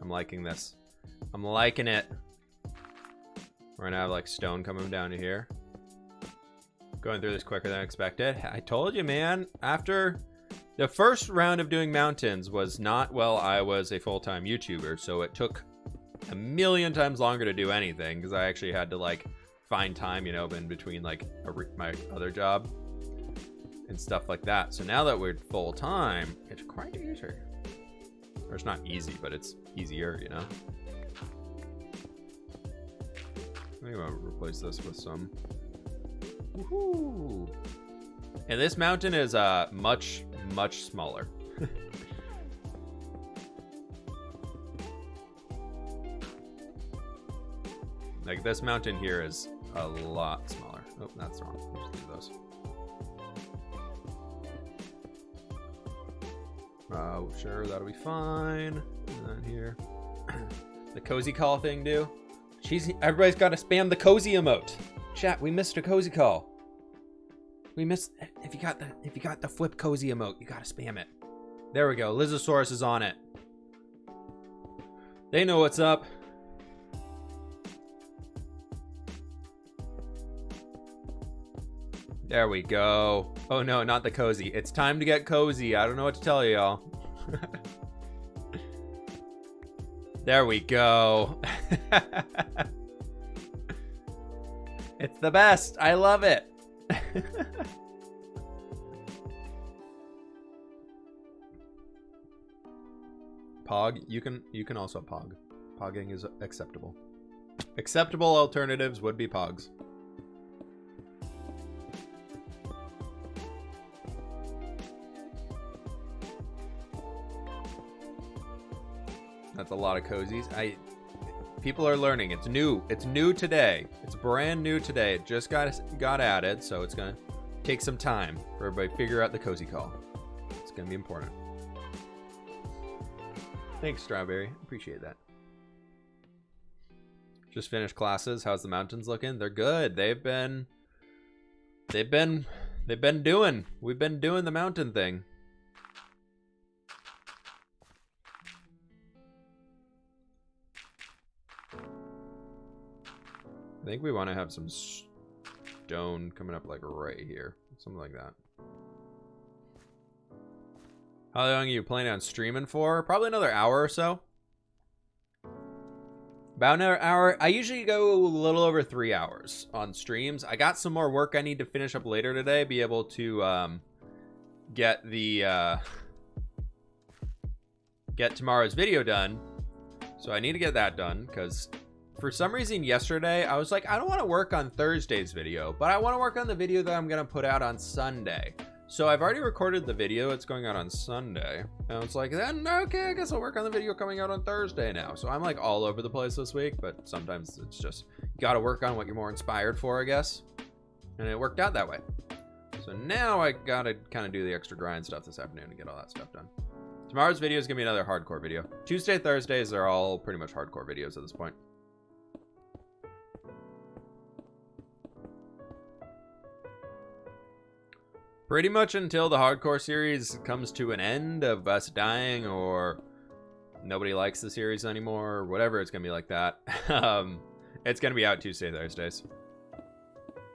I'm liking this. I'm liking it. We're gonna have like stone coming down to here. Going through this quicker than expected. I told you, man. After the first round of doing mountains was not while I was a full-time YouTuber, so it took a million times longer to do anything because I actually had to like find time, you know, in between like my other job and stuff like that. So now that we're full time, it's quite easier. Or it's not easy, but it's easier, you know. I'm gonna replace this with some. Woohoo! And this mountain is much smaller. Like this mountain here is a lot smaller. Oh, that's wrong. Just leave those. Sure, that'll be fine. Not here. The cozy call thing, do? Everybody's got to spam the cozy emote. Chat, we missed a cozy call. We missed. If you got the flip cozy emote, you gotta spam it. There we go. Lizosaurus is on it. They know what's up. There we go. Oh no, not the cozy. It's time to get cozy. I don't know what to tell y'all. There we go. It's the best. I love it. Pog, you can also pog. Pogging is acceptable. Acceptable alternatives would be pogs. That's a lot of cozies. People are learning. It's new. It's new today. It's brand new today. It just got added, so it's gonna take some time for everybody to figure out the cozy call. It's gonna be important. Thanks, Strawberry. Appreciate that. Just finished classes. How's the mountains looking? They're good. We've been doing the mountain thing. I think we want to have some stone coming up like right here. Something like that. How long are you planning on streaming for? Probably another hour or so. About another hour. I usually go a little over 3 hours on streams. I got some more work I need to finish up later today. Be able to get tomorrow's video done. So I need to get that done because for some reason yesterday, I was like, I don't want to work on Thursday's video, but I want to work on the video that I'm going to put out on Sunday. So I've already recorded the video. It's going out on Sunday. And I was like, then, okay, I guess I'll work on the video coming out on Thursday now. So I'm like all over the place this week, but sometimes it's just, you got to work on what you're more inspired for, I guess. And it worked out that way. So now I got to kind of do the extra grind stuff this afternoon to get all that stuff done. Tomorrow's video is going to be another hardcore video. Tuesday, Thursdays are all pretty much hardcore videos at this point. Pretty much until the hardcore series comes to an end of us dying or nobody likes the series anymore or whatever, it's going to be like that. It's going to be out Tuesday, Thursdays.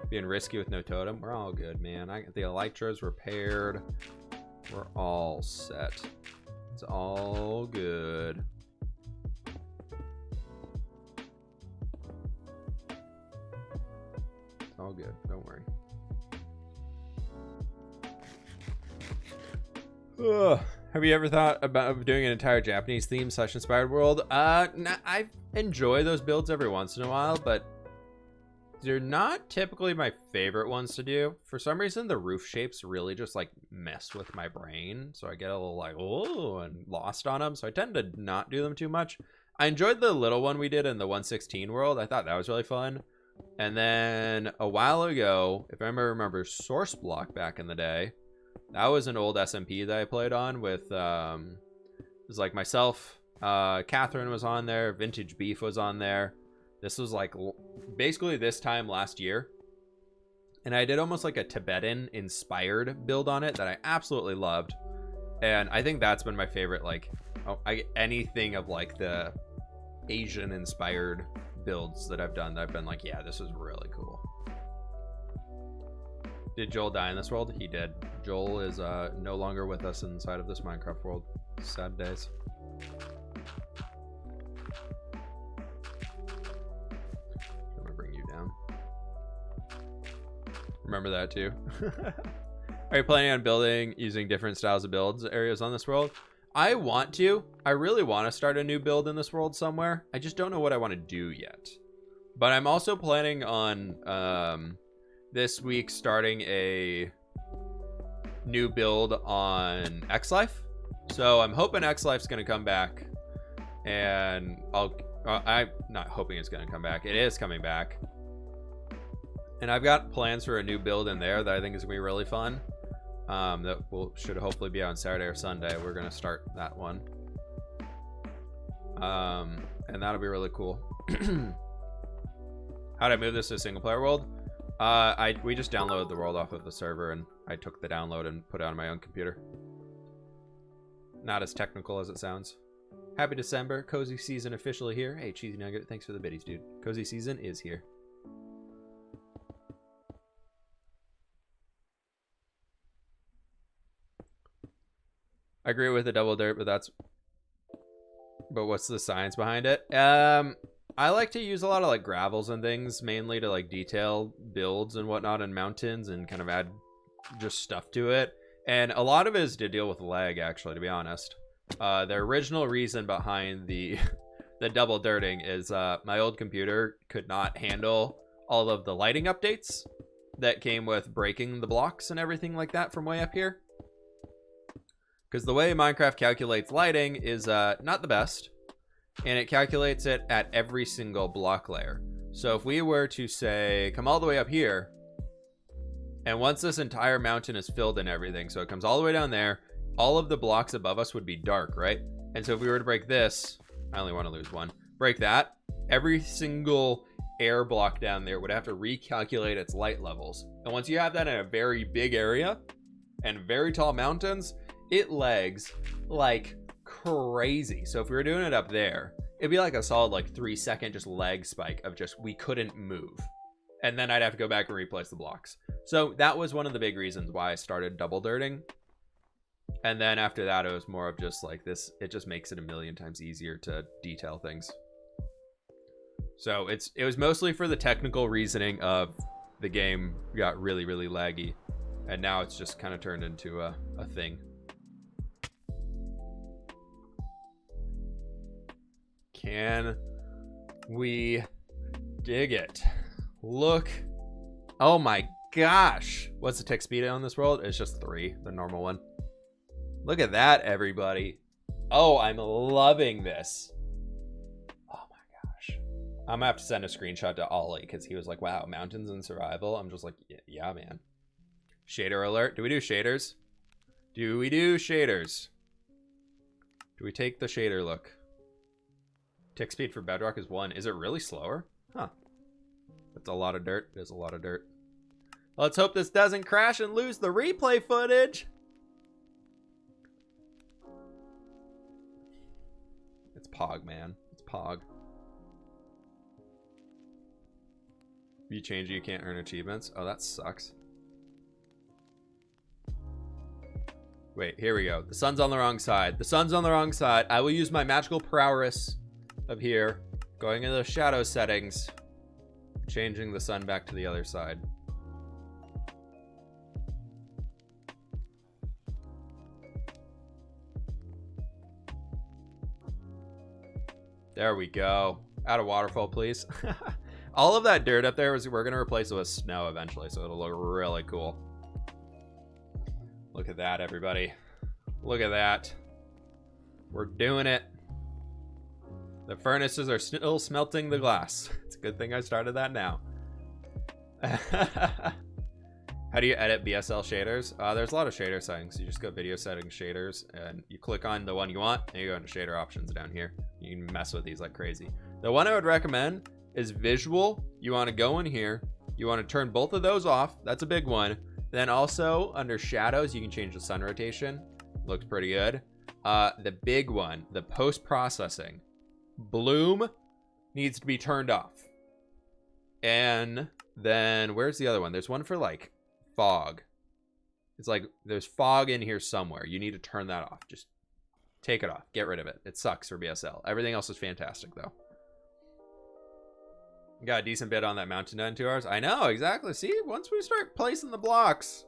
Being risky with no totem. We're all good, man. The Elytra's repaired. We're all set. It's all good. It's all good. Don't worry. Ugh. Have you ever thought about doing an entire Japanese theme / inspired world? I enjoy those builds every once in a while, but they're not typically my favorite ones to do. For some reason, the roof shapes really just like mess with my brain. So I get a little like, oh, and lost on them. So I tend to not do them too much. I enjoyed the little one we did in the 116 world. I thought that was really fun. And then a while ago, if I remember Source Block back in the day, that was an old SMP that I played on with, it was like myself, Catherine was on there, Vintage Beef was on there. This was like basically this time last year. And I did almost like a Tibetan inspired build on it that I absolutely loved. And I think that's been my favorite, like anything of like the Asian inspired builds that I've done that I've been like, yeah, this is really cool. Did Joel die in this world? He did. Joel is no longer with us inside of this Minecraft world. Sad days. I'm gonna bring you down. Remember that too. Are you planning on building using different styles of builds areas on this world? I want to. I really want to start a new build in this world somewhere. I just don't know what I want to do yet. But I'm also planning on this week starting a new build on X-Life. So I'm hoping X-Life's going to come back, and I'm not hoping it's going to come back. It is coming back. And I've got plans for a new build in there that I think is going to be really fun. That should hopefully be on Saturday or Sunday. We're going to start that one. And that'll be really cool. How'd I move this to a single player world? We just downloaded the world off of the server, and I took the download and put it on my own computer. Not as technical as it sounds. Happy December. Cozy season officially here. Hey, Cheesy Nugget, thanks for the biddies, dude. Cozy season is here. I agree with the double dirt, but what's the science behind it? I like to use a lot of like gravels and things, mainly to like detail builds and whatnot in mountains and kind of add just stuff to it. And a lot of it is to deal with lag, actually, to be honest. The original reason behind the double dirting is my old computer could not handle all of the lighting updates that came with breaking the blocks and everything like that from way up here. Because the way Minecraft calculates lighting is not the best. And it calculates it at every single block layer. So if we were to say, come all the way up here, and once this entire mountain is filled and everything, so it comes all the way down there, all of the blocks above us would be dark, right? And so if we were to break this, I only want to lose one, break that, every single air block down there would have to recalculate its light levels. And once you have that in a very big area and very tall mountains, it lags like crazy. So if we were doing it up there, it'd be like a solid like 3-second just lag spike of just we couldn't move, and then I'd have to go back and replace the blocks. So that was one of the big reasons why I started double dirting. And then after that, it was more of just like this, it just makes it a million times easier to detail things. So it was mostly for the technical reasoning of the game got really, really laggy, and now it's just kind of turned into a thing. Can we dig it. Look. Oh my gosh. What's the tick speed on this world? It's just 3, the normal one. Look at that, everybody. Oh, I'm loving this. Oh my gosh. I'm gonna have to send a screenshot to Ollie because he was like, wow, mountains and survival. I'm just like, yeah, man. Shader alert. Do we do shaders? Do we do shaders? Do we take the shader look? Tick speed for bedrock is 1. Is it really slower? Huh. That's a lot of dirt. There's a lot of dirt. Let's hope this doesn't crash and lose the replay footage. It's Pog, man. It's Pog. If you change it, you can't earn achievements. Oh, that sucks. Wait, here we go. The sun's on the wrong side. The sun's on the wrong side. I will use my magical prowess of here, going into the shadow settings, changing the sun back to the other side. There we go. Add a waterfall, please. All of that dirt up there we're going to replace it with snow eventually, so it'll look really cool. Look at that, everybody. Look at that. We're doing it. The furnaces are still smelting the glass. It's a good thing I started that now. How do you edit BSL shaders? There's a lot of shader settings. You just go video settings, shaders, and you click on the one you want, and you go into shader options down here. You can mess with these like crazy. The one I would recommend is visual. You want to go in here. You want to turn both of those off. That's a big one. Then also under shadows, you can change the sun rotation. Looks pretty good. The big one, the post-processing. Bloom needs to be turned off. And then where's the other one? There's one for like fog. It's like there's fog in here somewhere. You need to turn that off. Just take it off. Get rid of it. It sucks for BSL. Everything else is fantastic though. Got a decent bit on that mountain done in 2 hours. I know, exactly. See, once we start placing the blocks,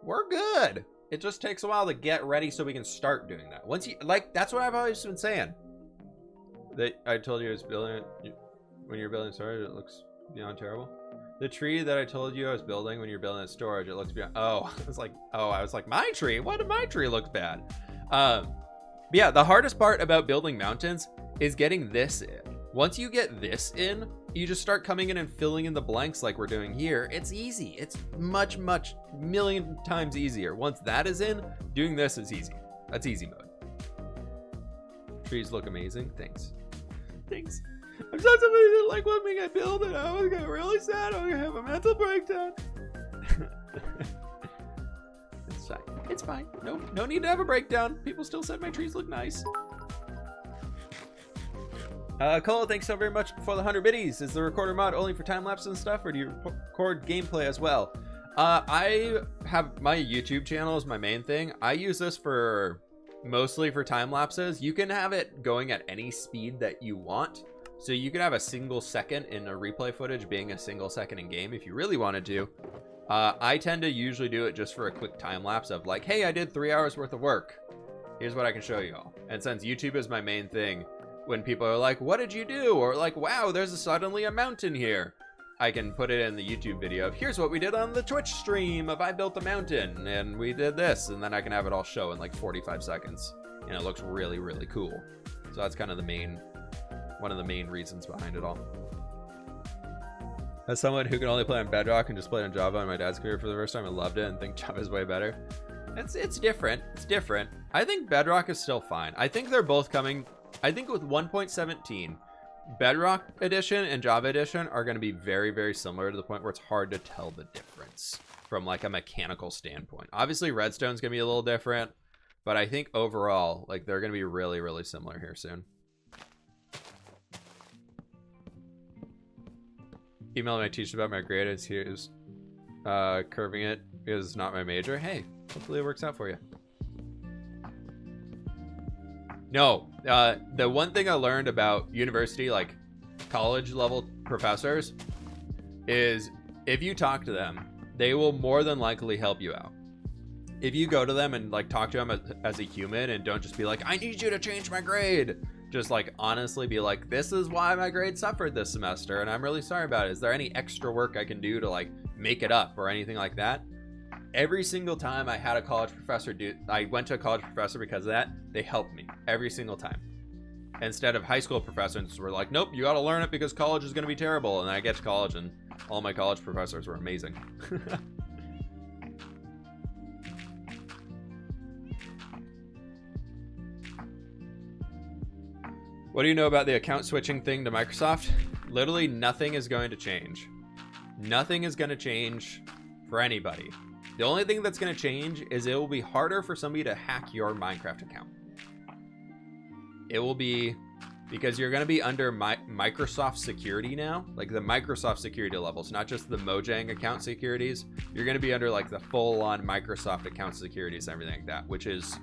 we're good. It just takes a while to get ready so we can start doing that. Once you like, that's what I've always been saying. That I told you I was building it when you're building storage, it looks beyond terrible. The tree that I told you I was building when you're building storage, it looks beyond. Oh, I was like, my tree? Why did my tree look bad? But yeah, the hardest part about building mountains is getting this in. Once you get this in, you just start coming in and filling in the blanks like we're doing here. It's easy. It's much, million times easier. Once that is in, doing this is easy. That's easy mode. Trees look amazing. Thanks. I'm sorry somebody didn't like one thing I built and I was gonna really sad. I'm gonna have a mental breakdown. It's fine. It's fine. No need to have a breakdown. People still said my trees look nice. Cole, thanks so very much for the 100 biddies. Is the recorder mod only for time lapse and stuff, or do you record gameplay as well? I have my YouTube channel is my main thing. I use this for mostly for time lapses. You can have it going at any speed that you want. So you can have a single second in a replay footage being a single second in game if you really wanted to. I tend to usually do it just for a quick time lapse of like, hey, I did 3 hours worth of work. Here's what I can show you all. And since YouTube is my main thing, when people are like, what did you do? Or like, wow, there's suddenly a mountain here. I can put it in the YouTube video of here's what we did on the Twitch stream of I built a mountain and we did this. And then I can have it all show in like 45 seconds. And it looks really, really cool. So that's kind of one of the main reasons behind it all. As someone who can only play on Bedrock and just play on Java on my dad's computer for the first time, I loved it and think Java is way better. It's different. It's different. I think Bedrock is still fine. I think they're both coming. I think with 1.17, Bedrock Edition and Java Edition are going to be very, very similar to the point where it's hard to tell the difference from like a mechanical standpoint. Obviously, Redstone's going to be a little different, but I think overall, like they're going to be really, really similar here soon. Email my teacher about my grade. It's here's curving it is not my major. Hey, hopefully it works out for you. No, the one thing I learned about university, like college level professors, is if you talk to them, they will more than likely help you out. If you go to them and like talk to them as a human and don't just be like, I need you to change my grade. just like honestly be like, this is why my grade suffered this semester and I'm really sorry about it. Is there any extra work I can do to like make it up or anything like that? Every single time I had a college professor I went to a college professor because of that, they helped me every single time. Instead of high school professors were like, nope, you got to learn it because college is going to be terrible. And I get to college and all my college professors were amazing. What do you know about the account switching thing to Microsoft? Literally nothing is going to change. Nothing is going to change for anybody. The only thing that's going to change is it will be harder for somebody to hack your Minecraft account. It will be because you're going to be under Microsoft security now, like the Microsoft security levels, not just the Mojang account securities. You're going to be under like the full-on Microsoft account securities and everything like that, which is,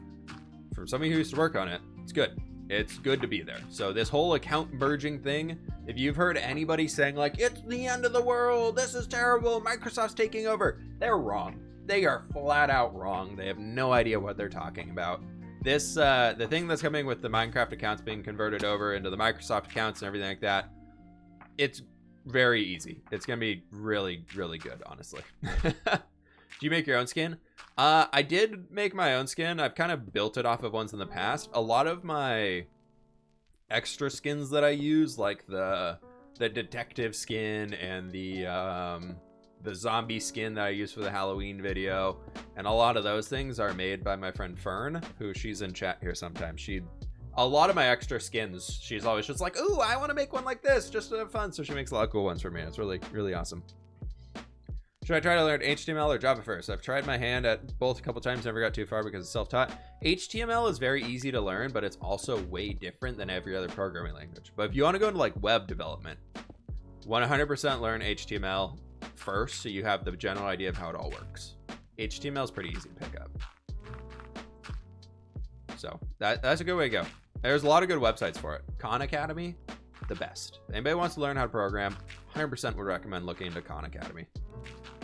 from somebody who used to work on it, it's good. It's good to be there. So this whole account merging thing, if you've heard anybody saying like, it's the end of the world, this is terrible, Microsoft's taking over, they're wrong. They are flat out wrong. They have no idea what they're talking about. This, the thing that's coming with the Minecraft accounts being converted over into the Microsoft accounts and everything like that, it's very easy. It's going to be really, really good, honestly. Do you make your own skin? I did make my own skin. I've kind of built it off of ones in the past. A lot of my extra skins that I use, like the detective skin and the zombie skin that I used for the Halloween video, and a lot of those things are made by my friend Fern, who she's in chat here sometimes. A lot of my extra skins, she's always just like, ooh, I want to make one like this just to have fun. So she makes a lot of cool ones for me. It's really, really awesome. Should I try to learn HTML or Java first? I've tried my hand at both a couple times, never got too far because it's self-taught. HTML is very easy to learn, but it's also way different than every other programming language. But if you want to go into like web development, 100% learn HTML first, so you have the general idea of how it all works. HTML is pretty easy to pick up. So that's a good way to go. There's a lot of good websites for it. Khan Academy, the best. If anybody wants to learn how to program, 100% would recommend looking into Khan Academy.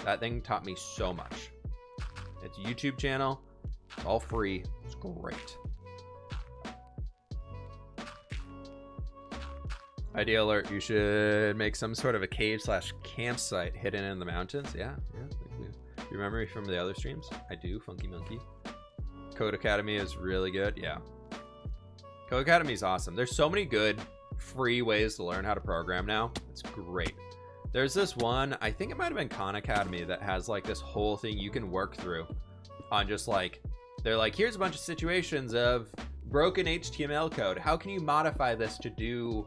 That thing taught me so much. It's a YouTube channel. It's all free. It's great. Idea alert, you should make some sort of a cave/campsite hidden in the mountains. Yeah. You remember me from the other streams? I do, Funky Monkey. Code Academy is really good. Yeah. Code Academy is awesome. There's so many good free ways to learn how to program now. It's great. There's this one, I think it might have been Khan Academy, that has like this whole thing you can work through on just like, they're like, here's a bunch of situations of broken HTML code. How can you modify this to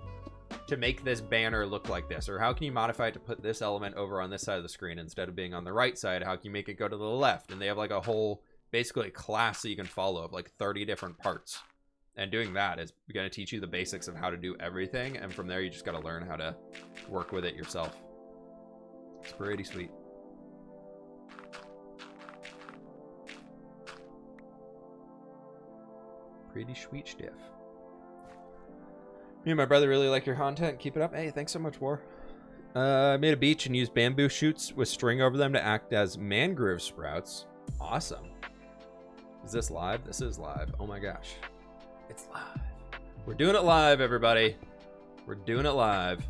make this banner look like this? Or how can you modify it to put this element over on this side of the screen instead of being on the right side? How can you make it go to the left? And they have like a whole, basically a class that you can follow of like 30 different parts. And doing that is going to teach you the basics of how to do everything. And from there, you just got to learn how to work with it yourself. It's pretty sweet. Pretty sweet stuff. Me and my brother really like your content. Keep it up. Hey, thanks so much, War. I made a beach and used bamboo shoots with string over them to act as mangrove sprouts. Awesome. Is this live? This is live. Oh my gosh. It's live. We're doing it live, everybody. We're doing it live.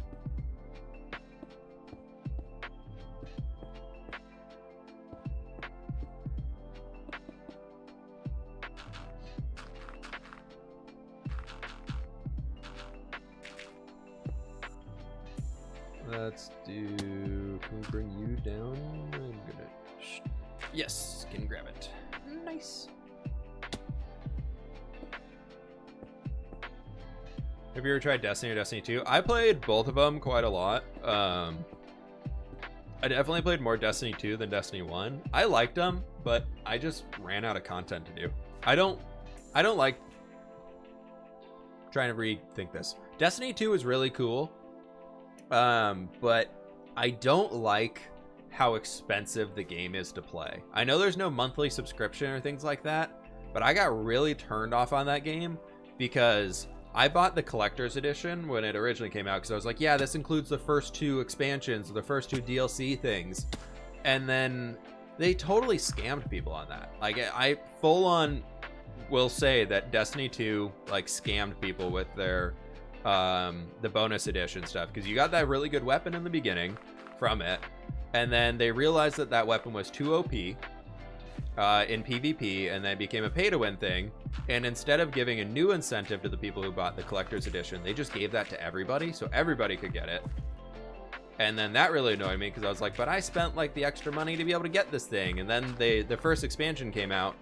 Let's do, can we bring you down? I'm gonna, yes, can grab it. Nice. Have you ever tried Destiny or Destiny 2? I played both of them quite a lot. I definitely played more Destiny 2 than Destiny 1. I liked them, but I just ran out of content to do. I don't like, trying to rethink this. Destiny 2 is really cool. But I don't like how expensive the game is to play. I know there's no monthly subscription or things like that, but I got really turned off on that game because I bought the collector's edition when it originally came out because I was like, yeah, this includes the first 2 expansions, the first 2 DLC things. And then they totally scammed people on that. Like, I full on will say that Destiny 2 like scammed people with their the bonus edition stuff, because you got that really good weapon in the beginning from it, and then they realized that that weapon was too OP in PvP, and then it became a pay-to-win thing. And instead of giving a new incentive to the people who bought the collector's edition, they just gave that to everybody, so everybody could get it. And then that really annoyed me, because I was like, but I spent like the extra money to be able to get this thing. And then the first expansion came out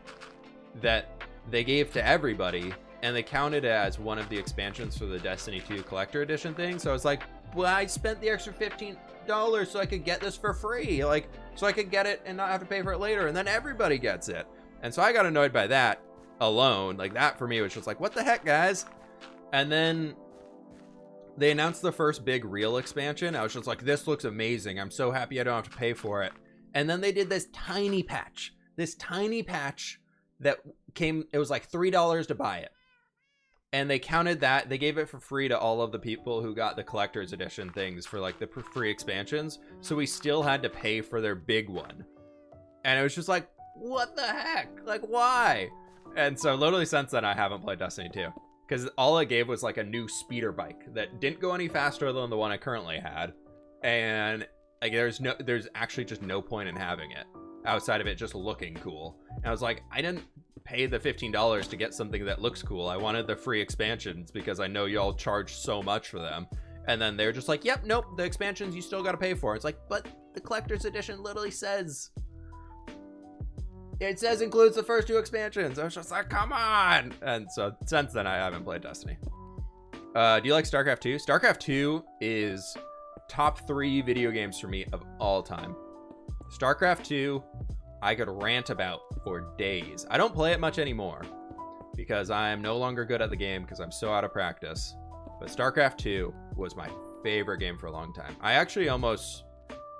that they gave to everybody, and they counted it as one of the expansions for the Destiny 2 collector edition thing. So I was like, well, I spent the extra $15 so I could get this for free, like, so I could get it and not have to pay for it later, and then everybody gets it. And so I got annoyed by that alone. Like, that for me was just like, what the heck, guys? And then they announced the first big real expansion. I was just like, this looks amazing. I'm so happy I don't have to pay for it. And then they did this tiny patch that came, it was like $3 to buy it. And they counted that, they gave it for free to all of the people who got the collector's edition things for like the free expansions. So we still had to pay for their big one. And it was just like, what the heck? Like, why? And so literally since then, I haven't played Destiny 2. Because all it gave was like a new speeder bike that didn't go any faster than the one I currently had. And like, there's actually just no point in having it outside of it just looking cool. And I was like, I didn't pay the $15 to get something that looks cool. I wanted the free expansions because I know y'all charge so much for them. And then they're just like, yep, nope, the expansions you still got to pay for. It's like, but the collector's edition literally says, it says includes the first 2 expansions. I was just like, come on. And so since then, I haven't played Destiny. Do you like StarCraft 2? StarCraft 2 is top 3 video games for me of all time. StarCraft 2, I could rant about for days. I don't play it much anymore because I'm no longer good at the game because I'm so out of practice. But StarCraft 2 was my favorite game for a long time. I actually almost,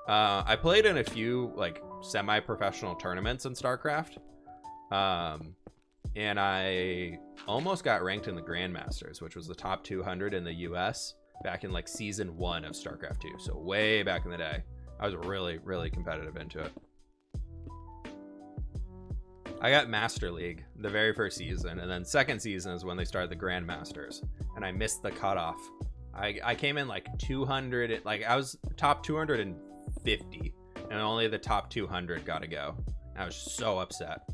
I played in a few like semi-professional tournaments in StarCraft. And I almost got ranked in the Grandmasters, which was the top 200 in the US back in like season 1 of StarCraft 2. So way back in the day. I was really, really competitive into it. I got Master League the very first season, and then second season is when they started the Grandmasters, and I missed the cutoff. I came in like 200, like I was top 250, and only the top 200 got to go. I was so upset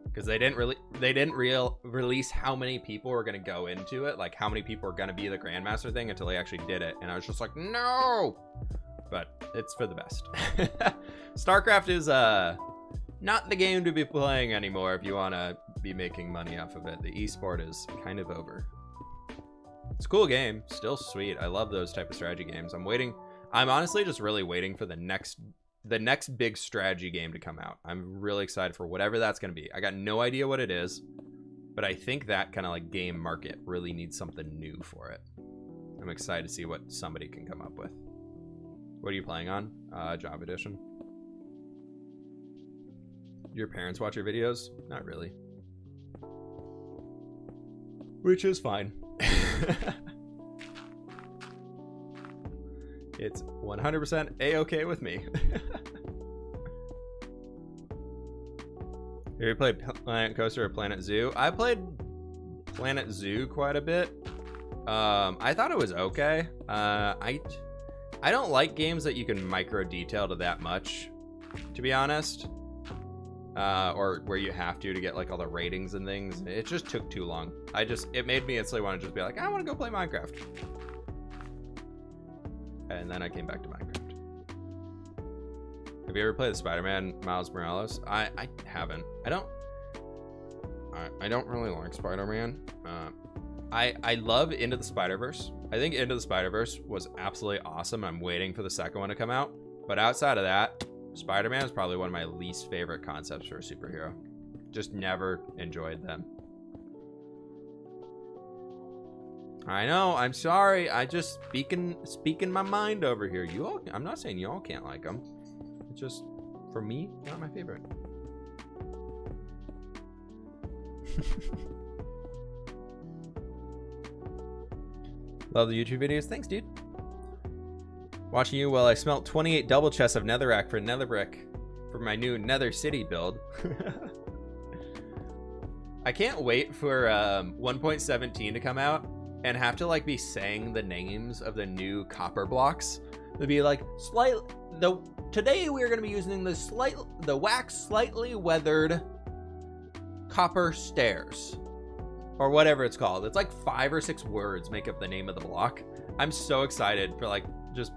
because they didn't release how many people were going to go into it, like how many people were going to be the Grandmaster thing until they actually did it, and I was just like, no. But it's for the best. StarCraft is not the game to be playing anymore if you want to be making money off of it. The esport is kind of over. It's a cool game, still sweet. I love those type of strategy games. I'm honestly just really waiting for the next big strategy game to come out. I'm really excited for whatever that's going to be. I got no idea what it is, but I think that kind of like game market really needs something new for it. I'm excited to see what somebody can come up with. What are you playing on? Job Edition. Your parents watch your videos? Not really. Which is fine. It's 100% A-okay with me. Have you played Planet Coaster or Planet Zoo? I played Planet Zoo quite a bit. I thought it was okay. I don't like games that you can micro detail to that much, to be honest. Or where you have to get like all the ratings and things. It just took too long. It made me instantly want to just be like, I want to go play Minecraft. And then I came back to Minecraft. Have you ever played the Spider-Man Miles Morales? I haven't. I don't really like Spider-Man. I love Into the Spider-Verse. I think Into the Spider-Verse was absolutely awesome. I'm waiting for the second one to come out. But outside of that, Spider-Man is probably one of my least favorite concepts for a superhero. Just never enjoyed them. I know, I'm sorry. I just speaking my mind over here. I'm not saying you all can't like them. It's just, for me, not my favorite. Love the YouTube videos. Thanks, dude. Watching you while I smelt 28 double chests of netherrack for nether brick for my new nether city build. I can't wait for 1.17 to come out and have to like be saying the names of the new copper blocks. It'd be like today we're going to be using the wax slightly weathered copper stairs, or whatever it's called. It's like 5 or 6 words make up the name of the block. I'm so excited for like just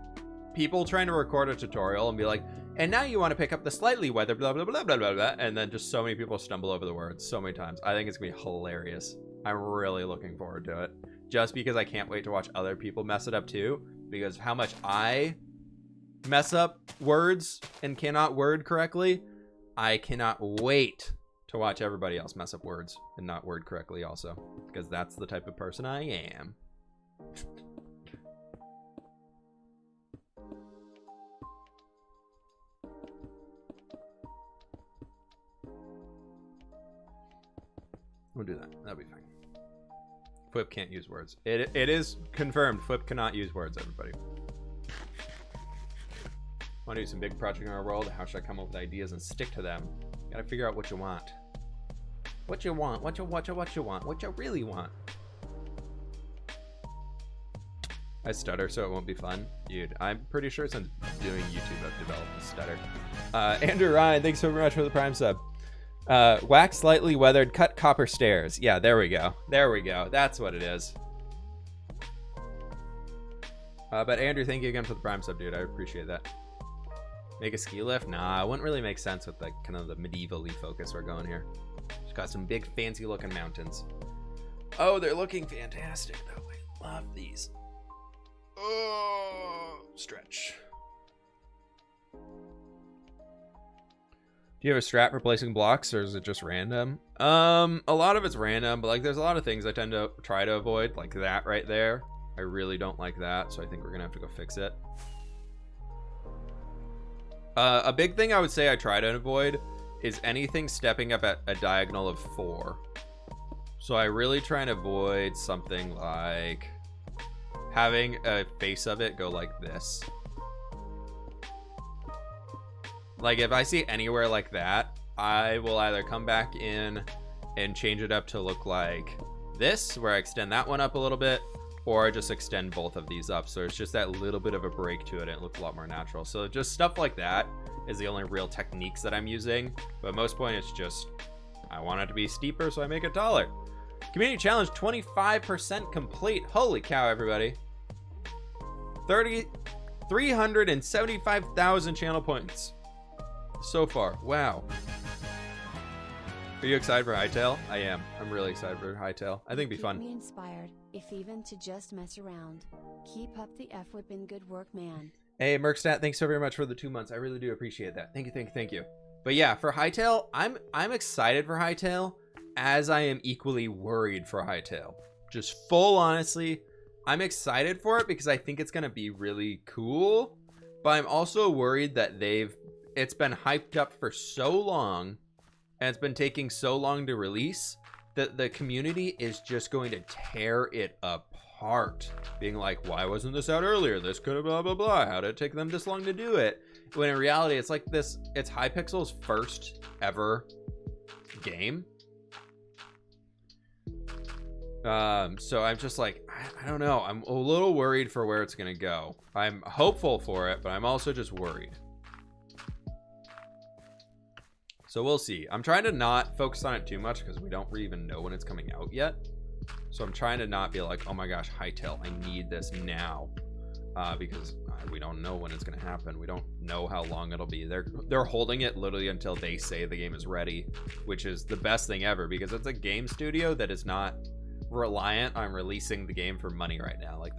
people trying to record a tutorial and be like, and now you want to pick up the slightly weathered blah blah blah blah blah blah, and then just so many people stumble over the words so many times. I think it's gonna be hilarious. I'm really looking forward to it, just because I can't wait to watch other people mess it up too, because how much I mess up words and cannot word correctly. I cannot wait to watch everybody else mess up words and not word correctly also, because that's the type of person I am. We'll do that. That'll be fine. Flip can't use words. It is confirmed. Flip cannot use words, everybody. Want to do some big project in our world? How should I come up with ideas and stick to them? Gotta figure out what you want. What you want. What you want. What you really want. I stutter, so it won't be fun. Dude, I'm pretty sure since doing YouTube, I've developed a stutter. Andrew Ryan, thanks so much for the Prime sub. Wax slightly weathered cut copper stairs. Yeah, there we go. There we go. That's what it is. But Andrew, thank you again for the Prime sub, dude. I appreciate that. Make a ski lift? Nah, it wouldn't really make sense with like kind of the medieval-y focus we're going here. Just got some big fancy looking mountains. Oh, they're looking fantastic though. I love these. Oh, stretch. Do you have a strat for placing blocks, or is it just random? A lot of it's random, but like there's a lot of things I tend to try to avoid, like that right there. I really don't like that, so I think we're gonna have to go fix it. A big thing I would say I try to avoid is anything stepping up at a diagonal of 4. So I really try and avoid something like having a face of it go like this. Like if I see anywhere like that, I will either come back in and change it up to look like this, where I extend that one up a little bit, or I just extend both of these up. So it's just that little bit of a break to it and it looks a lot more natural. So just stuff like that is the only real techniques that I'm using. But most point it's just, I want it to be steeper, so I make it taller. Community challenge 25% complete. Holy cow, everybody. 375,000 channel points so far. Wow. Are you excited for Hightail? I am. I'm really excited for Hightail. I think it'd be fun. Keep me inspired, if even to just mess around. Keep up the F-whipping good work, man. Hey, Merkstat, thanks so very much for the 2 months. I really do appreciate that. Thank you, thank you, thank you. But yeah, for Hightail, I'm excited for Hightail, as I am equally worried for Hightail. Just full honestly, I'm excited for it because I think it's gonna be really cool. But I'm also worried that it's been hyped up for so long, and it's been taking so long to release, that the community is just going to tear it apart, being like, why wasn't this out earlier? This could have blah blah blah. How did it take them this long to do it? When in reality, it's like this. It's Hypixel's first ever game. So I'm just like, I don't know. I'm a little worried for where it's gonna go. I'm hopeful for it, but I'm also just worried. So we'll see. I'm trying to not focus on it too much because we don't really even know when it's coming out yet. So I'm trying to not be like, oh my gosh, Hightail, I need this now. Because we don't know when it's going to happen. We don't know how long it'll be. They're holding it literally until they say the game is ready, which is the best thing ever because it's a game studio that is not reliant on releasing the game for money right now. Like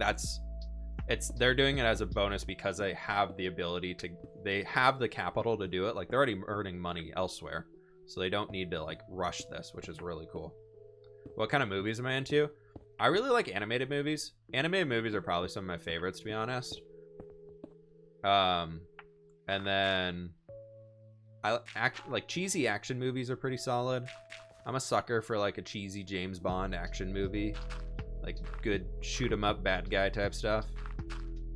they're doing it as a bonus because they have the ability they have the capital to do it. Like they're already earning money elsewhere, so they don't need to like rush this, which is really cool. What kind of movies am I into? I really like animated movies. Animated movies are probably some of my favorites, to be honest. And then like cheesy action movies are pretty solid. I'm a sucker for like a cheesy James Bond action movie, like good shoot 'em up bad guy type stuff.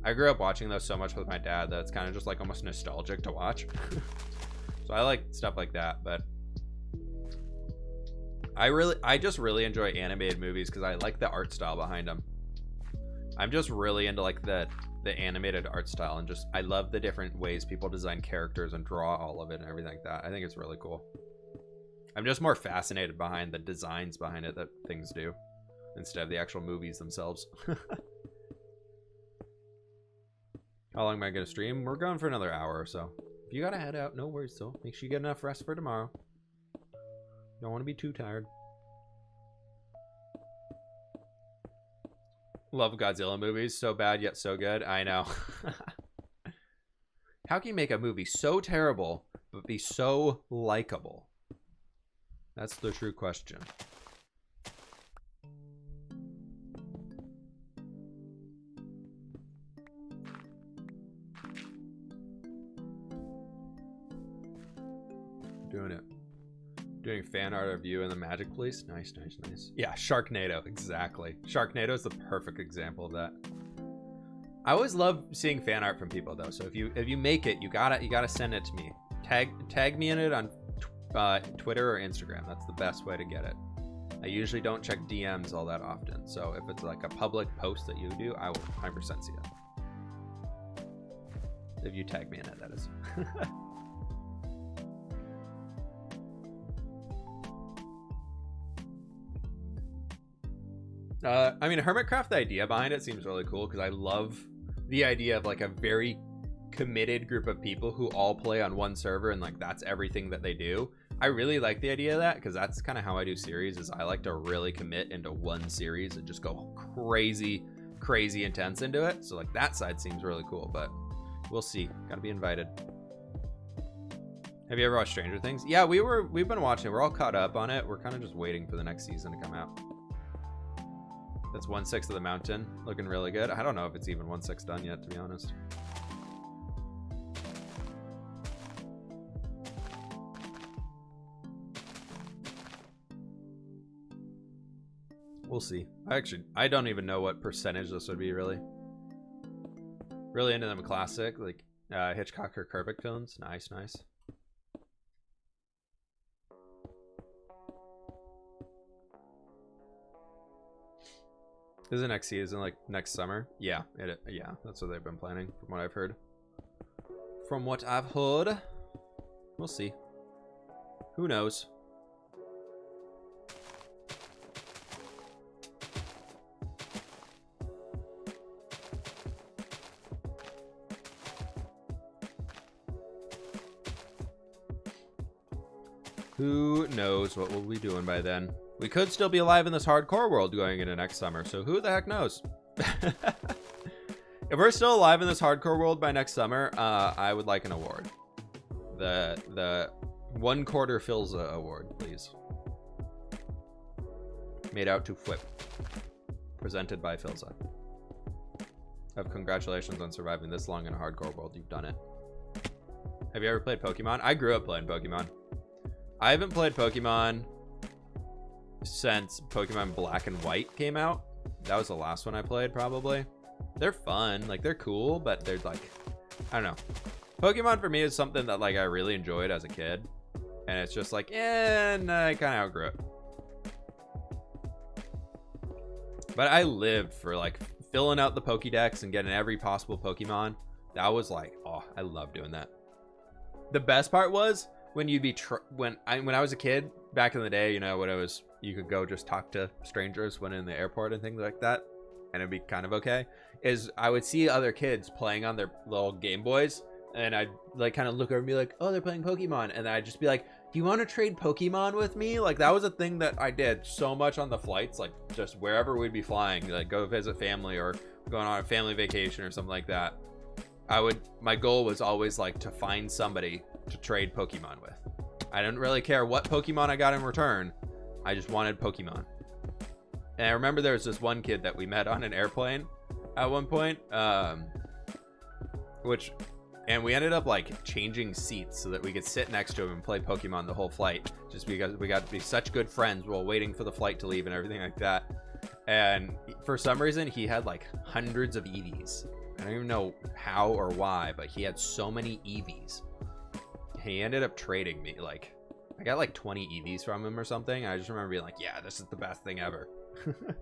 I grew up watching those so much with my dad that it's kind of just like almost nostalgic to watch. So I like stuff like that, but I just really enjoy animated movies because I like the art style behind them. I'm just really into like the animated art style, and just I love the different ways people design characters and draw all of it and everything like that. I think it's really cool. I'm just more fascinated behind the designs behind it that things do instead of the actual movies themselves. How long am I gonna stream? We're going for another hour or so. If you gotta head out, no worries though. Make sure you get enough rest for tomorrow. Don't want to be too tired. Love Godzilla movies. So bad yet so good. I know. How can you make a movie so terrible but be so likable? That's the true question. Doing it. Doing fan art of you and the Magic Police. Nice, nice, nice. Yeah, Sharknado. Exactly. Sharknado is the perfect example of that. I always love seeing fan art from people though. So if you make it, you gotta send it to me. Tag me in it on Twitter or Instagram. That's the best way to get it. I usually don't check DMs all that often. So if it's like a public post that you do, I will 100% see it. If you tag me in it, that is. I mean, Hermitcraft, the idea behind it seems really cool because I love the idea of like a very committed group of people who all play on one server and like that's everything that they do. I really like the idea of that because that's kind of how I do series. Is I like to really commit into one series and just go crazy intense into it. So like that side seems really cool, but we'll see. Gotta be invited. Have you ever watched Stranger Things? Yeah, we've been watching. We're all caught up on it. We're kind of just waiting for the next season to come out. That's 1/6 of the mountain. Looking really good. I don't know if it's even 1/6 done yet, to be honest. We'll see. I don't even know what percentage this would be, really. Really into them classic, like Hitchcock or Kubrick films. Nice, nice. Is it next season, like next summer? Yeah, yeah, that's what they've been planning, from what I've heard. From what I've heard, we'll see. Who knows? Who knows what we'll be doing by then? We could still be alive in this hardcore world going into next summer, so who the heck knows? If we're still alive in this hardcore world by next summer, I would like an award. The 1/4 Filza award, please. Made out to Flip. Presented by Filza. Congratulations on surviving this long in a hardcore world. You've done it. Have you ever played Pokemon? I grew up playing Pokemon. I haven't played Pokemon since Pokemon Black and White came out. That was the last one I played, probably. They're fun, like they're cool, but they're like, I don't know. Pokemon for me is something that like I really enjoyed as a kid, and it's just like, and I kind of outgrew it. But I lived for like filling out the Pokédex and getting every possible Pokemon. That was like, oh, I love doing that. The best part was when you'd be when I was a kid back in the day, you know, when it was, you could go just talk to strangers when in the airport and things like that, and it'd be kind of okay, is I would see other kids playing on their little Game Boys, and I'd like kind of look over and be like, oh, they're playing Pokemon, and I'd just be like, do you want to trade Pokemon with me? Like that was a thing that I did so much on the flights, like just wherever we'd be flying, like go visit family or going on a family vacation or something like that. My goal was always like to find somebody to trade Pokemon with. I didn't really care what Pokemon I got in return. I just wanted Pokemon. And I remember there was this one kid that we met on an airplane at one point, and we ended up like changing seats so that we could sit next to him and play Pokemon the whole flight, just because we got to be such good friends while waiting for the flight to leave and everything like that. And for some reason he had like hundreds of EVs. I don't even know how or why, but he had so many EVs. He ended up trading me like I got like 20 EVs from him or something. I just remember being like, yeah, this is the best thing ever. Can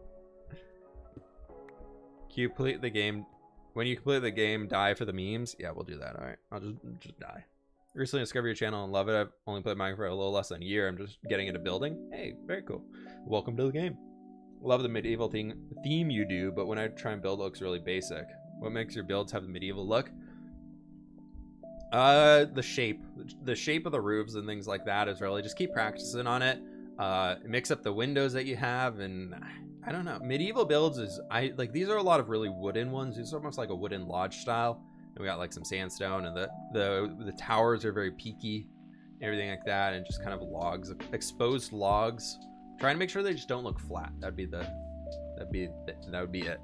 you complete the game? When you complete the game, die for the memes? Yeah, we'll do that. All right, I'll just die. Recently discovered your channel and love it. I've only played Minecraft for a little less than a year. I'm just getting into building. Hey, very cool. Welcome to the game. Love the medieval theme you do, but when I try and build, it looks really basic. What makes your builds have the medieval look? The shape of the roofs and things like that is really just keep practicing on it. Mix up the windows that you have, and I don't know. Medieval builds is these are a lot of really wooden ones. These are almost like a wooden lodge style. And we got like some sandstone, and the towers are very peaky, everything like that, and just kind of logs, exposed logs. Trying to make sure they just don't look flat. That would be it.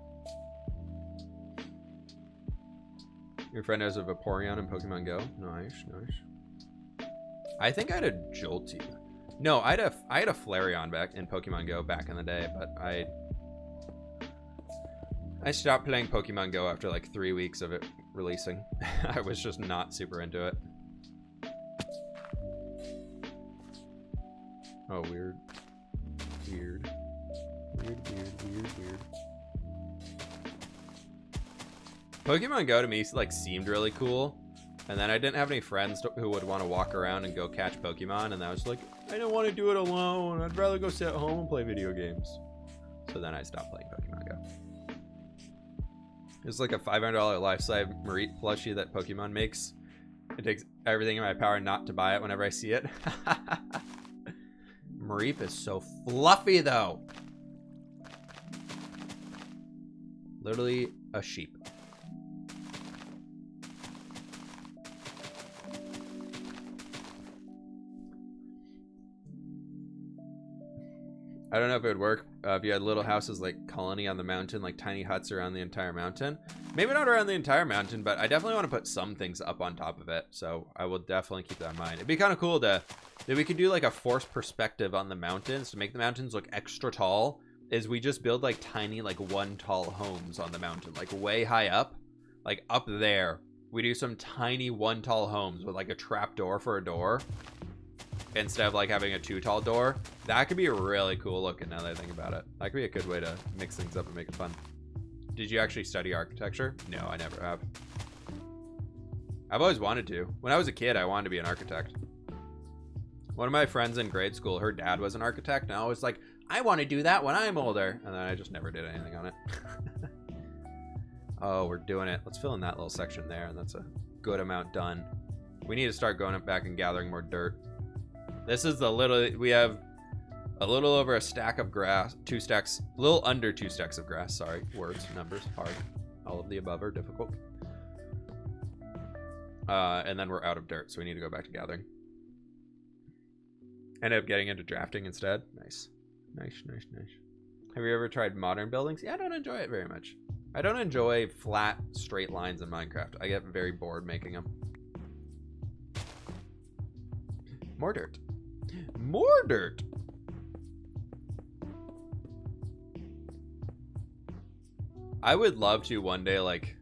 Your friend has a Vaporeon in Pokemon Go. Nice. I think I had a Jolteon. No, I had a Flareon back in Pokemon Go back in the day, but I stopped playing Pokemon Go after like 3 weeks of it releasing. I was just not super into it. Oh, weird. Pokemon Go to me like seemed really cool, and then I didn't have any friends who would want to walk around and go catch Pokemon, and I was like, I don't want to do it alone. I'd rather go sit at home and play video games. So then I stopped playing Pokemon Go. It's like a $500 life-size Mareep plushie that Pokemon makes. It takes everything in my power not to buy it whenever I see it. Mareep is so fluffy though. Literally a sheep. I don't know if it would work if you had little houses like Colony on the mountain, like tiny huts around the entire mountain. Maybe not around the entire mountain, but I definitely want to put some things up on top of it. So I will definitely keep that in mind. It'd be kind of cool that we could do like a forced perspective on the mountains to make the mountains look extra tall. Is we just build like tiny, like one tall homes on the mountain, like way high up, like up there. We do some tiny one tall homes with like a trap door for a door, instead of like having a 2 tall door. That could be really cool looking now that I think about it. That could be a good way to mix things up and make it fun. Did you actually study architecture? No, I never have. I've always wanted to. When I was a kid, I wanted to be an architect. One of my friends in grade school, her dad was an architect, and I was like, I want to do that when I'm older. And then I just never did anything on it. Oh, we're doing it. Let's fill in that little section there, and that's a good amount done. We need to start going back and gathering more dirt. This is we have a little over a stack of grass, 2 stacks, a little under 2 stacks of grass. Sorry, words, numbers, hard. All of the above are difficult. And then we're out of dirt, so we need to go back to gathering. Ended up getting into drafting instead. Nice. Have you ever tried modern buildings? Yeah, I don't enjoy it very much. I don't enjoy flat, straight lines in Minecraft. I get very bored making them. More dirt. I would love to one day, like,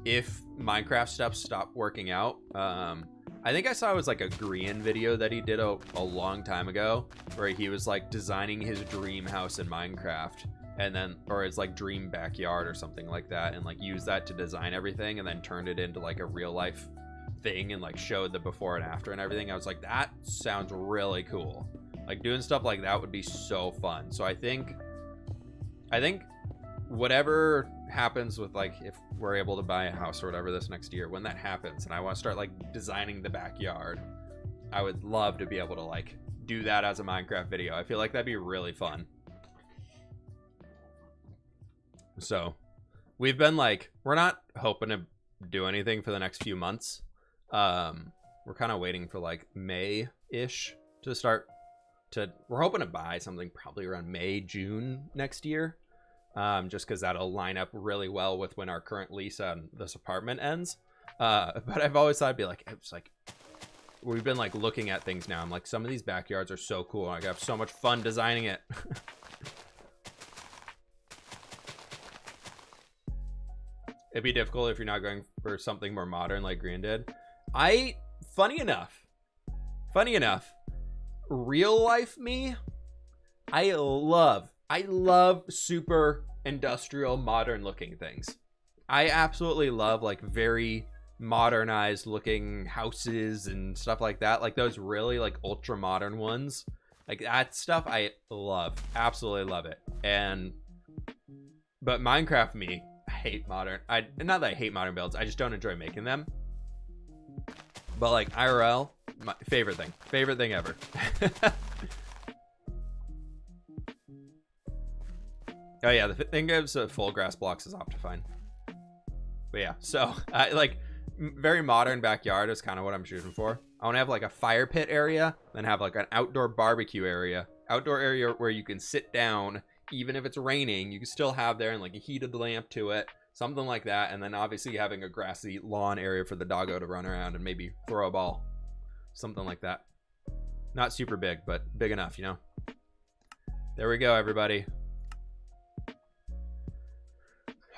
if Minecraft stuff stopped working out. I think I saw it was like a Grian video that he did a long time ago, where he was like designing his dream house in Minecraft, and then, or his like dream backyard or something like that, and like used that to design everything, and then turned it into like a real life thing, and like showed the before and after and everything. I was like, that sounds really cool. Like doing stuff like that would be so fun. So I think whatever happens with, like, if we're able to buy a house or whatever this next year, when that happens and I want to start like designing the backyard, I would love to be able to like do that as a Minecraft video. I feel like that'd be really fun. So we've been like, we're not hoping to do anything for the next few months. We're kind of waiting for like May-ish to start to, we're hoping to buy something probably around May, June next year. Just because that'll line up really well with when our current lease on this apartment ends. But I've always thought it'd be like, it's like, we've been like looking at things now. I'm like, some of these backyards are so cool. I have so much fun designing it. It'd be difficult if you're not going for something more modern like Green did. Funny enough, real life me, I love super industrial modern looking things. I absolutely love like very modernized looking houses and stuff like that. Like those really like ultra modern ones. Like that stuff I love. Absolutely love it. But Minecraft me, I hate modern. Not that I hate modern builds, I just don't enjoy making them. But like IRL, my favorite thing ever. Oh yeah, the thing gives full grass blocks is Optifine. But yeah, so I like very modern backyard is kind of what I'm shooting for. I want to have like a fire pit area, then have like an outdoor barbecue area, where you can sit down even if it's raining. You can still have there and like a heated lamp to it, something like that. And then obviously having a grassy lawn area for the doggo to run around and maybe throw a ball, something like that. Not super big, but big enough, you know. There we go, everybody.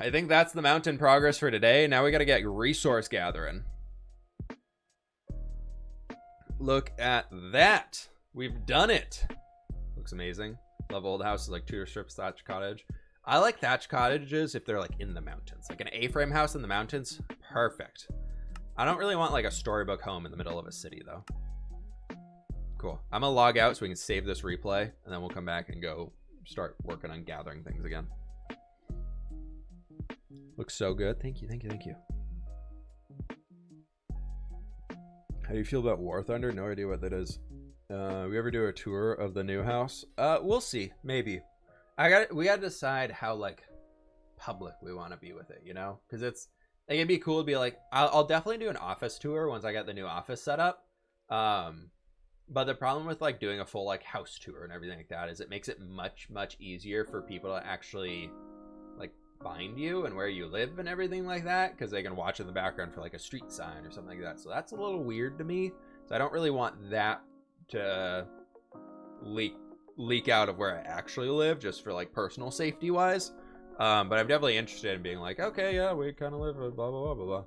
I think that's the mountain progress for today. Now we got to get resource gathering. Look at that. We've done it. Looks amazing. Love old houses like Tudor strips, thatch cottage. I like thatch cottages if they're like in the mountains. Like an A-frame house in the mountains, perfect. I don't really want like a storybook home in the middle of a city though. Cool. I'm gonna log out so we can save this replay and then we'll come back and go start working on gathering things again. Looks so good. Thank you, thank you, thank you. How do you feel about War Thunder? No idea what that is. We ever do a tour of the new house? We'll see. Maybe. We gotta decide how like public we want to be with it, you know? Because it's like it'd be cool to be like, I'll definitely do an office tour once I get the new office set up. But the problem with like doing a full like house tour and everything like that is it makes it much easier for people to actually like find you and where you live and everything like that, because they can watch in the background for like a street sign or something like that. So that's a little weird to me. So I don't really want that to leak out of where I actually live, just for like personal safety wise. But I'm definitely interested in being like, okay, yeah, we kind of live blah blah blah blah blah.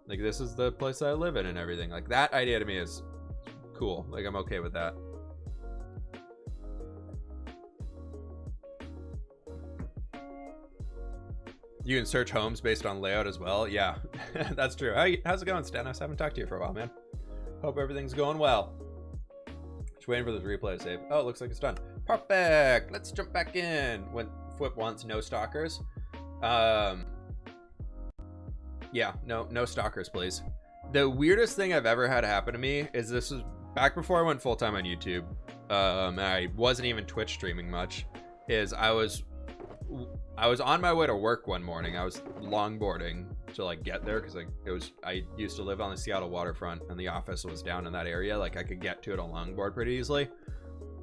Like this is the place I live in and everything. Like that idea to me is cool. Like I'm okay with that. You can search homes based on layout as well. Yeah, that's true. How's it going, Stanos? Haven't talked to you for a while, man. Hope everything's going well. Just waiting for this replay to save. Oh, it looks like it's done. Perfect. Let's jump back in. When Flip wants no stalkers. Yeah, no stalkers, please. The weirdest thing I've ever had happen to me is this was back before I went full time on YouTube. I wasn't even Twitch streaming much. I was on my way to work one morning. I was longboarding to like get there because I used to live on the Seattle waterfront and the office was down in that area. Like I could get to it on longboard pretty easily.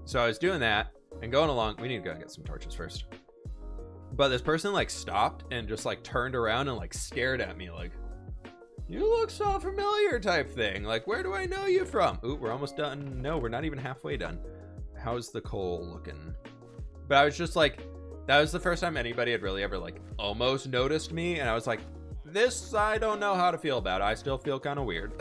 So I was doing that and going along. We need to go get some torches first. But this person like stopped and just like turned around and like stared at me like, you look so familiar type thing. Like, where do I know you from? Ooh, we're almost done. No, we're not even halfway done. How's the coal looking? But I was just like, that was the first time anybody had really ever like almost noticed me. And I was like, this, I don't know how to feel about it. I still feel kind of weird.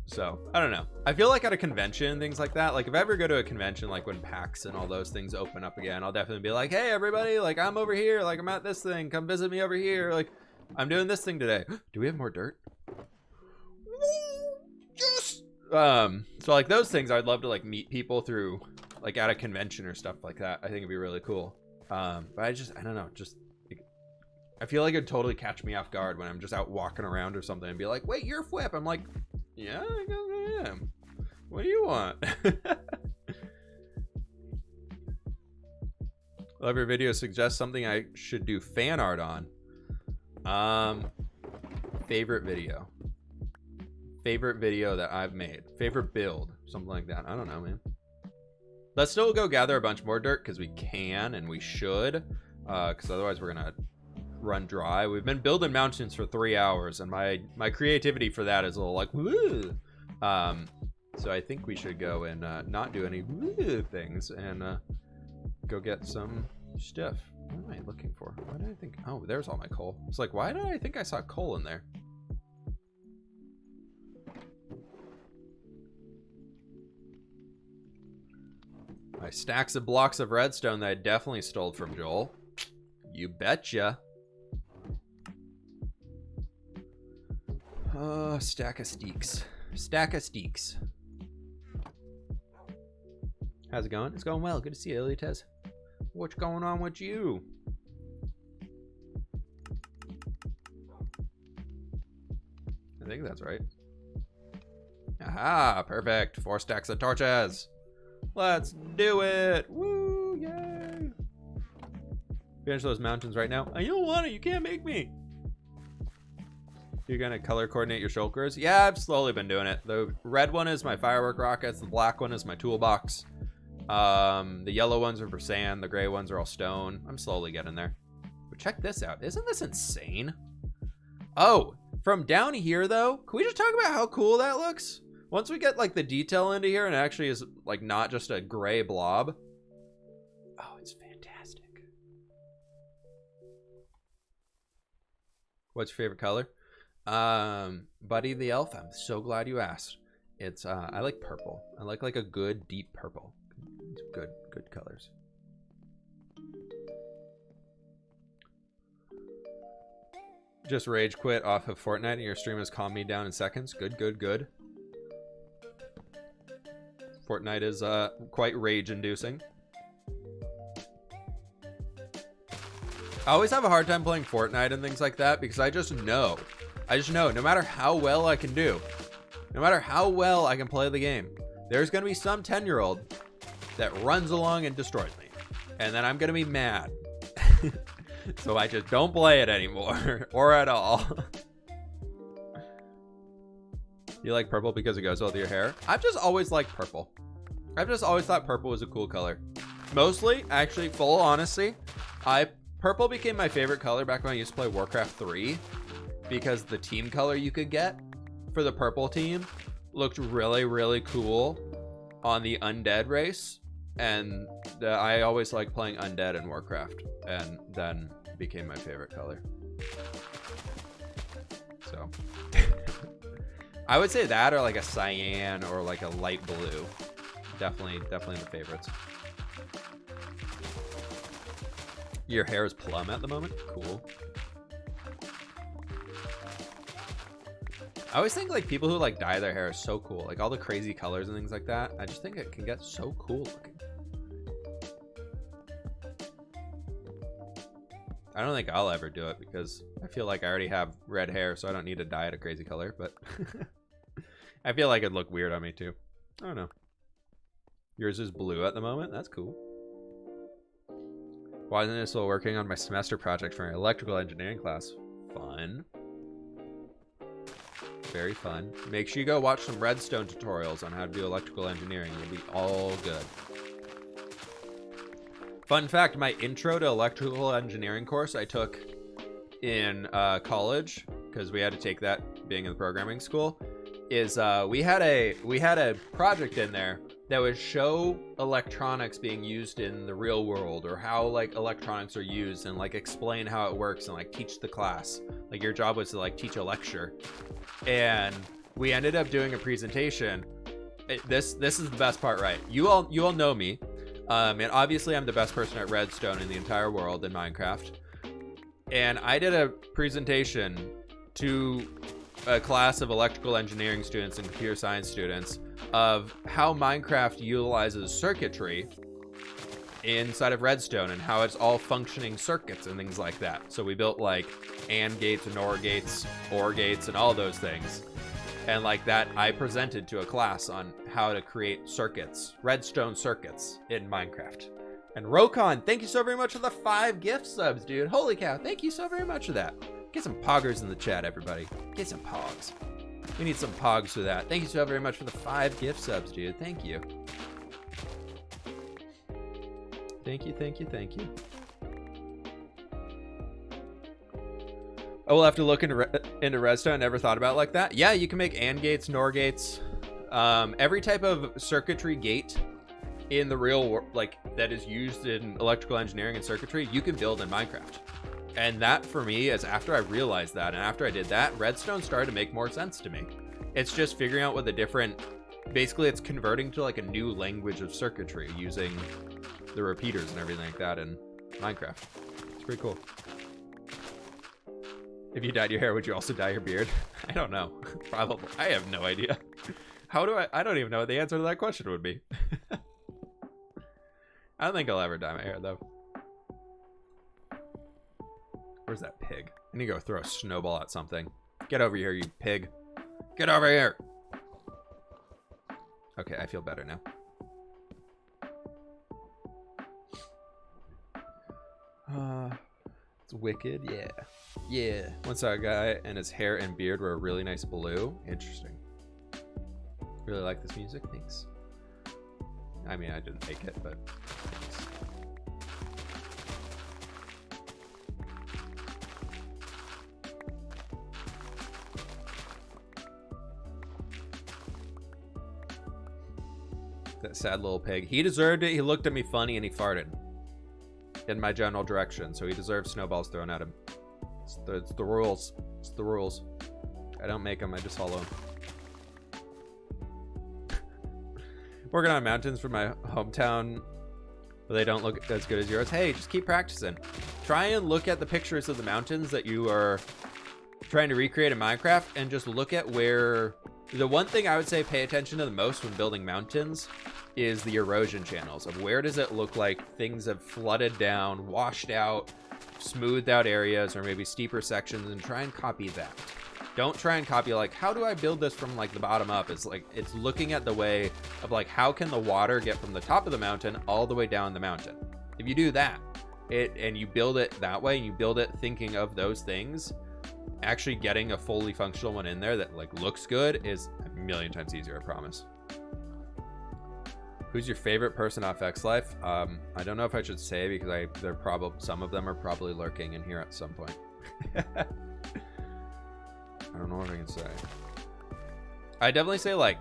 So I don't know. I feel like at a convention, things like that, like if I ever go to a convention, like when PAX and all those things open up again, I'll definitely be like, hey everybody, like I'm over here. Like I'm at this thing, come visit me over here. Like I'm doing this thing today. Do we have more dirt? Yes. So like those things I'd love to like meet people through like at a convention or stuff like that. I think it'd be really cool. But I don't know, just like, I feel like it'd totally catch me off guard when I'm just out walking around or something and be like, wait, you're Flip. I'm like, yeah, I guess I am. What do you want? Love your video. Suggest something I should do fan art on. Favorite video that I've made. Favorite build. Something like that. I don't know, man. Let's still go gather a bunch more dirt because we can and we should. Because otherwise we're gonna run dry. We've been building mountains for 3 hours and my creativity for that is a little like woo. So I think we should go and not do any woo things and go get some stuff. What am I looking for? Why did I think? Oh, there's all my coal. It's like, why did I think I saw coal in there? My stacks of blocks of redstone that I definitely stole from Joel. You betcha. Oh, stack of steaks. Stack of steaks. How's it going? It's going well. Good to see you, Elites. What's going on with you? I think that's right. Aha, perfect. 4 stacks of torches. Let's do it. Woo, yay. Finish those mountains right now. I don't want it. You can't make me. You're gonna color coordinate your shulkers? Yeah, I've slowly been doing it. The red one is my firework rockets. The black one is my toolbox. The yellow ones are for sand. The gray ones are all stone. I'm slowly getting there. But check this out. Isn't this insane? Oh, from down here though, can we just talk about how cool that looks? Once we get like the detail into here and it actually is like not just a gray blob. Oh, it's fantastic. What's your favorite color? Buddy the Elf, I'm so glad you asked. It's I like purple. I like a good deep purple. It's good colors. Just rage quit off of Fortnite and your stream has calmed me down in seconds. Good. Fortnite is quite rage inducing. I always have a hard time playing Fortnite and things like that because I just know no matter how well I can do, no matter how well I can play the game, there's going to be some 10-year-old that runs along and destroys me. And then I'm going to be mad. So I just don't play it anymore or at all. You like purple because it goes well with your hair? I've just always liked purple. I've just always thought purple was a cool color. Mostly, actually, full honesty, purple became my favorite color back when I used to play Warcraft 3 because the team color you could get for the purple team looked really cool on the undead race. And I always liked playing undead in Warcraft, and then became my favorite color. So I would say that or like a cyan or like a light blue. Definitely the favorites. Your hair is plum at the moment? Cool. I always think like people who like dye their hair are so cool. Like all the crazy colors and things like that. I just think it can get so cool looking. I don't think I'll ever do it because I feel like I already have red hair, so I don't need to dye it a crazy color, but I feel like it'd look weird on me too. I don't know. Yours is blue at the moment? That's cool. Why isn't this still working on my semester project for my electrical engineering class? Fun. Very fun. Make sure you go watch some redstone tutorials on how to do electrical engineering. You'll be all good. Fun fact, my intro to electrical engineering course I took in college, because we had to take that being in the programming school, is we had a project in there that would show electronics being used in the real world, or how like electronics are used, and like explain how it works and like teach the class. Like your job was to like teach a lecture. And we ended up doing a presentation. This is the best part, right? You all know me. And obviously I'm the best person at redstone in the entire world in Minecraft. And I did a presentation to a class of electrical engineering students and computer science students of how Minecraft utilizes circuitry inside of redstone and how it's all functioning circuits and things like that. So we built like AND gates, NOR gates, OR gates, and all those things. And like that, I presented to a class on how to create circuits, redstone circuits in Minecraft. And Rokon, thank you so very much for the 5 gift subs, dude. Holy cow, thank you so very much for that. Get some poggers in the chat, everybody. Get some pogs. We need some pogs for that. Thank you so very much for the 5 gift subs, dude. Thank you. Thank you. I will have to look into redstone. I never thought about it like that. Yeah, you can make AND gates, NOR gates, every type of circuitry gate in the real world, like that is used in electrical engineering and circuitry, you can build in Minecraft. And that for me is after I realized that, and after I did that, redstone started to make more sense to me. It's just figuring out what the different basically it's converting to like a new language of circuitry using the repeaters and everything like that in Minecraft. It's pretty cool. If you dyed your hair, would you also dye your beard? I don't know. Probably. I have no idea. How do I don't even know what the answer to that question would be. I don't think I'll ever dye my hair though. Where's that pig? I need to go throw a snowball at something. Get over here, you pig. Get over here. Okay, I feel better now. It's wicked, yeah. Yeah. Once our guy and his hair and beard were a really nice blue. Interesting. Really like this music, thanks. I mean, I didn't make it, but thanks. That sad little pig. He deserved it. He looked at me funny and he farted in my general direction, so he deserves snowballs thrown at him. It's the rules. It's the rules. I don't make them, I just follow them. Working on mountains from my hometown, but they don't look as good as yours. Hey, just keep practicing. Try and look at the pictures of the mountains that you are trying to recreate in Minecraft, and just look at where... The one thing I would say pay attention to the most when building mountains is the erosion channels of where does it look like things have flooded down, washed out, smoothed out areas, or maybe steeper sections, and try and copy that. Don't try and copy like, how do I build this from like the bottom up? It's like, it's looking at the way of like, how can the water get from the top of the mountain all the way down the mountain? If you do that, and you build it that way, and you build it thinking of those things, actually getting a fully functional one in there that like looks good is a million times easier, I promise. Who's your favorite person off X Life? I don't know if I should say, because they're probably, some of them are probably lurking in here at some point. I don't know what I can say. I definitely say like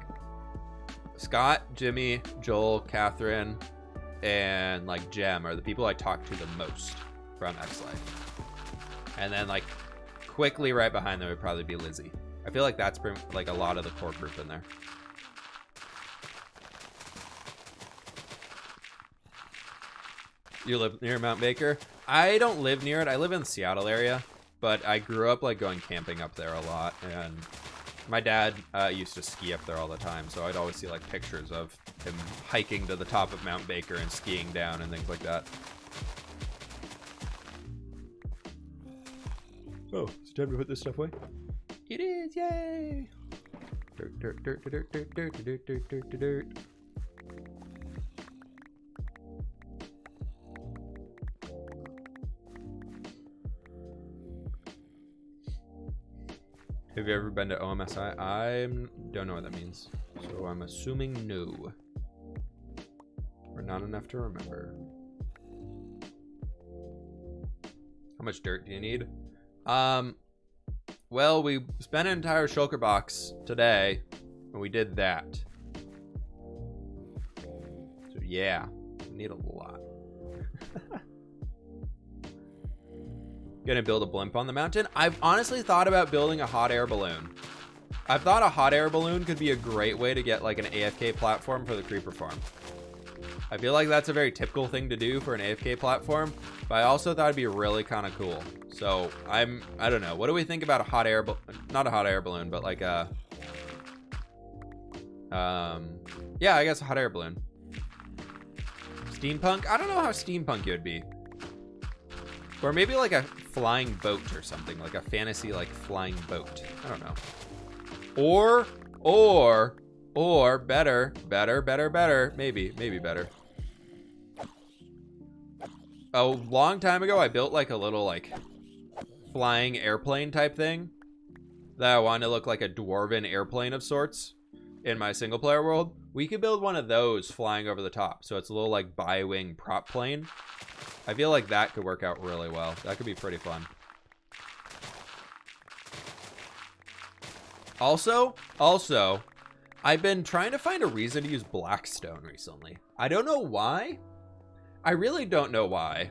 Scott, Jimmy, Joel, Catherine, and like Jem are the people I talk to the most from X Life. And then like quickly right behind them would probably be Lizzie. I feel like that's like a lot of the core group in there. You live near Mount Baker? I don't live near it. I live in the Seattle area, but I grew up like going camping up there a lot, and my dad used to ski up there all the time, so I'd always see like pictures of him hiking to the top of Mount Baker and skiing down and things like that. Oh, it's time to put this stuff away. It is, yay! Dirt, dirt, dirt, dirt, dirt, dirt, dirt, dirt, dirt, dirt, dirt. Have you ever been to OMSI? I don't know what that means, so I'm assuming no. Or not enough to remember. How much dirt do you need? Well, we spent an entire shulker box today, and we did that. So yeah, we need a lot. Gonna build a blimp on the mountain. I've honestly thought about building a hot air balloon. I've thought a hot air balloon could be a great way to get like an AFK platform for the creeper farm. I feel like that's a very typical thing to do for an AFK platform, but I also thought it'd be really kind of cool. So I don't know. What do we think about a hot air, not a hot air balloon, but like a, yeah, I guess a hot air balloon. Steampunk? I don't know how steampunk it would be. Or maybe like a flying boat or something, like a fantasy like flying boat. I don't know. Or better, maybe better. A long time ago, I built like a little like flying airplane type thing that I wanted to look like a dwarven airplane of sorts in my single player world. We could build one of those flying over the top. So it's a little like bi-wing prop plane. I feel like that could work out really well. That could be pretty fun. Also, I've been trying to find a reason to use Blackstone recently. I don't know why. I really don't know why.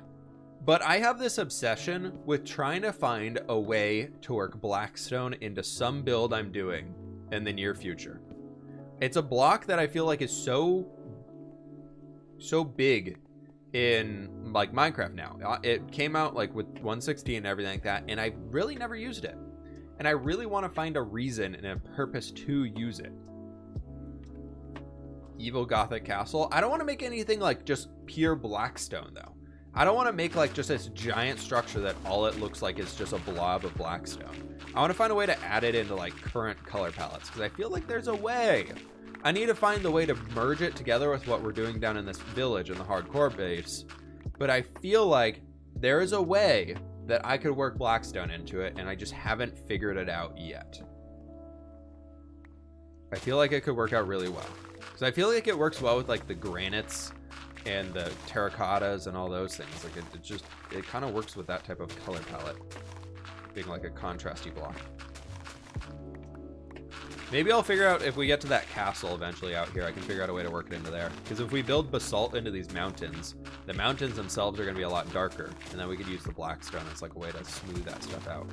But I have this obsession with trying to find a way to work Blackstone into some build I'm doing in the near future. It's a block that I feel like is so big in like Minecraft now. It came out like with 1.16 and everything like that, and I really never used it. And I really want to find a reason and a purpose to use it. Evil Gothic Castle. I don't want to make anything like just pure blackstone though. I don't want to make like just this giant structure that all it looks like is just a blob of blackstone. I want to find a way to add it into like current color palettes because I feel like there's a way. I need to find the way to merge it together with what we're doing down in this village in the hardcore base. But I feel like there is a way that I could work blackstone into it, and I just haven't figured it out yet. I feel like it could work out really well. Because I feel like it works well with like the granites and the terracottas and all those things. Like it kind of works with that type of color palette, being like a contrasty block. Maybe I'll figure out if we get to that castle eventually out here, I can figure out a way to work it into there. Because if we build basalt into these mountains, the mountains themselves are going to be a lot darker. And then we could use the blackstone as like a way to smooth that stuff out.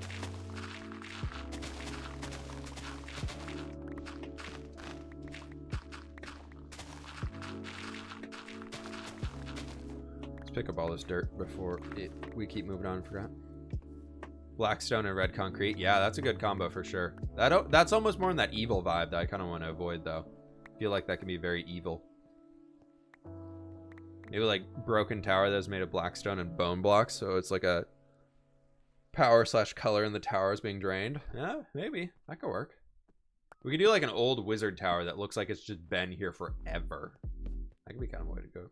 Let's pick up all this dirt before we keep moving on and forgot. Blackstone and red concrete. Yeah, that's a good combo for sure. That's almost more in that evil vibe that I kind of want to avoid, though. I feel like that can be very evil. Maybe like broken tower that's made of blackstone and bone blocks, so it's like a power / color in the tower is being drained. Yeah, maybe. That could work. We could do like an old wizard tower that looks like it's just been here forever. That could be kind of a way to go.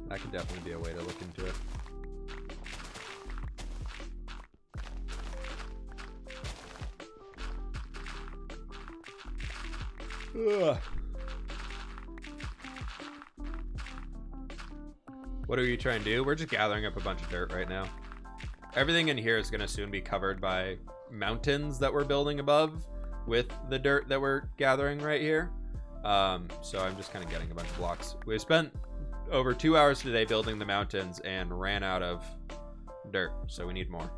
That could definitely be a way to look into it. Ugh. What are you trying to do? We're just gathering up a bunch of dirt right now. Everything in here is going to soon be covered by mountains that we're building above with the dirt that we're gathering right here. So I'm just kind of getting a bunch of blocks. We spent over 2 hours today building the mountains and ran out of dirt, so we need more.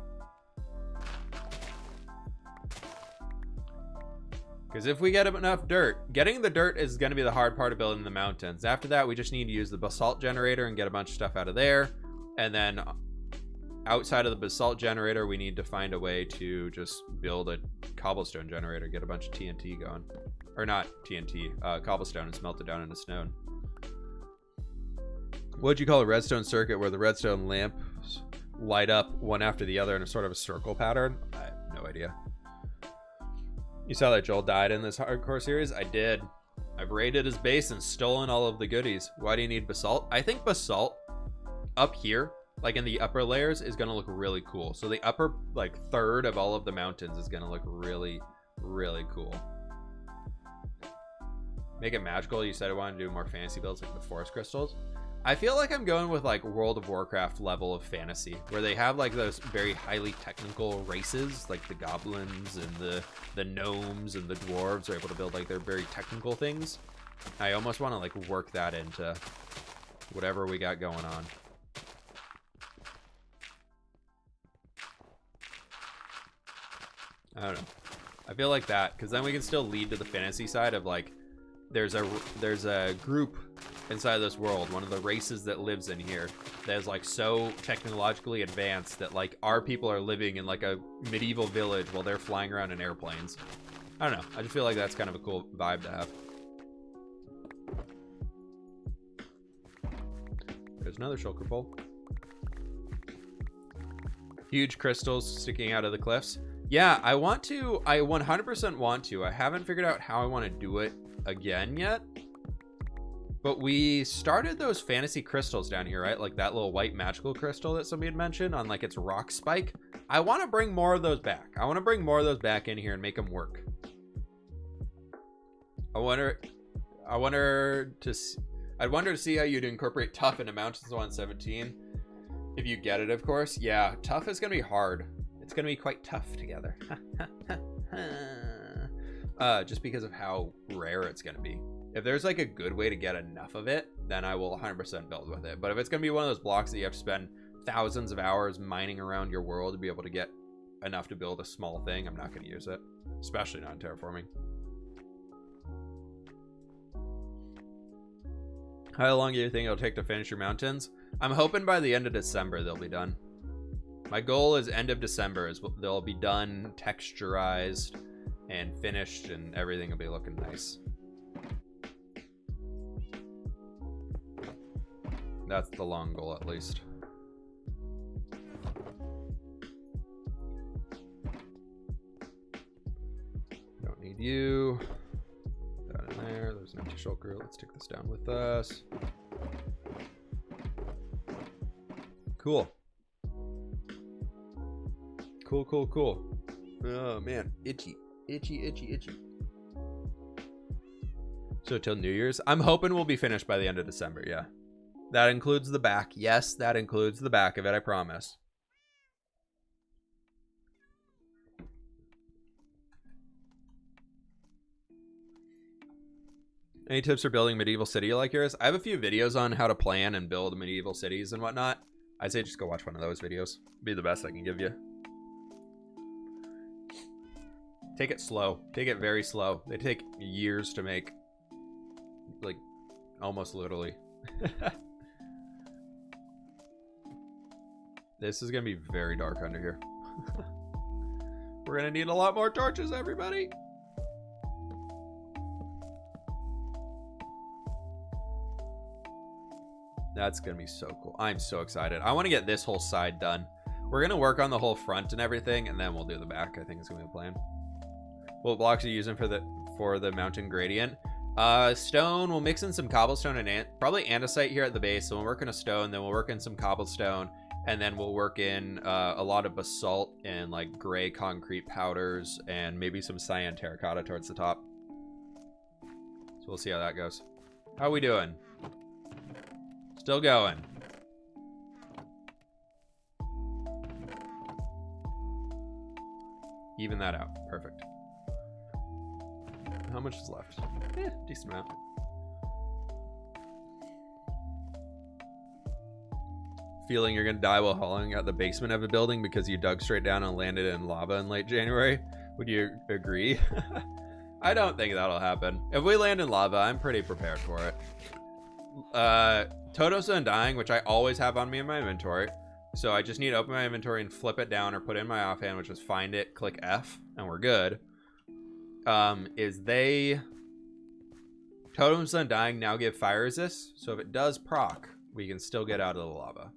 Because if we get enough dirt, getting the dirt is going to be the hard part of building the mountains. After that, we just need to use the basalt generator and get a bunch of stuff out of there. And then outside of the basalt generator, we need to find a way to just build a cobblestone generator, get a bunch of TNT going. Or not TNT, cobblestone, and smelt it down into stone. What'd you call a redstone circuit where the redstone lamps light up one after the other in a sort of a circle pattern? I have no idea. You saw that Joel died in this hardcore series? I did. I've raided his base and stolen all of the goodies. Why do you need basalt? I think basalt up here, like in the upper layers, is going to look really cool. So the upper like third of all of the mountains is going to look really, really cool. Make it magical. You said I wanted to do more fantasy builds like the forest crystals. I feel like I'm going with like World of Warcraft level of fantasy, where they have like those very highly technical races, like the goblins and the gnomes and the dwarves are able to build like their very technical things. I almost want to like work that into whatever we got going on. I don't know. I feel like that, because then we can still lead to the fantasy side of like, there's a group inside of this world, one of the races that lives in here, that is like so technologically advanced that like our people are living in like a medieval village while they're flying around in airplanes. I don't know. I just feel like that's kind of a cool vibe to have. There's another shulker pole. Huge crystals sticking out of the cliffs. Yeah, I 100% want to. I haven't figured out how I want to do it again yet. But we started those fantasy crystals down here, right? Like that little white magical crystal that somebody had mentioned on like its rock spike. I want to bring more of those back. I want to bring more of those back in here and make them work. I'd wonder to see how you'd incorporate tough into Mountains 117. If you get it, of course. Yeah, tough is going to be hard. It's going to be quite tough together. Just because of how rare it's going to be. If there's like a good way to get enough of it, then I will 100% build with it. But if it's going to be one of those blocks that you have to spend thousands of hours mining around your world to be able to get enough to build a small thing, I'm not going to use it, especially not in terraforming. How long do you think it'll take to finish your mountains? I'm hoping by the end of December they'll be done. My goal is end of December is they'll be done, texturized, and finished, and everything will be looking nice. That's the long goal, at least. Don't need you. Put that in there. There's an empty shulker. Let's take this down with us. Cool. Cool, cool, cool. Oh, man. Itchy. Itchy, itchy, itchy. So till New Year's? I'm hoping we'll be finished by the end of December, yeah. That includes the back. Yes, that includes the back of it, I promise. Any tips for building a medieval city like yours? I have a few videos on how to plan and build medieval cities and whatnot. I'd say just go watch one of those videos. Be the best I can give you. Take it slow. Take it very slow. They take years to make. Like, almost literally. This is going to be very dark under here. We're going to need a lot more torches, everybody. That's going to be so cool. I'm so excited. I want to get this whole side done. We're going to work on the whole front and everything, and then we'll do the back. I think it's going to be the plan. What blocks are you using for the mountain gradient? Stone. We'll mix in some cobblestone and probably andesite here at the base. So we'll work in a stone, then we'll work in some cobblestone, and then we'll work in a lot of basalt and like gray concrete powders and maybe some cyan terracotta towards the top. So we'll see how that goes. How are we doing? Still going. Even that out. Perfect. How much is left? Decent amount. Feeling you're gonna die while hauling out the basement of a building because you dug straight down and landed in lava in late January? Would you agree? I don't think that'll happen. If we land in lava, I'm pretty prepared for it. Toto's Undying, which I always have on me in my inventory. So I just need to open my inventory and flip it down or put in my offhand, which is find it, click F, and we're good. Totem's Undying now give fire resist, so if it does proc, we can still get out of the lava.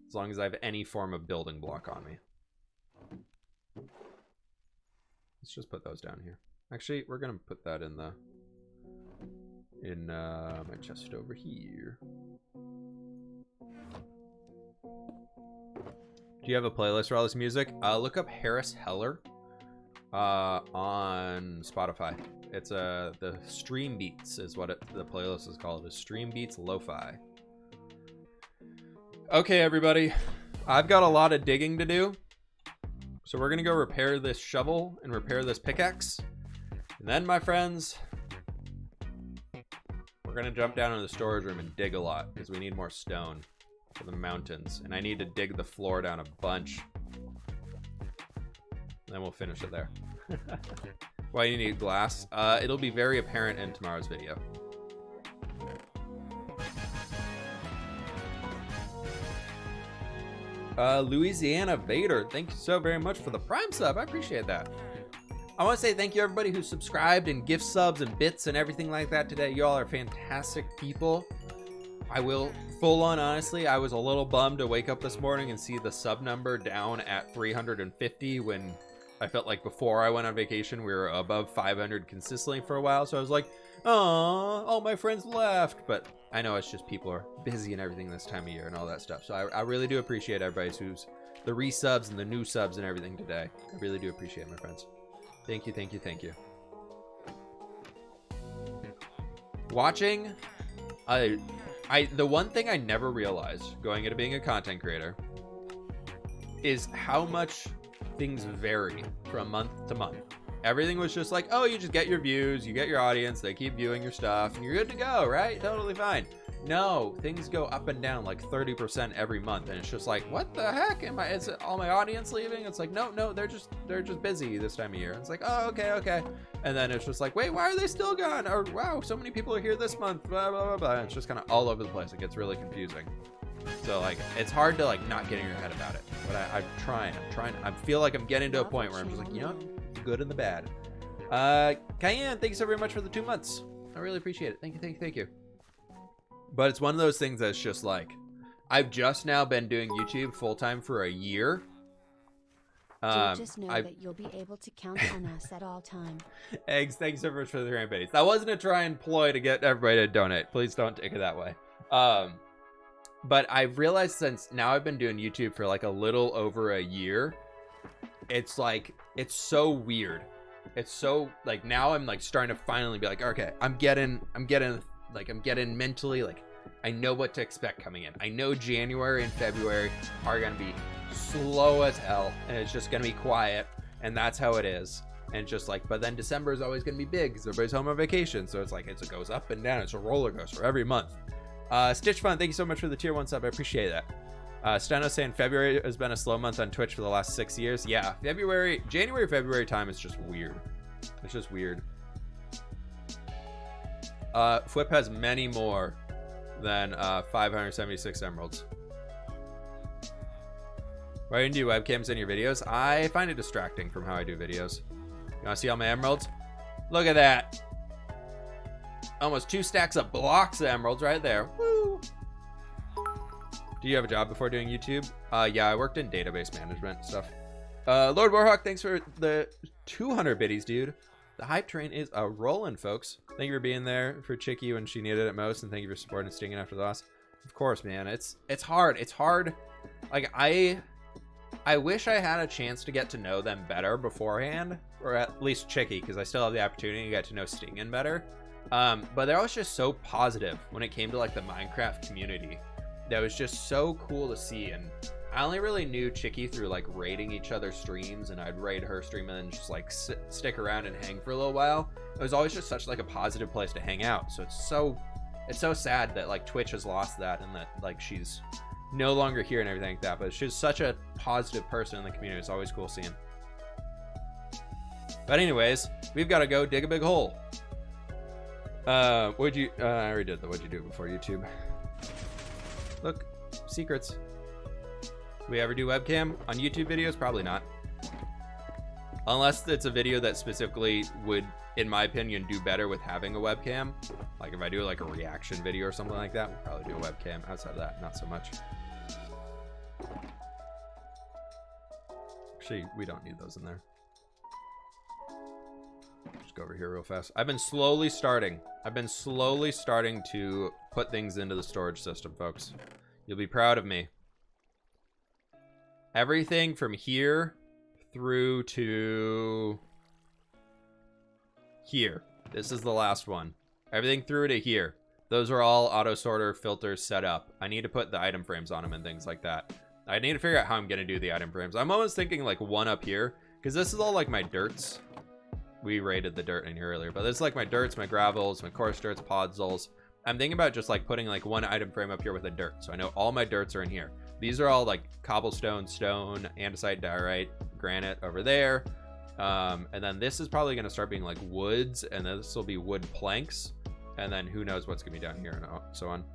As long as I have any form of building block on me. Let's just put those down here. Actually, we're gonna put that in the my chest over here. Do you have a playlist for all this music? Look up Harris Heller on Spotify. It's the Stream Beats is what the playlist is called. Is Stream Beats Lo-Fi. Okay, everybody, I've got a lot of digging to do, so we're gonna go repair this shovel and repair this pickaxe, and then, my friends, we're gonna jump down in the storage room and dig a lot because we need more stone for the mountains, and I need to dig the floor down a bunch. Then we'll finish it there. Why you need glass? It'll be very apparent in tomorrow's video. Louisiana Vader, thank you so very much for the Prime sub. I appreciate that. I want to say thank you everybody who subscribed and gift subs and bits and everything like that today. You all are fantastic people. I will, full on honestly, I was a little bummed to wake up this morning and see the sub number down at 350 when I felt like before I went on vacation we were above 500 consistently for a while. So I was like, oh, all my friends left. But I know it's just people are busy and everything this time of year and all that stuff. So I really do appreciate everybody who's the resubs and the new subs and everything today. I really do appreciate it, my friends. Thank you, thank you, thank you. Watching, the one thing I never realized going into being a content creator is how much things vary from month to month. everything was just like, oh, you just get your views, you get your audience, they keep viewing your stuff, and you're good to go, right? Totally fine. No, things go up and down like 30% every month, and it's just like, what the heck? Is it all my audience leaving? It's like, no, they're just busy this time of year. And it's like, oh, okay. And then it's just like, wait, why are they still gone? Or wow, so many people are here this month, blah, blah, blah, blah. And it's just kind of all over the place. It gets really confusing. So like, it's hard to like not get in your head about it, but I'm trying. I feel like I'm getting to a point where I'm just like, you know, the good and the bad. Cayenne, thank you so very much for the 2 months. I really appreciate it. Thank you. But it's one of those things that's just like, I've just now been doing YouTube full time for a year. Just know that you'll be able to count on us at all time. Eggs, thanks so much for the rampage. That wasn't a try and ploy to get everybody to donate. Please don't take it that way. But I've realized since now I've been doing YouTube for like a little over a year, it's like, it's so weird. It's so like, now I'm like starting to finally be like, okay, I'm getting mentally, like, I know what to expect coming in. I know January and February are going to be slow as hell, and it's just going to be quiet, and that's how it is. And just like, but then December is always going to be big because everybody's home on vacation, so it's like, it goes up and down. It's a roller coaster every month. Stitch Fun, thank you so much for the tier 1 sub. I appreciate that. Steno saying February has been a slow month on Twitch for the last 6 years. Yeah, January, February time is just weird. It's just weird. Flip has many more than 576 emeralds. Why didn't you do webcams in your videos? I find it distracting from how I do videos. You want to see all my emeralds? Look at that. Almost 2 stacks of blocks of emeralds right there. Woo! Do you have a job before doing YouTube? Yeah, I worked in database management stuff. Lord Warhawk, thanks for the 200 biddies, dude. The hype train is a rolling, folks. Thank you for being there for Chicky when she needed it most, and thank you for supporting Stinging after the loss. Of course, man. It's hard. It's hard. Like, I wish I had a chance to get to know them better beforehand, or at least Chicky, because I still have the opportunity to get to know Stinging better. But they're always just so positive when it came to like the Minecraft community. That was just so cool to see, and I only really knew Chicky through like raiding each other's streams, and I'd raid her stream and then just like stick around and hang for a little while. It was always just such like a positive place to hang out. So it's so sad that like Twitch has lost that, and that like she's no longer here and everything like that. But she's such a positive person in the community. It's always cool seeing. But anyways, we've got to go dig a big hole. I already did the what'd you do before YouTube. Look, secrets. We ever do webcam on YouTube videos? Probably not. Unless it's a video that specifically would, in my opinion, do better with having a webcam. Like if I do like a reaction video or something like that, we'll probably do a webcam. Outside of that, not so much. Actually, we don't need those in there. Just go over here real fast. I've been slowly starting to put things into the storage system, folks. You'll be proud of me. Everything from here through to here. This is the last one. Everything through to here. Those are all auto sorter filters set up. I need to put the item frames on them and things like that. I need to figure out how I'm going to do the item frames. I'm almost thinking like one up here, because this is all like my dirts. We raided the dirt in here earlier, but this is like my dirts, my gravels, my coarse dirts, podzols. I'm thinking about just like putting like one item frame up here with a dirt. So I know all my dirts are in here. These are all like cobblestone, stone, andesite, diorite, granite over there. And then this is probably going to start being like woods, and then this will be wood planks. And then who knows what's going to be down here and so on.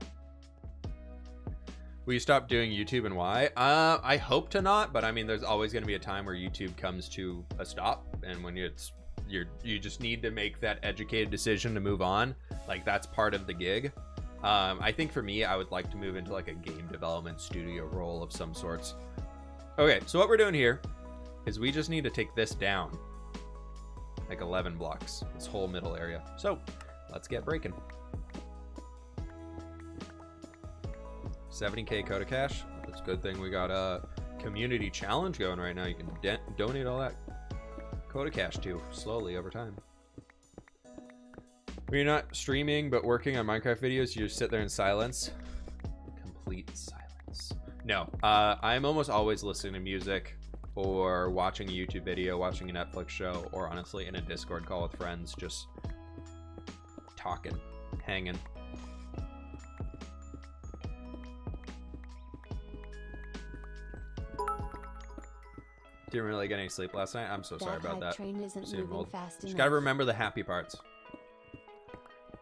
Will you stop doing YouTube and why? I hope to not, but I mean, there's always going to be a time where YouTube comes to a stop, and when you just need to make that educated decision to move on. Like that's part of the gig. I think for me, I would like to move into like a game development studio role of some sorts. Okay, so what we're doing here is we just need to take this down like 11 blocks, this whole middle area. So let's get breaking. 70k Coda Cash. It's a good thing we got a community challenge going right now. You can donate all that Coda Cash to slowly over time. When you're not streaming but working on Minecraft videos, you just sit there in silence. Complete silence. No, I'm almost always listening to music. or watching a YouTube video, watching a Netflix show, or honestly in a Discord call with friends, just talking, hanging. Didn't really get any sleep last night. I'm so sorry about that. Train isn't moving fast Just enough. gotta remember the happy parts.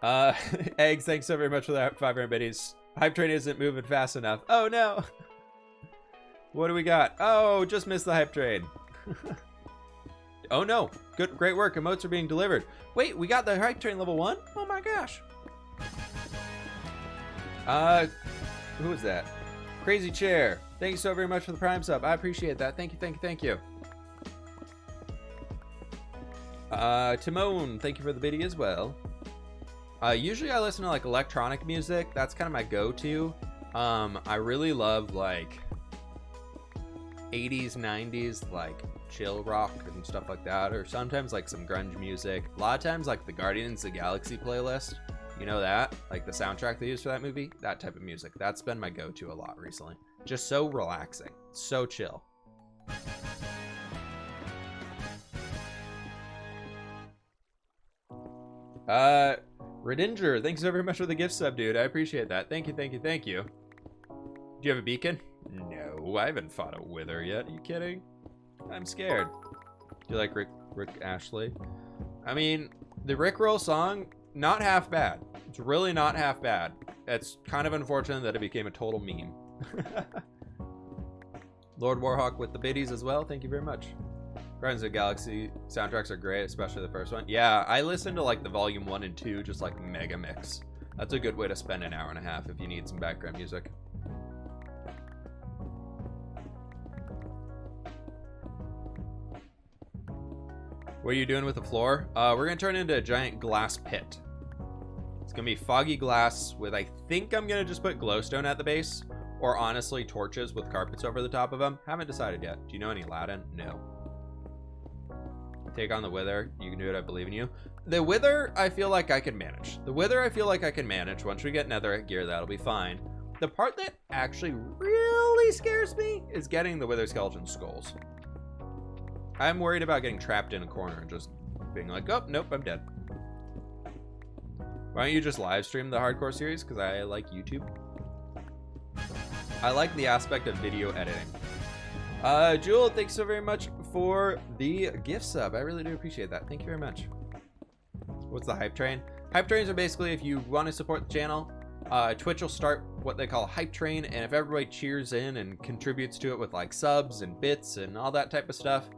Eggs, thanks so very much for that 500 biddies. Hype train isn't moving fast enough. Oh no. What do we got? Oh, just missed the hype train. Oh no. Great work. Emotes are being delivered. Wait, we got the hype train level 1? Oh my gosh. Who is that? Crazy Chair. Thank you so very much for the Prime sub. I appreciate that. Thank you, thank you, thank you. Timon, thank you for the biddy as well. Usually I listen to like electronic music. That's kind of my go-to. I really love like 80s, 90s, like chill rock and stuff like that, or sometimes like some grunge music. A lot of times like the Guardians of the Galaxy playlist, you know that? Like the soundtrack they used for that movie? That type of music. That's been my go-to a lot recently. Just so relaxing, so chill. Redinger, thanks so very much for the gift sub, dude. I appreciate that. Thank you, thank you, thank you. Do you have a beacon? No, I haven't fought a wither yet. Are you kidding? I'm scared. Do you like Rick Ashley? I mean, the Rickroll song, not half bad. It's really not half bad. It's kind of unfortunate that it became a total meme. Lord Warhawk with the biddies as well. Thank you very much. Guardians of the Galaxy soundtracks are great, especially the first one. Yeah, I listened to like the volume 1 and 2, just like mega mix. That's a good way to spend an hour and a half if you need some background music. What are you doing with the floor? We're gonna turn it into a giant glass pit. It's gonna be foggy glass with, I think I'm gonna just put glowstone at the base, or honestly torches with carpets over the top of them. Haven't decided yet. Do you know any Latin? No. Take on the Wither. You can do it. I believe in you. The Wither, I feel like I can manage. The Wither, I feel like I can manage. Once we get netherite gear, that'll be fine. The part that actually really scares me is getting the Wither skeleton skulls. I'm worried about getting trapped in a corner and just being like, oh, nope, I'm dead. Why don't you just live stream the hardcore series? Because I like YouTube. I like the aspect of video editing. Jewel, thanks so very much for the gift sub. I really do appreciate that. Thank you very much. What's the hype train? Hype trains are basically, if you want to support the channel, Twitch will start what they call a hype train, and if everybody cheers in and contributes to it with like subs and bits and all that type of stuff,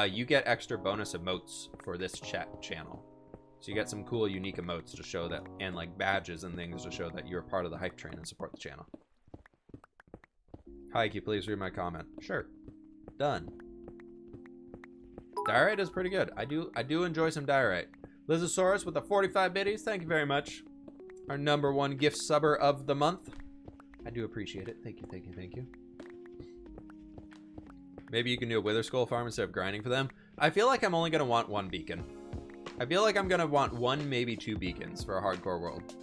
you get extra bonus emotes for this chat channel. So you get some cool unique emotes to show that, and like badges and things to show that you're part of the hype train and support the channel. Hi, can you please read my comment? Sure. Done. Diorite is pretty good. I do enjoy some diorite. Lizosaurus with the 45 biddies. Thank you very much. Our #1 gift subber of the month. I do appreciate it. Thank you, thank you, thank you. Maybe you can do a Wither Skull farm instead of grinding for them. I feel like I'm only going to want 1 beacon. I feel like I'm going to want 1, maybe 2 beacons for a hardcore world.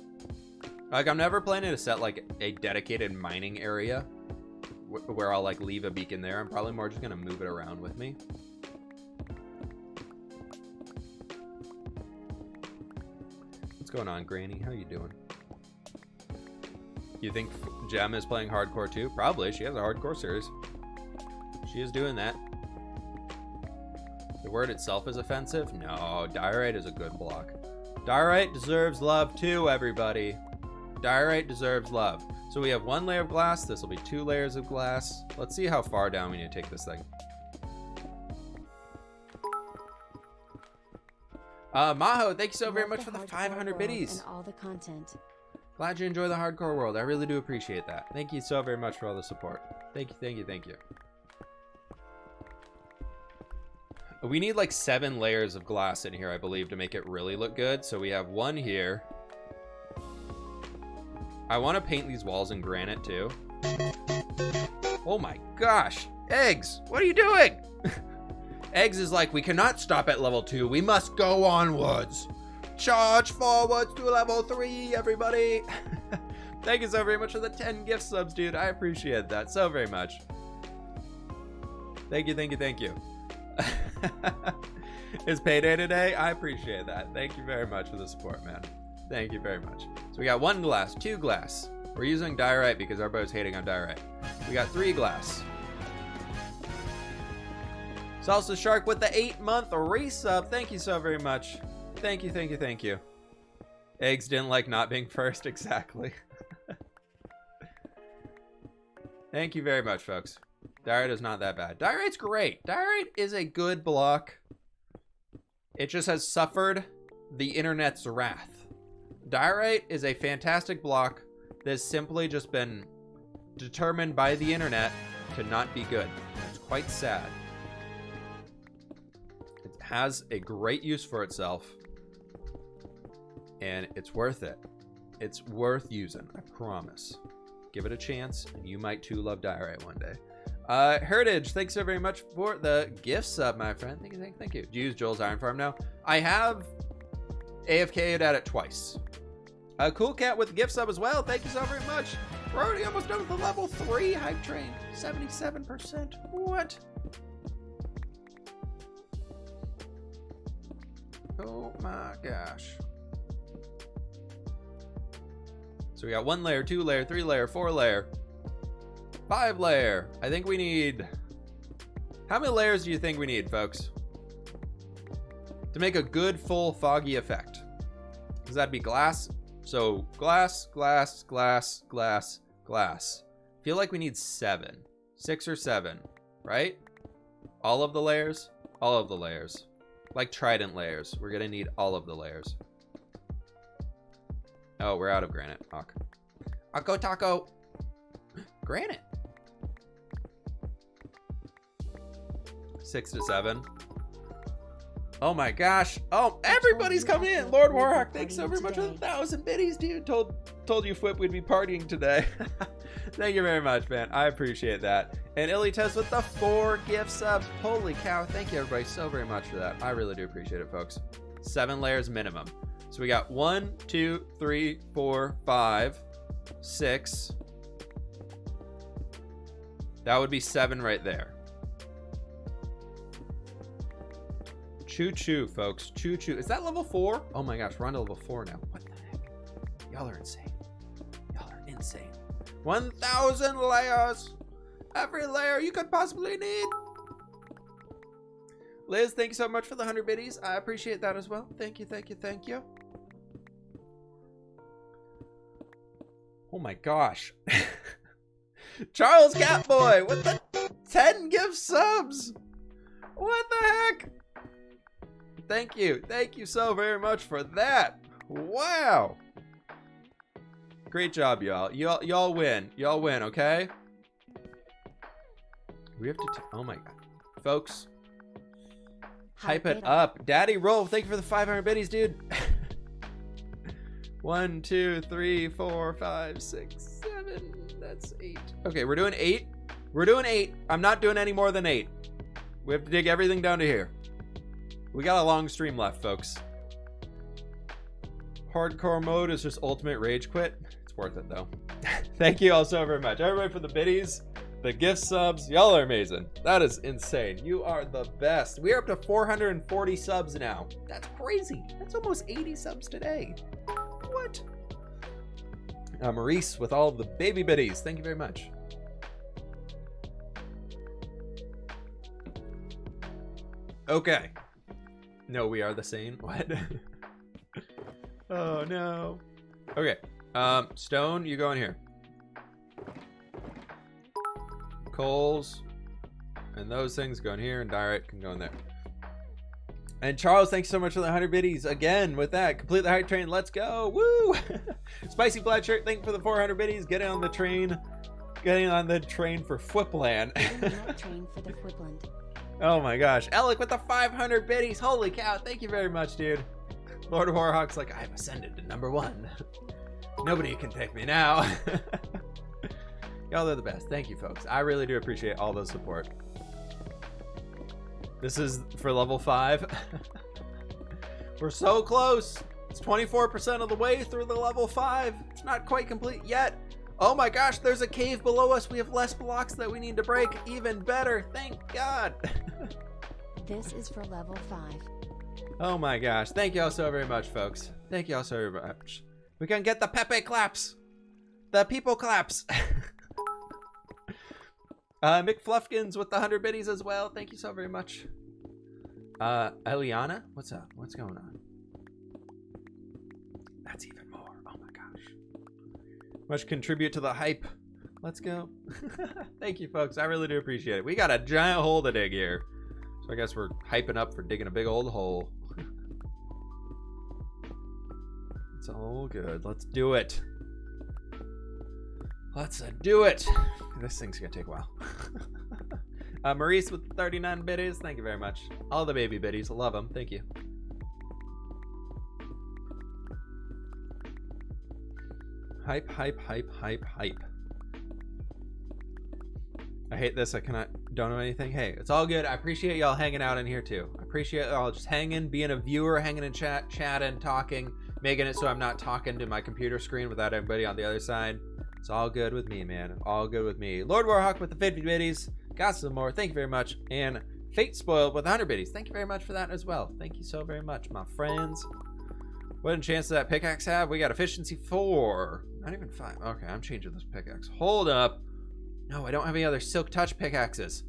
Like, I'm never planning to set, like, a dedicated mining area where I'll, like, leave a beacon there. I'm probably more just going to move it around with me. What's going on, Granny? How you doing? You think Gem is playing hardcore too? Probably. She has a hardcore series. She is doing that. The word itself is offensive? No, diorite is a good block. Diorite deserves love too, everybody. Diorite deserves love. So we have 1 layer of glass. This will be 2 layers of glass. Let's see how far down we need to take this thing. Maho, thank you so very much for the 500 biddies. And all the content. Glad you enjoy the hardcore world. I really do appreciate that. Thank you so very much for all the support. Thank you, thank you, thank you. We need like 7 layers of glass in here, I believe, to make it really look good. So we have 1 here. I want to paint these walls in granite too. Oh my gosh. Eggs, what are you doing? Eggs is like, we cannot stop at level 2. We must go onwards. Charge forwards to level 3, everybody. Thank you so very much for the 10 gift subs, dude. I appreciate that so very much. Thank you, thank you, thank you. It's payday today. I appreciate that. Thank you very much for the support, man. Thank you very much. So we got 1 glass, 2 glass. We're using diorite because everybody's hating on diorite. We got 3 glass. Salsa Shark with the 8-month resub. Thank you so very much. Thank you, thank you, thank you. Eggs didn't like not being first. Exactly. Thank you very much, folks. Diorite is not that bad. Diorite's great. Diorite is a good block. It just has suffered the internet's wrath. Diorite is a fantastic block that's simply just been determined by the internet to not be good. It's quite sad. It has a great use for itself, and it's worth it. It's worth using, I promise. Give it a chance, and you might too love diorite one day. Heritage, thanks so very much for the gift sub, my friend. Thank you, thank you. Do you use Joel's Iron Farm now? I have AFK'd at it twice. Cool Cat with the gift sub as well. Thank you so very much. We're already almost done with the level 3 hype train. 77%. What? Oh my gosh. So we got 1 layer, 2 layer, 3 layer, 4 layer, 5 layer. I think we need... How many layers do you think we need, folks? To make a good, full, foggy effect. Because that'd be glass. So glass, glass, glass, glass, glass. Feel like we need 7. 6 or 7, right? All of the layers? All of the layers. Like trident layers. We're gonna need all of the layers. Oh, we're out of granite. Fuck. Taco taco. Granite. 6 to 7. Oh my gosh. Oh, everybody's coming in. Lord Warhawk, thanks so very much for the 1,000 biddies, dude. Told you Flip we'd be partying today. Thank you very much, man. I appreciate that. And Illy Test with the 4 gift subs. Holy cow. Thank you everybody so very much for that. I really do appreciate it, folks. 7 layers minimum. So we got 1, 2, 3, 4, 5, 6. That would be 7 right there. Choo choo, folks. Choo choo. Is that level 4? Oh my gosh, we're on to level 4 now. What the heck? Y'all are insane. Y'all are insane. 1,000 layers. Every layer you could possibly need. Liz, thank you so much for the 100 biddies. I appreciate that as well. Thank you, thank you, thank you. Oh my gosh. Charles Catboy with the 10 gift subs. What the heck? Thank you. Thank you so very much for that. Wow. Great job, y'all. Y'all win. Y'all win, okay? We have to... Oh my god. Folks. Hype it up. Daddy Roll, thank you for the 500 biddies, dude. 1, 2, 3, 4, 5, 6, 7. That's 8. Okay, we're doing 8. We're doing 8. I'm not doing any more than 8. We have to dig everything down to here. We got a long stream left, folks. Hardcore mode is just ultimate rage quit. It's worth it, though. Thank you all so very much. Everybody for the biddies, the gift subs. Y'all are amazing. That is insane. You are the best. We are up to 440 subs now. That's crazy. That's almost 80 subs today. What? Maurice with all of the baby biddies. Thank you very much. Okay. No, we are the same. What? Oh no. Okay. Stone, you go in here. Coals and those things go in here, and diorite can go in there. And Charles, thanks so much for the 100 biddies again. With that, complete the hype train. Let's go. Woo! Spicy Black Shirt, thank you for the 400 biddies. Getting on the train. Getting on the train for Fwipland. Train for the Fwipland. Oh my gosh. Alec with the 500 biddies. Holy cow. Thank you very much, dude. Lord of Warhawk's like, I've ascended to #1. Nobody can take me now. Y'all are the best. Thank you, folks. I really do appreciate all the support. This is for level 5. We're so close. It's 24% of the way through the level 5. It's not quite complete yet. Oh my gosh, there's a cave below us. We have less blocks that we need to break. Even better. Thank God. This is for level 5. Oh my gosh. Thank you all so very much, folks. Thank you all so very much. We can get the Pepe claps. The people claps. McFluffkins with the 100 biddies as well. Thank you so very much. Eliana, what's up? What's going on? That's even more. Oh my gosh. Much contribute to the hype. Let's go. Thank you, folks. I really do appreciate it. We got a giant hole to dig here. So I guess we're hyping up for digging a big old hole. It's all good. Let's do it. Let's do it. This thing's gonna take a while. Maurice with 39 biddies. Thank you very much. All the baby biddies. Love them. Thank you. Hype, hype, hype, hype, hype. I hate this. I don't know anything. Hey, it's all good. I appreciate y'all hanging out in here too. I appreciate y'all just hanging, being a viewer, hanging in chat, chatting, talking, making it so I'm not talking to my computer screen without everybody on the other side. It's all good with me, man. All good with me. Lord Warhawk with the 50 biddies. Got some more. Thank you very much. And Fate Spoiled with 100 biddies. Thank you very much for that as well. Thank you so very much, my friends. What chance does that pickaxe have? We got efficiency 4. Not even 5. Okay, I'm changing this pickaxe. Hold up. No, I don't have any other silk touch pickaxes.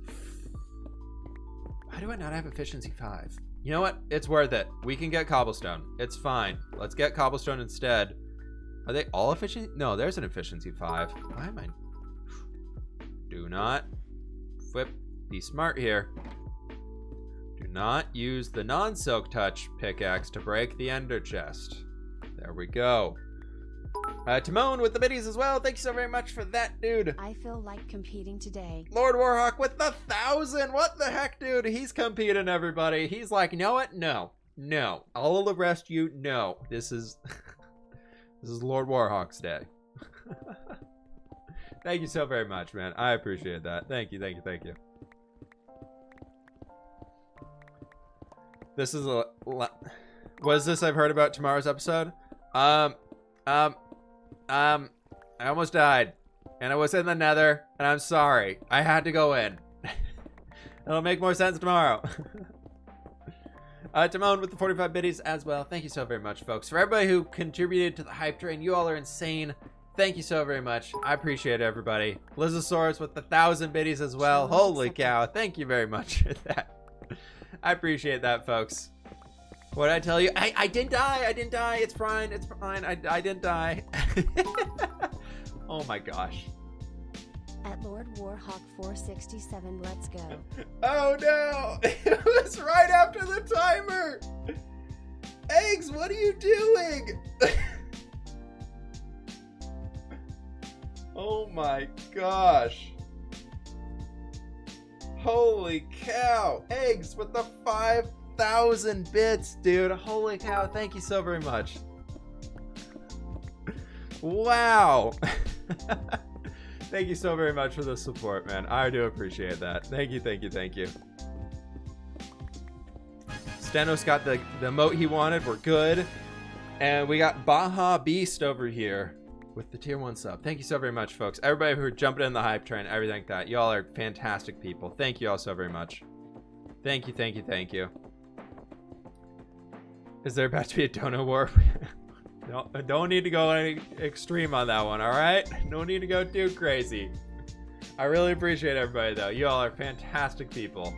Why do I not have efficiency 5? You know what? It's worth it. We can get cobblestone. It's fine. Let's get cobblestone instead. Are they all efficient? No, there's an efficiency 5. Why am I? Do not flip. Be smart here. Do not use the non-silk touch pickaxe to break the ender chest. There we go. Timon with the biddies as well. Thank you so very much for that, dude. I feel like competing today. Lord Warhawk with the 1,000. What the heck, dude? He's competing, everybody. He's like, you know what? No. No. All the rest you, no. This is... This is Lord Warhawk's day. Thank you so very much, man. I appreciate that. Thank you, thank you, thank you. This is a... What is this I've heard about tomorrow's episode? I almost died. And I was in the nether, and I'm sorry. I had to go in. It'll make more sense tomorrow. Timon with the 45 biddies as well. Thank you so very much, folks. For everybody who contributed to the hype train, you all are insane. Thank you so very much. I appreciate it, everybody. Lizosaurus with the 1,000 biddies as well. Holy cow. Thank you very much for that. I appreciate that, folks. What did I tell you? I didn't die. I didn't die. It's fine. It's fine. I didn't die. Oh my gosh. At Lord Warhawk 467, let's go. Oh no! It was right after the timer! Eggs, what are you doing? Oh my gosh. Holy cow. Eggs with the 5,000 bits, dude. Holy cow. Thank you so very much. Wow. Thank you so very much for the support, man. I do appreciate that. Thank you, thank you, thank you. Stenos got the emote he wanted. We're good. And we got Baja Beast over here with the tier 1 sub. Thank you so very much, folks. Everybody who are jumping in the hype train, everything like that. Y'all are fantastic people. Thank you all so very much. Thank you, thank you, thank you. Is there about to be a dono war? No, don't need to go any extreme on that one, all right? No need to go too crazy. I really appreciate everybody, though. You all are fantastic people.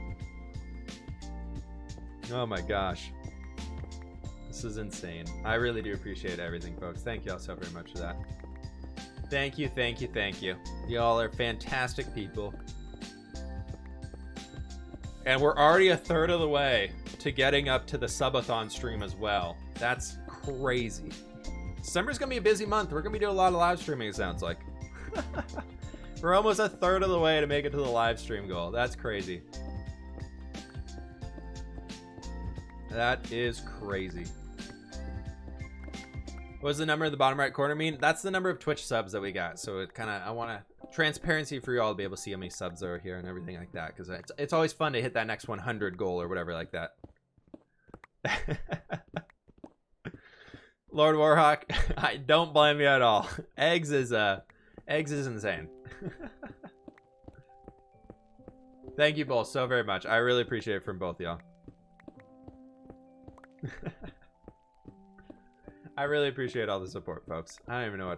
Oh, my gosh. This is insane. I really do appreciate everything, folks. Thank you all so very much for that. Thank you, thank you, thank you. You all are fantastic people. And we're already a third of the way to getting up to the subathon stream as well. That's crazy. December's gonna be a busy month. We're gonna be doing a lot of live streaming, it sounds like. We're almost a third of the way to make it to the live stream goal. That's crazy. That is crazy. What does the number in the bottom right corner mean? That's the number of Twitch subs that we got. So it kind of, I want to transparency for you all to be able to see how many subs are here and everything like that. Because it's always fun to hit that next 100 goal or whatever like that. Lord Warhawk, I don't blame you at all. Eggs is Eggs is insane. Thank you both so very much. I really appreciate it from both y'all. I really appreciate all the support, folks. I don't even know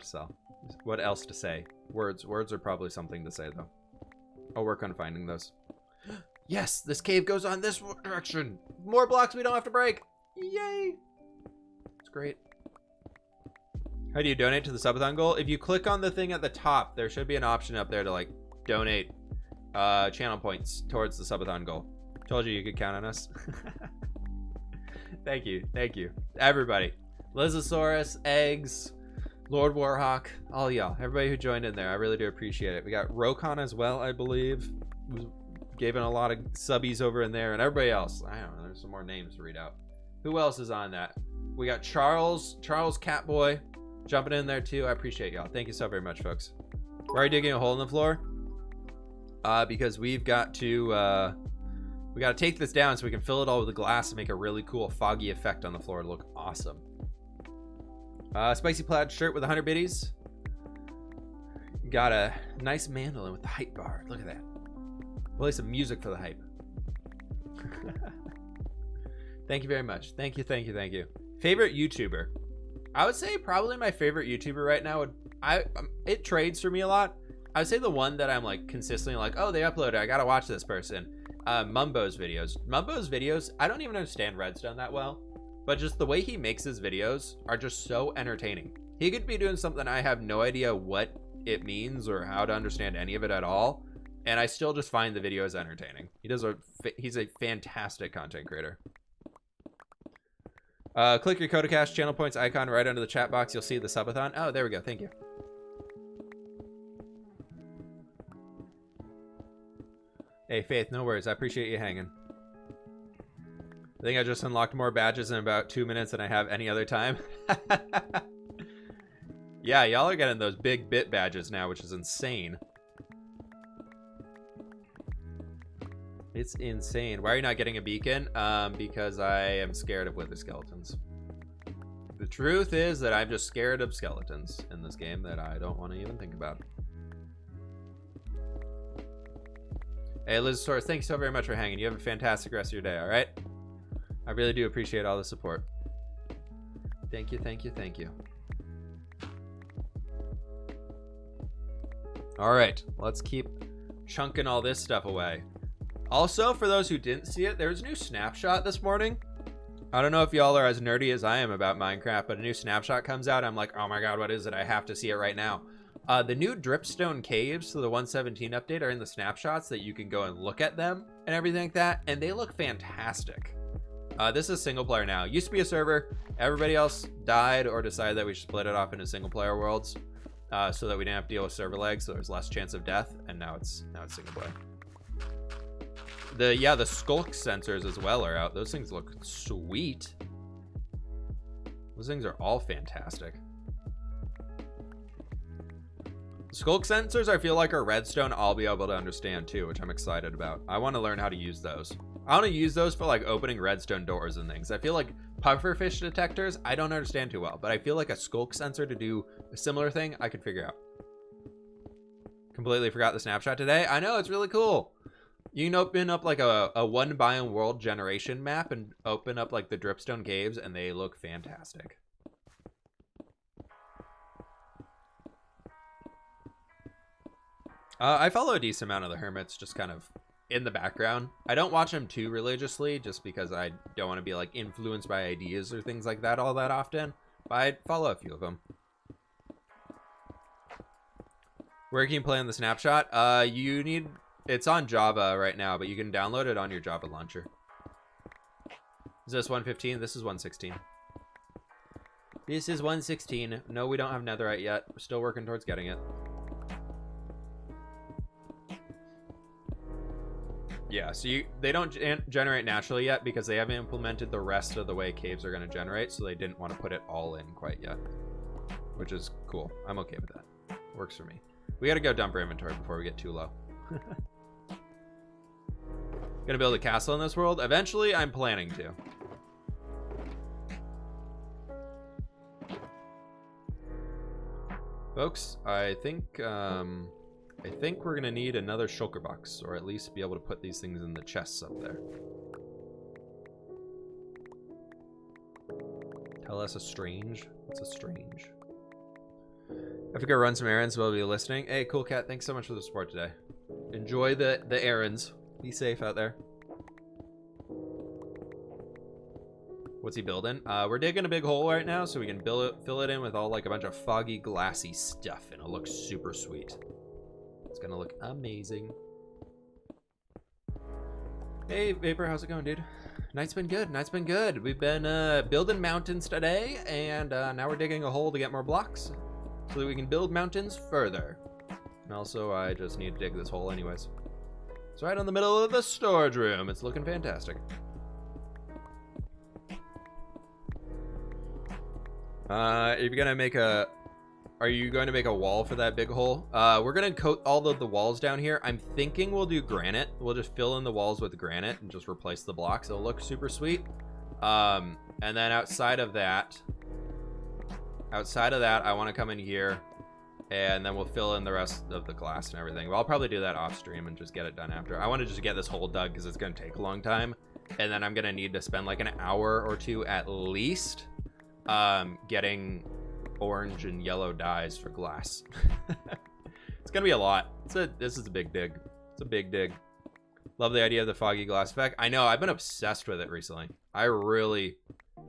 what else to say. Words are probably something to say, though. I'll work on finding those. Yes, this cave goes on this direction. More blocks we don't have to break. Yay. It's great. How do you donate to the subathon goal? If you click on the thing at the top, there should be an option up there to like donate channel points towards the subathon goal. Told you could count on us. Thank you. Everybody. Lizosaurus, Eggs, Lord Warhawk, all y'all. Everybody who joined in there. I really do appreciate it. We got Rokon as well, I believe. Gave in a lot of subbies over in there, and everybody else. I don't know. There's some more names to read out. Who else is on that? We got Charles Catboy jumping in there too. I appreciate y'all. Thank you so very much, folks. Why are you digging a hole in the floor? Because we've got to take this down so we can fill it all with glass and make a really cool foggy effect on the floor to look awesome. Spicy plaid shirt with 100 biddies. Got a nice mandolin with the hype bar. Look at that. Play some music for the hype. Thank you very much. Thank you. Favorite YouTuber? I would say probably my favorite YouTuber right now it trades for me a lot. I would say the one that I'm like consistently like, oh, they uploaded, I gotta watch this person. Mumbo's videos. I don't even understand Redstone that well, but just the way he makes his videos are just so entertaining. He could be doing something I have no idea what it means or how to understand any of it at all, and I still just find the videos entertaining. He's a fantastic content creator. Click your CodaCast channel points icon right under the chat box. You'll see the subathon. Oh, there we go. Thank you. Hey, Faith, no worries. I appreciate you hanging. I think I just unlocked more badges in about 2 minutes than I have any other time. Yeah, y'all are getting those big bit badges now, which is insane. It's insane. Why are you not getting a beacon? Because I am scared of wither skeletons. The truth is that I'm just scared of skeletons in this game that I don't want to even think about. Hey, Lizosaurus, thank you so very much for hanging. You have a fantastic rest of your day, all right? I really do appreciate all the support. Thank you. All right, let's keep chunking all this stuff away. Also, for those who didn't see it, there was a new snapshot this morning. I don't know if y'all are as nerdy as I am about Minecraft, but a new snapshot comes out. I'm like, oh my god, what is it? I have to see it right now. The new dripstone caves to the 1.17 update are in the snapshots that you can go and look at them and everything like that, and they look fantastic. This is single player now. It used to be a server. Everybody else died or decided that we should split it off into single player worlds so that we didn't have to deal with server lag, so there's less chance of death, and now it's single player. The skulk sensors as well are out. Those things look sweet. Those things are all fantastic. Skulk sensors, I feel like, are redstone. I'll be able to understand too, which I'm excited about. I want to learn how to use those. I want to use those for like opening redstone doors and things. I feel like pufferfish detectors, I don't understand too well, but I feel like a skulk sensor to do a similar thing, I could figure out. Completely forgot the snapshot today. I know, it's really cool. You can open up like a one biome world generation map and open up like the dripstone caves, and they look fantastic. I follow a decent amount of the hermits just kind of in the background. I don't watch them too religiously just because I don't want to be like influenced by ideas or things like that all that often, but I follow a few of them. Where can you play on the snapshot? It's on Java right now, but you can download it on your Java launcher. Is this 1.15? This is 1.16. This is 1.16. No, we don't have netherite yet. We're still working towards getting it. Yeah, so they don't generate naturally yet because they haven't implemented the rest of the way caves are going to generate, so they didn't want to put it all in quite yet, which is cool. I'm okay with that. Works for me. We got to go dump our inventory before we get too low. Gonna build a castle in this world? Eventually, I'm planning to. Folks, I think we're gonna need another shulker box, or at least be able to put these things in the chests up there. Tell us a strange. What's a strange? I have to go run some errands while we'll be listening. Hey, Cool Cat, thanks so much for the support today. Enjoy the errands. Be safe out there. What's he building? We're digging a big hole right now so we can fill it in with all like a bunch of foggy, glassy stuff, and it'll look super sweet. It's gonna look amazing. Hey, Vapor, how's it going, dude? Night's been good. Night's been good. We've been building mountains today, and now we're digging a hole to get more blocks so that we can build mountains further. And also, I just need to dig this hole anyways. It's right in the middle of the storage room. It's looking fantastic. Are you going to make a wall for that big hole? We're going to coat all of the walls down here. I'm thinking we'll do granite. We'll just fill in the walls with granite and just replace the blocks. It'll look super sweet. And then outside of that, I want to come in here and then we'll fill in the rest of the glass and everything. Well, I'll probably do that off stream and just get it done after. I want to just get this hole dug because it's going to take a long time. And then I'm going to need to spend like an hour or two at least getting orange and yellow dyes for glass. It's gonna be a lot. This is a big dig. It's a big dig. Love the idea of the foggy glass effect. I know, I've been obsessed with it recently. I really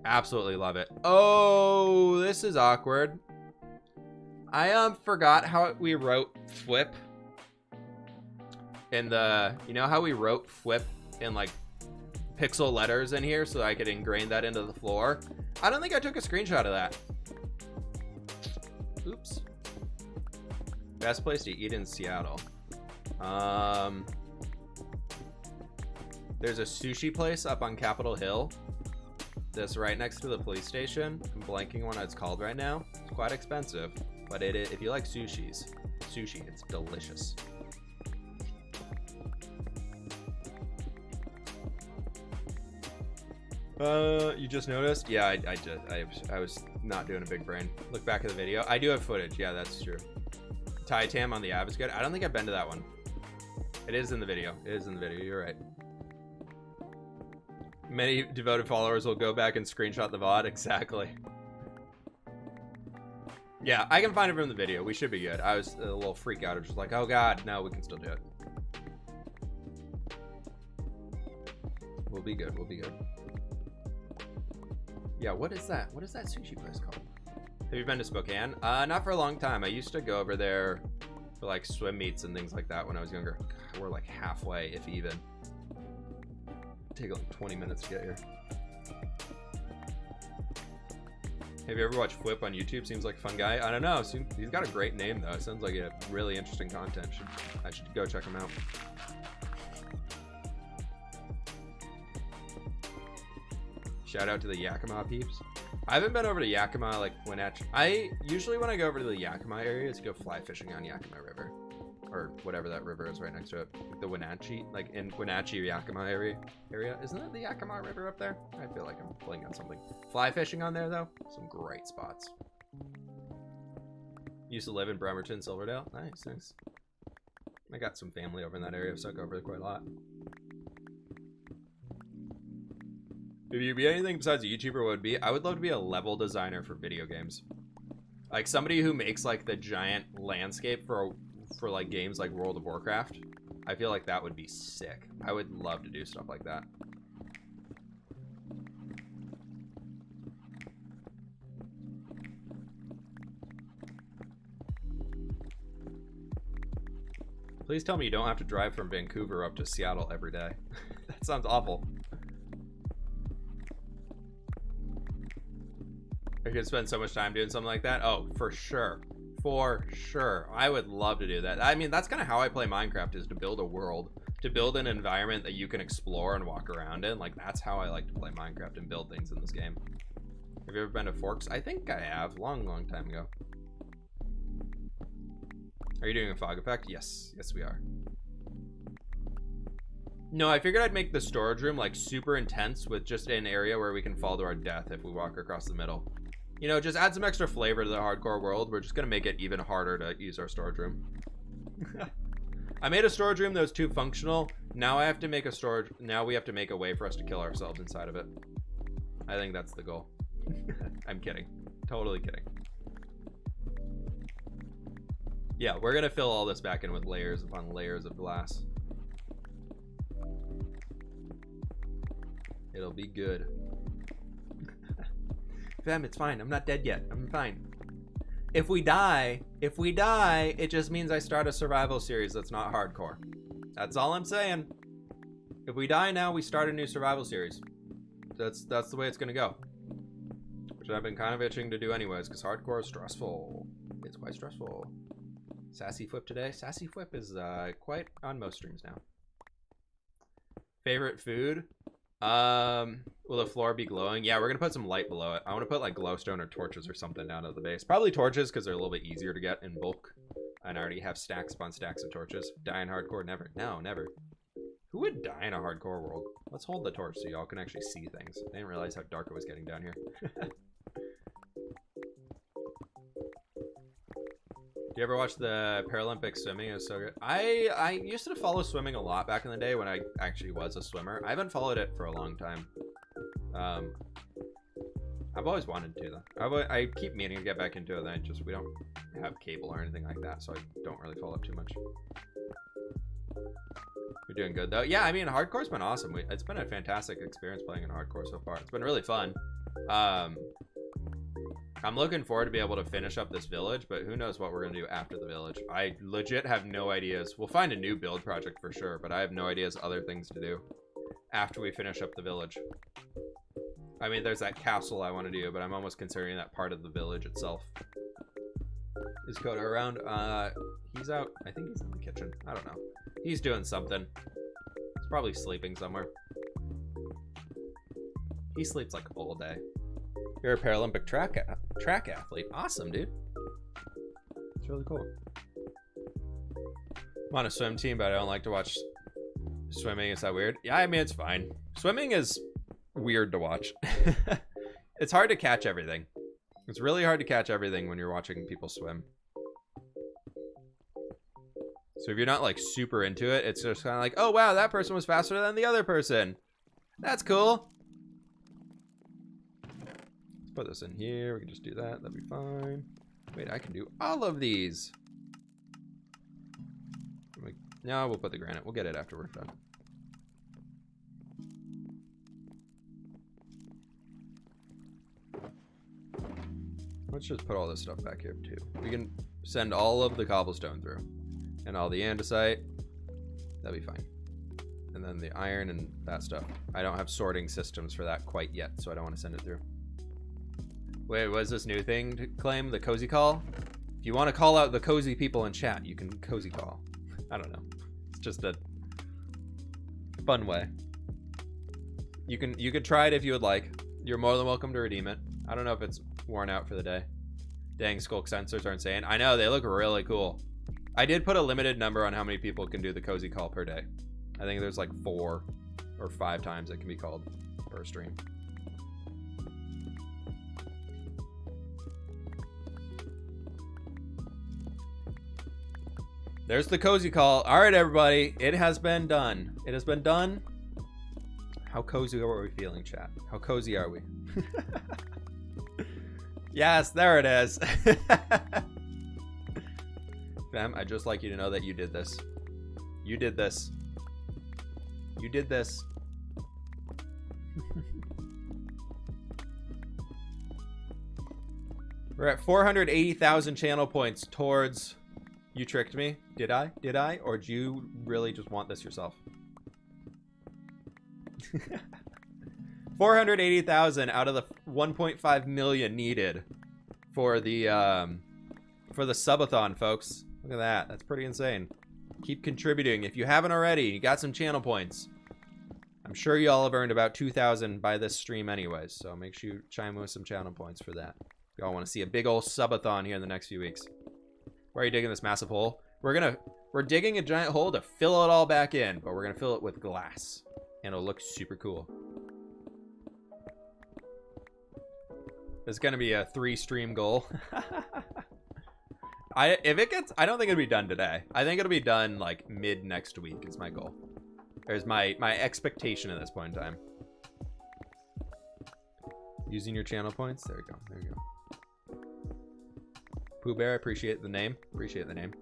absolutely love it. Oh, this is awkward. I forgot how we wrote FWIP in the, you know how we wrote FWIP in like pixel letters in here so I could ingrain that into the floor? I don't think I took a screenshot of that. Oops. Best place to eat in Seattle. There's a sushi place up on Capitol Hill that's right next to the police station. I'm blanking on what it's called right now. It's quite expensive, but if you like sushi, it's delicious. You just noticed? Yeah, I was not doing a big brain. Look back at the video. I do have footage. Yeah, that's true. Titam on the app is good. I don't think I've been to that one. It is in the video. It is in the video. You're right. Many devoted followers will go back and screenshot the VOD. Exactly. Yeah, I can find it from the video. We should be good. I was a little freak out. I was just like, oh god, no, we can still do it. We'll be good. We'll be good. Yeah, what is that? What is that sushi place called? Have you been to Spokane? Not for a long time. I used to go over there for like swim meets and things like that when I was younger. God, we're like halfway, if even. Take like 20 minutes to get here. Have you ever watched Flip on YouTube? Seems like a fun guy. I don't know. He's got a great name though. It sounds like a really interesting content. I should go check him out. Shout out to the Yakima peeps. I haven't been over to Yakima like Wenatchee. Usually when I go over to the Yakima area, it's go fly fishing on Yakima River, or whatever that river is right next to it. The Wenatchee, like in Wenatchee Yakima area. Isn't it the Yakima River up there? I feel like I'm playing on something. Fly fishing on there though, some great spots. Used to live in Bremerton, Silverdale. Nice, nice. I got some family over in that area, so I go over there quite a lot. If you'd be anything besides a YouTuber, what would be? I would love to be a level designer for video games. Like somebody who makes like the giant landscape for like games like World of Warcraft. I feel like that would be sick. I would love to do stuff like that. Please tell me you don't have to drive from Vancouver up to Seattle every day. That sounds awful. I could spend so much time doing something like that. Oh, for sure. For sure. I would love to do that. I mean, that's kind of how I play Minecraft, is to build a world, to build an environment that you can explore and walk around in. Like, that's how I like to play Minecraft and build things in this game. Have you ever been to Forks? I think I have. Long time ago. Are you doing a fog effect? Yes. Yes, we are. No, I figured I'd make the storage room, like, super intense with just an area where we can fall to our death if we walk across the middle. You know, just add some extra flavor to the hardcore world. We're just gonna make it even harder to use our storage room. I made a storage room that was too functional. Now I have to make a storage. Now we have to make a way for us to kill ourselves inside of it. I think that's the goal. I'm kidding. Totally kidding. Yeah, we're gonna fill all this back in with layers upon layers of glass. It'll be good. Fam, it's fine. I'm not dead yet. I'm fine. If we die, it just means I start a survival series that's not hardcore. That's all I'm saying. If we die now, we start a new survival series. That's the way it's gonna go. Which I've been kind of itching to do anyways, because hardcore is stressful. It's quite stressful. Sassy Flip today. Sassy Flip is quite on most streams now. Favorite food? Will the floor be glowing? Yeah, we're gonna put some light below it. I want to put like glowstone or torches or something down at the base. Probably torches because they're a little bit easier to get in bulk. And I already have stacks upon stacks of torches. Die in hardcore? Never. No, never. Who would die in a hardcore world? Let's hold the torch so y'all can actually see things. I didn't realize how dark it was getting down here. Do you ever watch the Paralympic swimming? It was so good. I used to follow swimming a lot back in the day when I actually was a swimmer. I haven't followed it for a long time. I've always wanted to though. I keep meaning to get back into it, and we don't have cable or anything like that, so I don't really follow it too much. You're doing good though. Yeah, I mean, hardcore's been awesome. It's been a fantastic experience playing in hardcore so far. It's been really fun. I'm looking forward to be able to finish up this village, but who knows what we're gonna do after the village. I legit have no ideas. We'll find a new build project for sure, but I have no ideas other things to do after we finish up the village. I mean, there's that castle I want to do, but I'm almost considering that part of the village itself. Is Coda around? He's out. I think he's in the kitchen. I don't know. He's doing something. He's probably sleeping somewhere. He sleeps like all day. You're a Paralympic track athlete. Awesome, dude. It's really cool. I'm on a swim team, but I don't like to watch swimming. Is that weird? Yeah, I mean, it's fine. Swimming is weird to watch. It's hard to catch everything. It's really hard to catch everything when you're watching people swim. So if you're not like super into it, it's just kind of like, oh wow, that person was faster than the other person. That's cool. Let's put this in here. We can just do that. That'd be fine. Wait, I can do all of these. No, we'll put the granite. We'll get it after we're done. Let's just put all this stuff back here too. We can send all of the cobblestone through and all the andesite. That'd be fine. And then the iron and that stuff. I don't have sorting systems for that quite yet, so I don't want to send it through. Wait, what's this new thing to claim? The cozy call? If you want to call out the cozy people in chat, you can cozy call. I don't know. It's just a fun way. You could try it if you would like. You're more than welcome to redeem it. I don't know if it's worn out for the day. Dang, skulk sensors are insane. I know, they look really cool. I did put a limited number on how many people can do the cozy call per day. I think there's like 4 or 5 times it can be called per stream. There's the cozy call. All right, everybody, it has been done. It has been done. How cozy are we feeling, chat? How cozy are we? Yes, there it is. Fam, I'd just like you to know that you did this. You did this. You did this. We're at 480,000 channel points towards... You tricked me. Did I? Did I? Or do you really just want this yourself? 480,000 out of the 1.5 million needed for the subathon, folks. Look at that. That's pretty insane. Keep contributing. If you haven't already, you got some channel points. I'm sure y'all have earned about 2,000 by this stream anyways, so make sure you chime in with some channel points for that. Y'all want to see a big old subathon here in the next few weeks. Why are you digging this massive hole? We're digging a giant hole to fill it all back in, but we're gonna fill it with glass, and it'll look super cool. It's gonna be a 3-stream goal. I don't think it'll be done today. I think it'll be done like mid next week is my goal. There's my expectation at this point in time. Using your channel points. There you go. There you go. Pooh Bear, I appreciate the name. Appreciate the name.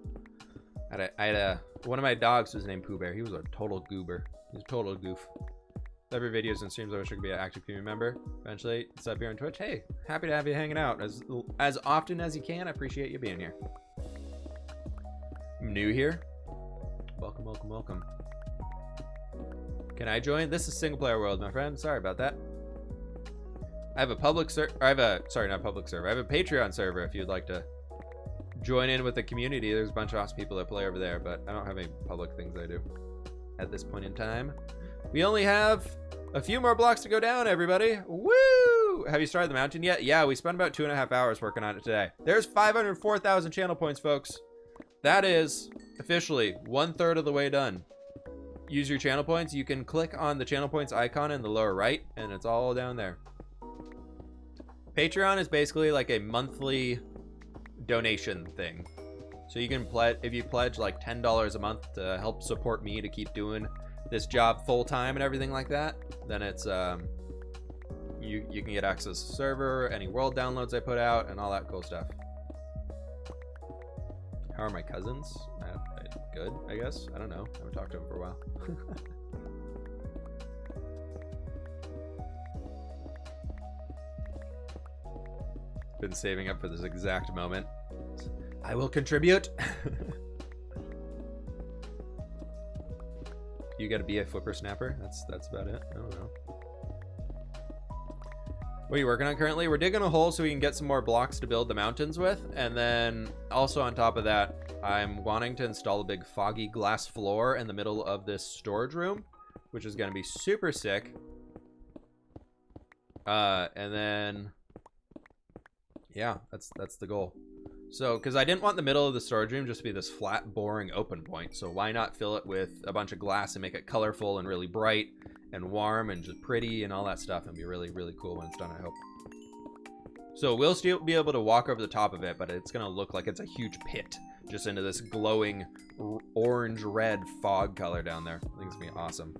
I had one of my dogs was named Pooh Bear. He was a total goober. He was a total goof. Every videos and streams, I wish I could be an active community member. Eventually, it's up here on Twitch. Hey, happy to have you hanging out as often as you can. I appreciate you being here. I'm new here. Welcome, welcome, welcome. Can I join? This is single player world, my friend. Sorry about that. I have a public server. Sorry, not public server. I have a Patreon server if you'd like to join in with the community. There's a bunch of awesome people that play over there, but I don't have any public things I do at this point in time. We only have a few more blocks to go down, everybody. Woo! Have you started the mountain yet? Yeah, we spent about 2.5 hours working on it today. There's 504,000 channel points, folks. That is officially 1/3 of the way done. Use your channel points. You can click on the channel points icon in the lower right, and it's all down there. Patreon is basically like a monthly donation thing. So you can pledge, if you pledge like $10 a month to help support me to keep doing this job full time and everything like that, then it's you can get access to the server, any world downloads I put out, and all that cool stuff. How are my cousins? Good, I guess. I don't know. I haven't talked to them for a while. Been saving up for this exact moment. I will contribute. You gotta be a flipper snapper. That's about it. I don't know. What are you working on currently? We're digging a hole so we can get some more blocks to build the mountains with, and then also on top of that, I'm wanting to install a big foggy glass floor in the middle of this storage room, which is gonna be super sick. And then yeah, that's the goal. So, because I didn't want the middle of the storage room just to be this flat, boring open point. So why not fill it with a bunch of glass and make it colorful and really bright and warm and just pretty and all that stuff, and be really, really cool when it's done, I hope. So we'll still be able to walk over the top of it, but it's going to look like it's a huge pit just into this glowing orange-red fog color down there. I think it's going to be awesome.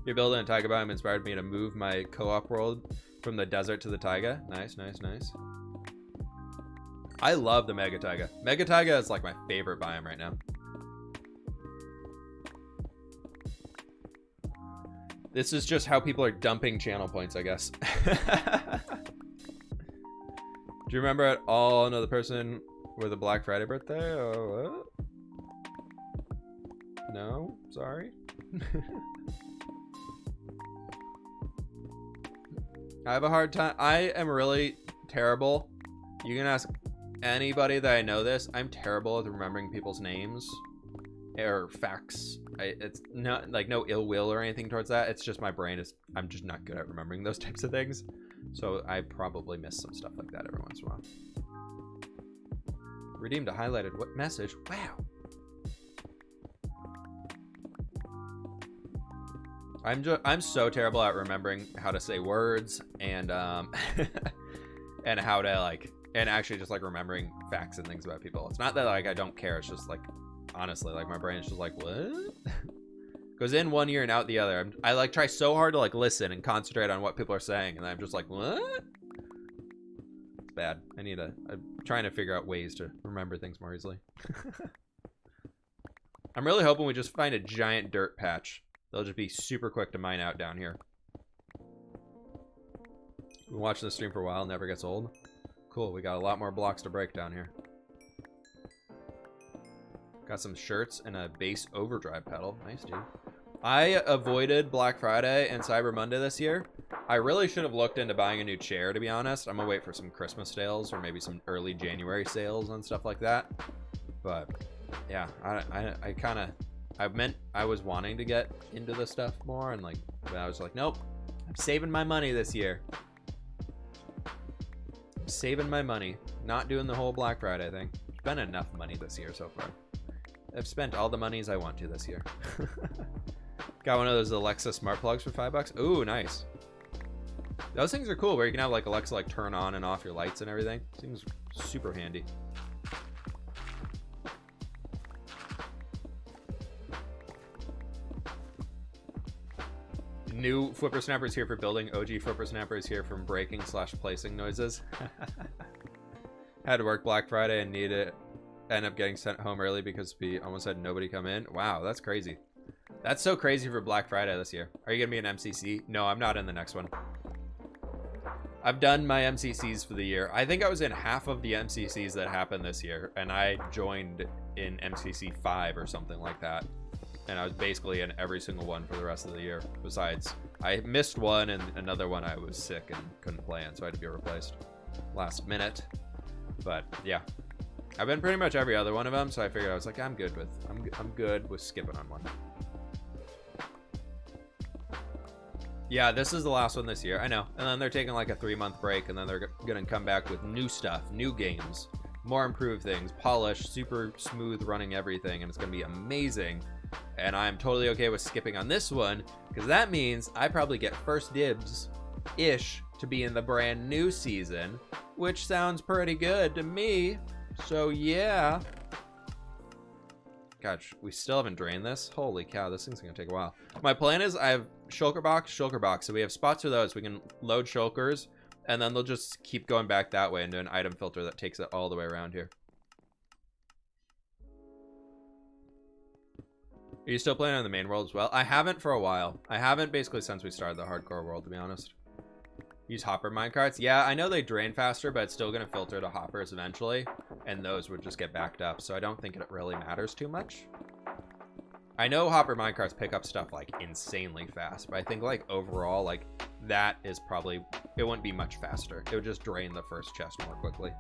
Your building a taiga biome inspired me to move my co-op world from the desert to the taiga. Nice, nice, nice. I love the mega taiga. Mega taiga is like my favorite biome right now. This is just how people are dumping channel points, I guess. Do you remember at all another person with a Black Friday birthday? Oh, what? No, sorry. I have a hard time. I am really terrible. You can ask anybody that I know this. I'm terrible at remembering people's names or facts. It's not like no ill will or anything towards that. It's just my brain is, I'm just not good at remembering those types of things. So I probably miss some stuff like that every once in a while. Redeemed a highlighted what message? Wow. I'm so terrible at remembering how to say words and and how to like, and actually just like remembering facts and things about people. It's not that like I don't care. It's just like, honestly, like my brain is just like, what? Goes in one ear and out the other. I like try so hard to like listen and concentrate on what people are saying, and I'm just like, what? It's bad. I'm trying to figure out ways to remember things more easily. I'm really hoping we just find a giant dirt patch. They'll just be super quick to mine out down here. Been watching this stream for a while, never gets old. Cool, we got a lot more blocks to break down here. Got some shirts and a bass overdrive pedal. Nice, dude. I avoided Black Friday and Cyber Monday this year. I really should have looked into buying a new chair, to be honest. I'm gonna wait for some Christmas sales or maybe some early January sales and stuff like that. But yeah, I was wanting to get into this stuff more, and like, but I was like, nope, I'm saving my money this year. I'm saving my money, not doing the whole Black Friday thing. Spent enough money this year so far. I've spent all the monies I want to this year. Got one of those Alexa smart plugs for $5. Ooh, nice. Those things are cool where you can have like Alexa like turn on and off your lights and everything. Seems super handy. New Flipper Snapper is here for building. OG Flipper Snapper is here from breaking / placing noises. Had to work Black Friday and needed end up getting sent home early because we almost had nobody come in. Wow, that's crazy. That's so crazy for Black Friday this year. Are you gonna be an MCC? No, I'm not in the next one. I've done my MCCs for the year. I think I was in half of the MCCs that happened this year, and I joined in MCC 5 or something like that. And I was basically in every single one for the rest of the year. Besides, I missed one, and another one I was sick and couldn't play in, so I had to be replaced last minute. But yeah, I've been pretty much every other one of them, so I figured I was like, I'm good with skipping on one. Yeah, this is the last one this year. I know. And then they're taking like a 3-month break, and then they're gonna come back with new stuff, new games, more improved things, polished, super smooth running everything, and it's gonna be amazing. And I'm totally okay with skipping on this one, because that means I probably get first dibs-ish to be in the brand new season, which sounds pretty good to me. So yeah. Gosh, we still haven't drained this. Holy cow, this thing's gonna take a while. My plan is I have shulker box. So we have spots for those. We can load shulkers, and then they'll just keep going back that way into an item filter that takes it all the way around here. Are you still playing on the main world as well? I haven't for a while. I haven't basically since we started the hardcore world, to be honest. Use hopper minecarts. Yeah, I know they drain faster, but it's still going to filter to hoppers eventually, and those would just get backed up, so I don't think it really matters too much. I know hopper minecarts pick up stuff like insanely fast, but I think like overall, like that is probably, it wouldn't be much faster. It would just drain the first chest more quickly.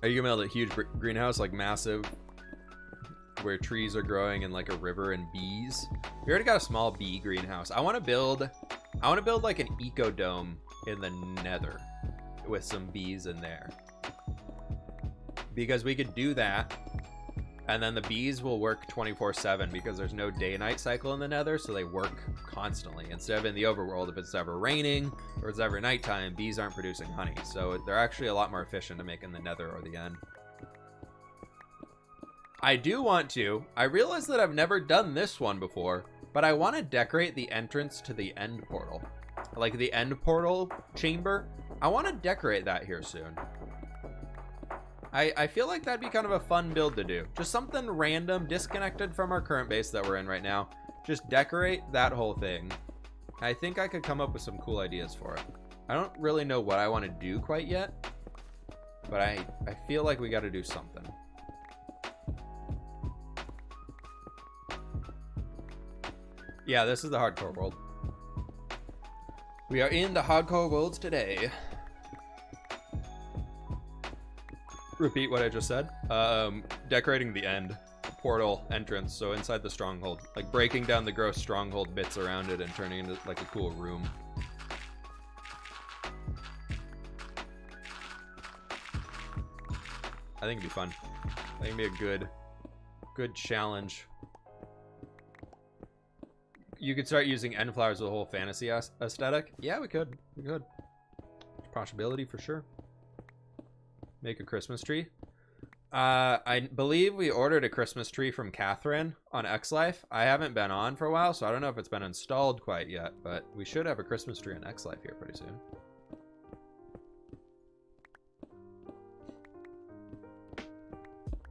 Are you gonna build a huge greenhouse, like massive, where trees are growing and like a river and bees? We already got a small bee greenhouse. I want to build like an ecodome in the nether with some bees in there, because we could do that, and then the bees will work 24/7 because there's no day-night cycle in the nether, so they work constantly. Instead of in the overworld, if it's ever raining or it's ever nighttime, bees aren't producing honey, so they're actually a lot more efficient to make in the nether or the end. I do want to. I realize that I've never done this one before, but I want to decorate the entrance to the end portal. Like the end portal chamber. I want to decorate that here soon. I feel like that'd be kind of a fun build to do. Just something random, disconnected from our current base that we're in right now. Just decorate that whole thing. I think I could come up with some cool ideas for it. I don't really know what I want to do quite yet, but I feel like we got to do something. Yeah, this is the hardcore world. We are in the hardcore worlds today. Repeat what I just said. Decorating the end portal entrance, so inside the stronghold, like breaking down the gross stronghold bits around it and turning it into like a cool room. I think it'd be fun. I think it'd be a good challenge. You could start using end flowers with a whole fantasy aesthetic. Yeah, we could. We could. Possibility for sure. Make a Christmas tree. I believe we ordered a Christmas tree from Catherine on X-Life. I haven't been on for a while, so I don't know if it's been installed quite yet, but we should have a Christmas tree on X-Life here pretty soon.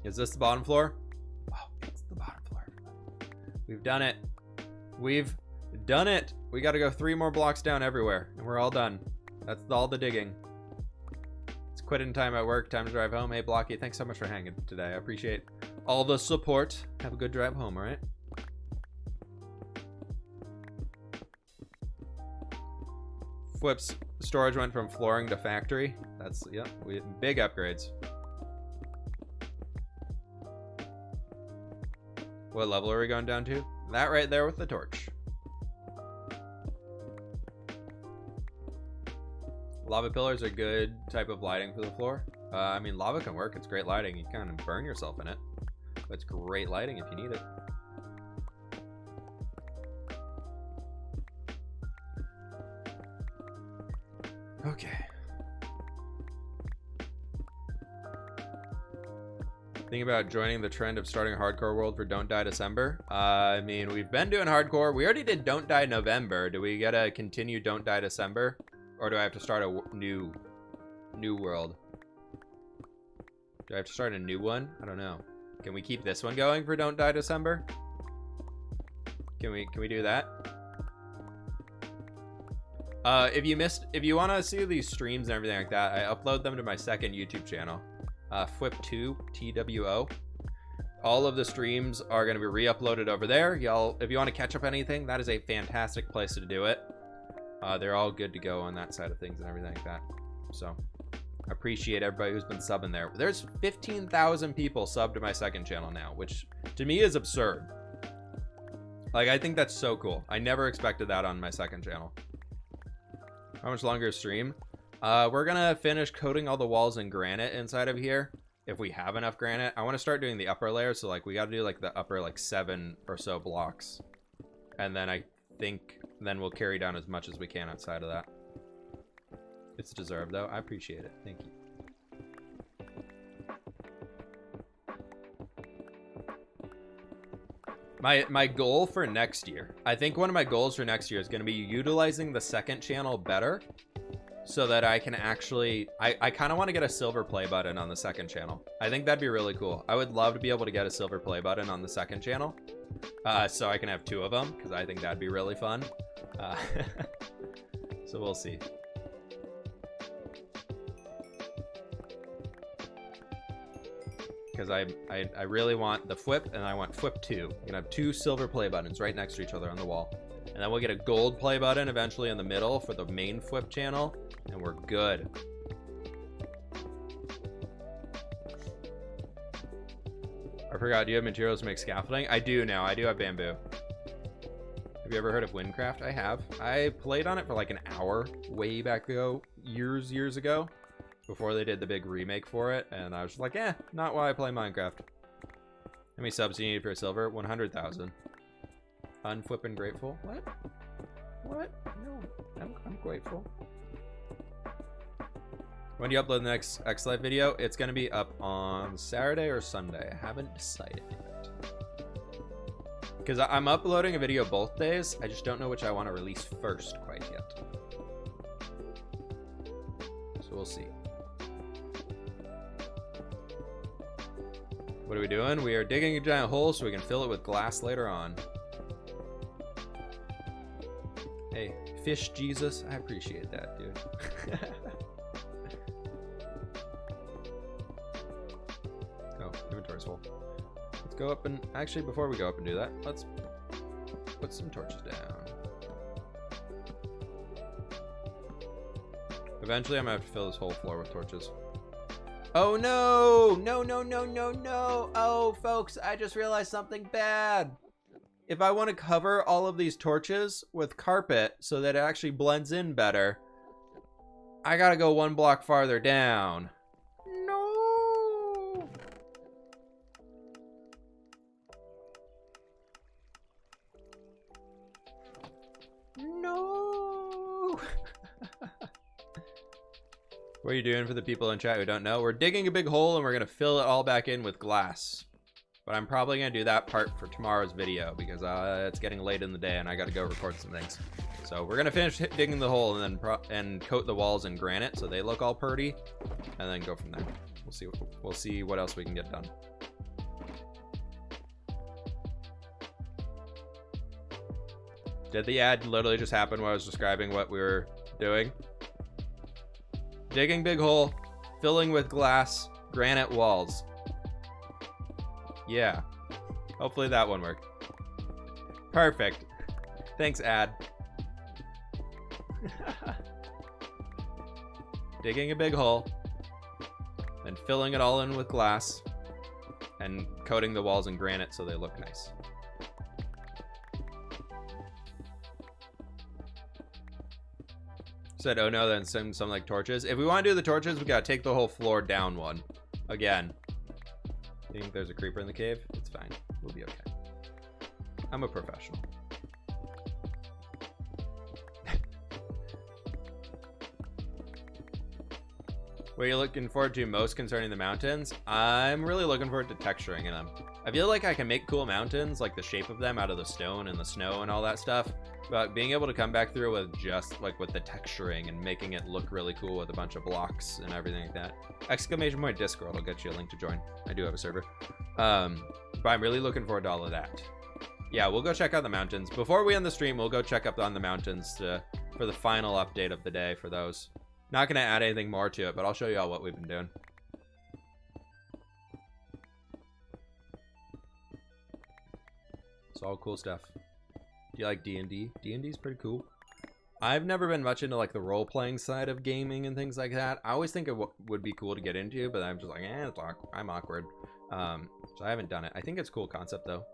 Is this the bottom floor? Oh, it's the bottom floor. We've done it. We've done it. We got to go 3 more blocks down everywhere, and we're all done. That's all the digging. It's quitting time at work. Time to drive home. Hey, Blocky, thanks so much for hanging today. I appreciate all the support. Have a good drive home, all right? Flips storage went from flooring to factory. That's, yep, big upgrades. What level are we going down to? That right there with the torch. Lava pillars are good type of lighting for the floor. I mean, lava can work. It's great lighting. You kind of burn yourself in it. That's great lighting if you need it. Okay. Think about joining the trend of starting a hardcore world for Don't Die December. I mean, we've been doing hardcore. We already did Don't Die November. Do we gotta continue Don't Die December? Or do I have to start a new world? Do I have to start a new one? I don't know. Can we keep this one going for Don't Die December? Can we do that? If you want to see these streams and everything like that, I upload them to my second YouTube channel, Fwip2 TWO. All of the streams are going to be re-uploaded over there. Y'all, if you want to catch up anything, that is a fantastic place to do it. They're all good to go on that side of things and everything like that. So, I appreciate everybody who's been subbing there. There's 15,000 people subbed to my second channel now, which to me is absurd. Like, I think that's so cool. I never expected that on my second channel. How much longer stream? We're gonna finish coating all the walls in granite inside of here. If we have enough granite, I want to start doing the upper layer. So like we got to do like the upper like 7 or so blocks, and then I think then we'll carry down as much as we can outside of that. It's deserved though. I appreciate it. Thank you. My goal for next year, I think one of my goals for next year is going to be utilizing the second channel better so that I can actually, I kind of want to get a silver play button on the second channel. I think that'd be really cool. I would love to be able to get a silver play button on the second channel so I can have 2 of them because I think that'd be really fun. So we'll see. Because I really want the Fwip and I want Fwip2. You're gonna have 2 silver play buttons right next to each other on the wall. And then we'll get a gold play button eventually in the middle for the main Fwip channel. And we're good. I forgot, do you have materials to make scaffolding? I do now, I do have bamboo. Have you ever heard of Windcraft? I have. I played on it for like an hour way back ago, years ago. Before they did the big remake for it, and I was just like, eh, not why I play Minecraft. How many subs do you need for a silver? 100,000. Unflip and grateful. What? What? No, I'm grateful. When do you upload the next X-Life video? It's gonna be up on Saturday or Sunday. I haven't decided yet. Because I'm uploading a video both days. I just don't know which I want to release first quite yet. So we'll see. What are we doing? We are digging a giant hole so we can fill it with glass later on. Hey, fish Jesus, I appreciate that, dude. Oh, inventory's full. Let's go up and, actually before we go up and do that, let's put some torches down. Eventually I'm gonna have to fill this whole floor with torches. Oh no! No, no, no, no, no! Oh, folks, I just realized something bad. If I want to cover all of these torches with carpet so that it actually blends in better, I gotta go 1 block farther down. No! No! What are you doing for the people in chat who don't know? We're digging a big hole and we're gonna fill it all back in with glass. But I'm probably gonna do that part for tomorrow's video because it's getting late in the day and I gotta go record some things. So we're gonna finish digging the hole and then coat the walls in granite so they look all pretty, and then go from there. We'll see what else we can get done. Did the ad literally just happen while I was describing what we were doing? Digging big hole, filling with glass, granite walls. Yeah. Hopefully that one worked. Perfect. Thanks, ad. Digging a big hole, and filling it all in with glass, and coating the walls in granite so they look nice. Said, oh no, then some like torches. If we want to do the torches, we gotta take the whole floor down 1. Again. You think there's a creeper in the cave? I'm a professional. What are you looking forward to most concerning the mountains? I'm really looking forward to texturing in them. I feel like I can make cool mountains, like the shape of them out of the stone and the snow and all that stuff. But being able to come back through with just like with the texturing and making it look really cool with a bunch of blocks and everything like that. Exclamation point Discord will get you a link to join. I do have a server. But I'm really looking forward to all of that. Yeah, we'll go check out the mountains. Before we end the stream, we'll go check up on the mountains for the final update of the day for those. Not going to add anything more to it, but I'll show you all what we've been doing. It's all cool stuff. Do you like D&D? D&D is pretty cool. I've never been much into like the role-playing side of gaming and things like that. I always think it would be cool to get into, but I'm just like, I'm awkward. So I haven't done it. I think it's a cool concept though.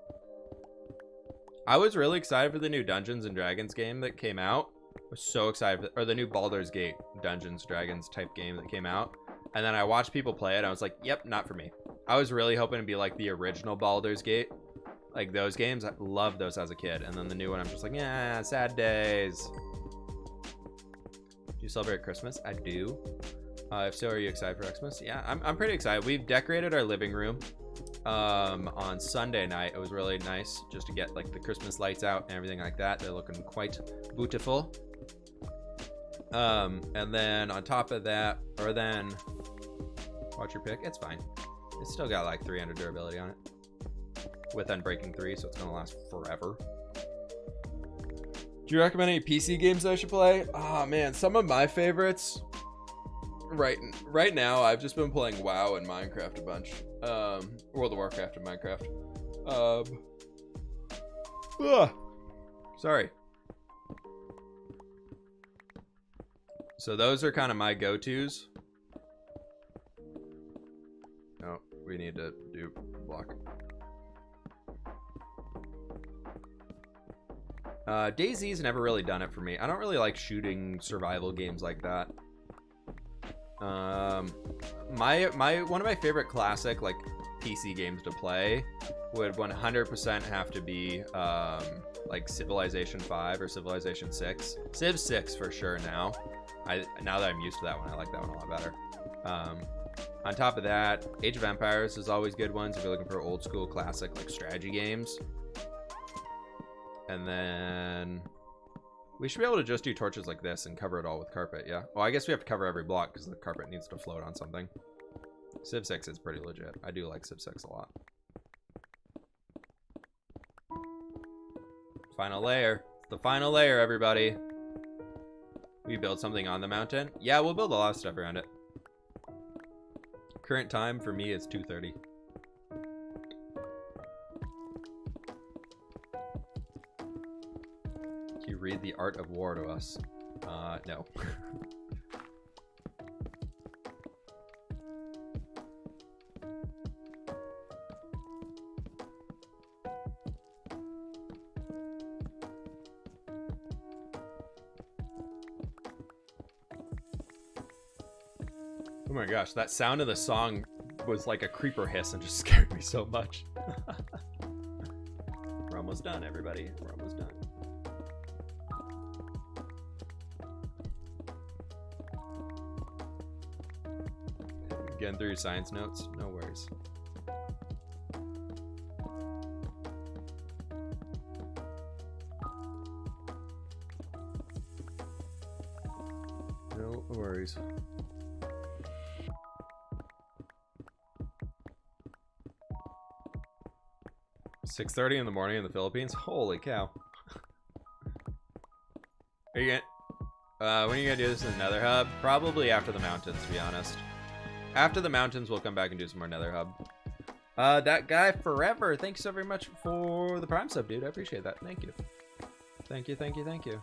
I was really excited for the new Dungeons and Dragons game that came out. I was so excited or the new Baldur's Gate Dungeons Dragons type game that came out, and then I watched people play it. I was like, yep, not for me. I was really hoping to be like the original Baldur's Gate, like those games. I loved those as a kid, and then the new one I'm just like, yeah, sad days. Do you celebrate Christmas? I do. If so, are you excited for Xmas? Yeah, I'm pretty excited. We've decorated our living room on Sunday night. It was really nice just to get like the Christmas lights out and everything like that. They're looking quite beautiful. And then on top of that, or then watch your pick. It's fine. It's still got like 300 durability on it with Unbreaking 3, so it's gonna last forever. Do you recommend any PC games I should play? Oh man, some of my favorites right now, I've just been playing WoW and Minecraft a bunch. World of Warcraft and Minecraft. Sorry. So those are kind of my go-tos. Oh, we need to do block. DayZ's never really done it for me. I don't really like shooting survival games like that. One of my favorite classic like PC games to play would 100% have to be like Civilization 5 or Civilization 6. Civ 6 for sure now. Now that I'm used to that one, I like that one a lot better. On top of that, Age of Empires is always good ones if you're looking for old school classic like strategy games. And then we should be able to just do torches like this and cover it all with carpet, yeah? Well, I guess we have to cover every block because the carpet needs to float on something. Civ 6 is pretty legit. I do like Civ 6 a lot. Final layer. It's the final layer, everybody. We build something on the mountain. Yeah, we'll build a lot of stuff around it. Current time for me is 2:30. Can you read The Art of War to us? No. Oh my gosh, that sound of the song was like a creeper hiss and just scared me so much. We're almost done, everybody. We're almost done. Getting through your science notes? No worries. No worries. $6:30 in the morning in the Philippines. Holy cow! Are you gonna? When are you gonna do this in the Nether Hub? Probably after the mountains, to be honest. After the mountains, we'll come back and do some more Nether Hub. That guy forever. Thanks so very much for the Prime sub, dude. I appreciate that. Thank you. Thank you. Thank you. Thank you.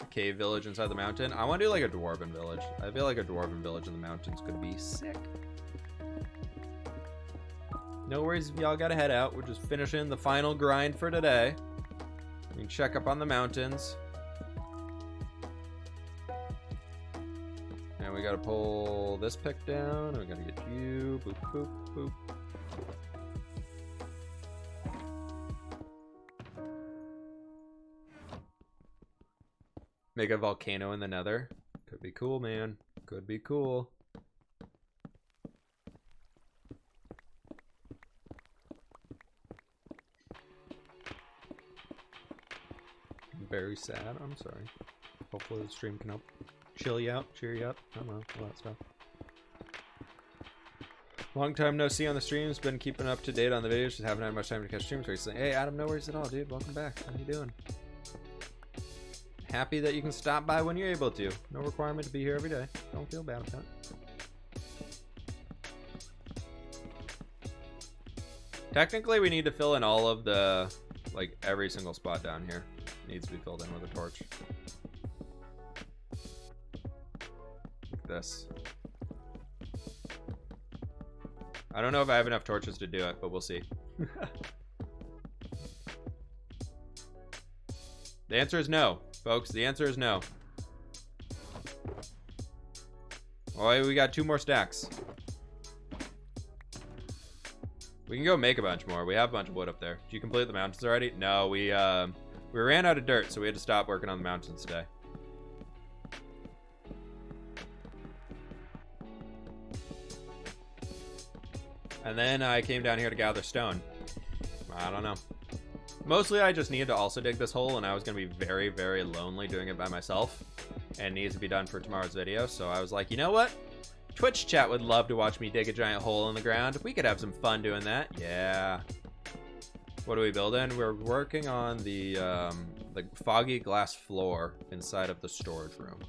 Cave village inside the mountain. I want to do like a dwarven village. I feel like a dwarven village in the mountains could be sick. No worries if y'all gotta head out. We're just finishing the final grind for today. We can check up on the mountains. And we gotta pull this pick down. And we gotta get you. Boop, boop, boop. Make a volcano in the nether. Could be cool, man. Could be cool. Very sad. I'm sorry. Hopefully the stream can help chill you out, cheer you up. I don't know, all that stuff. Long time no see on the streams. Been keeping up to date on the videos. Just haven't had much time to catch streams recently. Hey, Adam, no worries at all, dude. Welcome back. How you doing? Happy that you can stop by when you're able to. No requirement to be here every day. Don't feel bad about that. Technically, we need to fill in all of the, like, every single spot down here needs to be filled in with a torch. Like this. I don't know if I have enough torches to do it, but we'll see. The answer is no, folks. The answer is no. Oh, we got 2 more stacks. We can go make a bunch more. We have a bunch of wood up there. Did you complete the mountains already? No, we ran out of dirt, so we had to stop working on the mountains today. And then I came down here to gather stone. I don't know. Mostly I just needed to also dig this hole, and I was going to be very, very lonely doing it by myself. And it needs to be done for tomorrow's video, so I was like, you know what? Twitch chat would love to watch me dig a giant hole in the ground. We could have some fun doing that. Yeah. What are we building? We're working on the foggy glass floor inside of the storage room.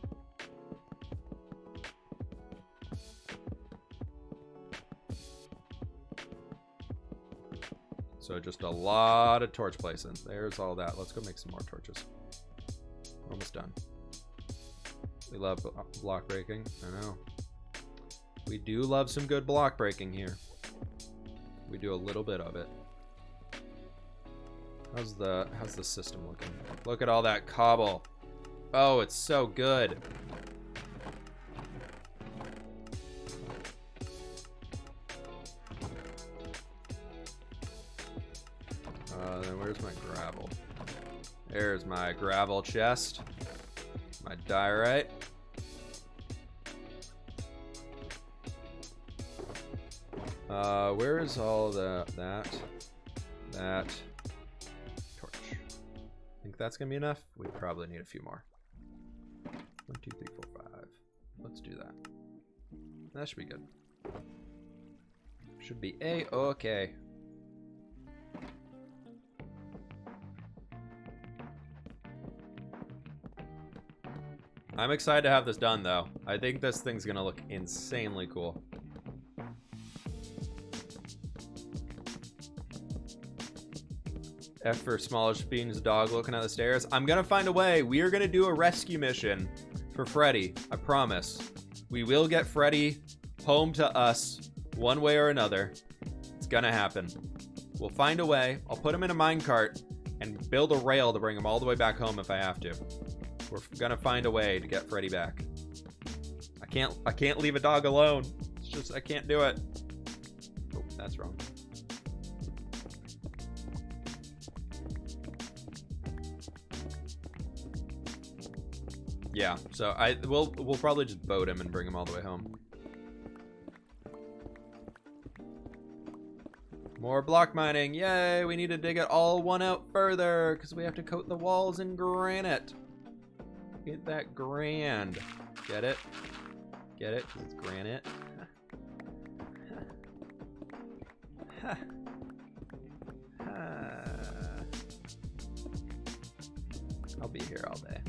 So just a lot of torch placing. There's all that. Let's go make some more torches. Almost done. We love block breaking. I know. We do love some good block breaking here. We do a little bit of it. How's the system looking? Look at all that cobble. Oh, it's so good. Then where's my gravel? There's my gravel chest. My diorite. Where is all that torch? I think that's gonna be enough. We probably need a few more. 1, 2, 3, 4, 5. Let's do that. That should be good. Should be A-okay. I'm excited to have this done, though. I think this thing's gonna look insanely cool. F for Smallish Bean's dog looking at the stairs. I'm gonna find a way. We are gonna do a rescue mission for Freddy. I promise. We will get Freddy home to us one way or another. It's gonna happen. We'll find a way. I'll put him in a minecart and build a rail to bring him all the way back home if I have to. We're gonna find a way to get Freddy back. I can't leave a dog alone. It's just, I can't do it. Oh, that's wrong. Yeah, so we'll probably just boat him and bring him all the way home. More block mining. Yay, we need to dig it all one out further because we have to coat the walls in granite. Get that grand. Get it? Get it? Because it's granite. I'll be here all day.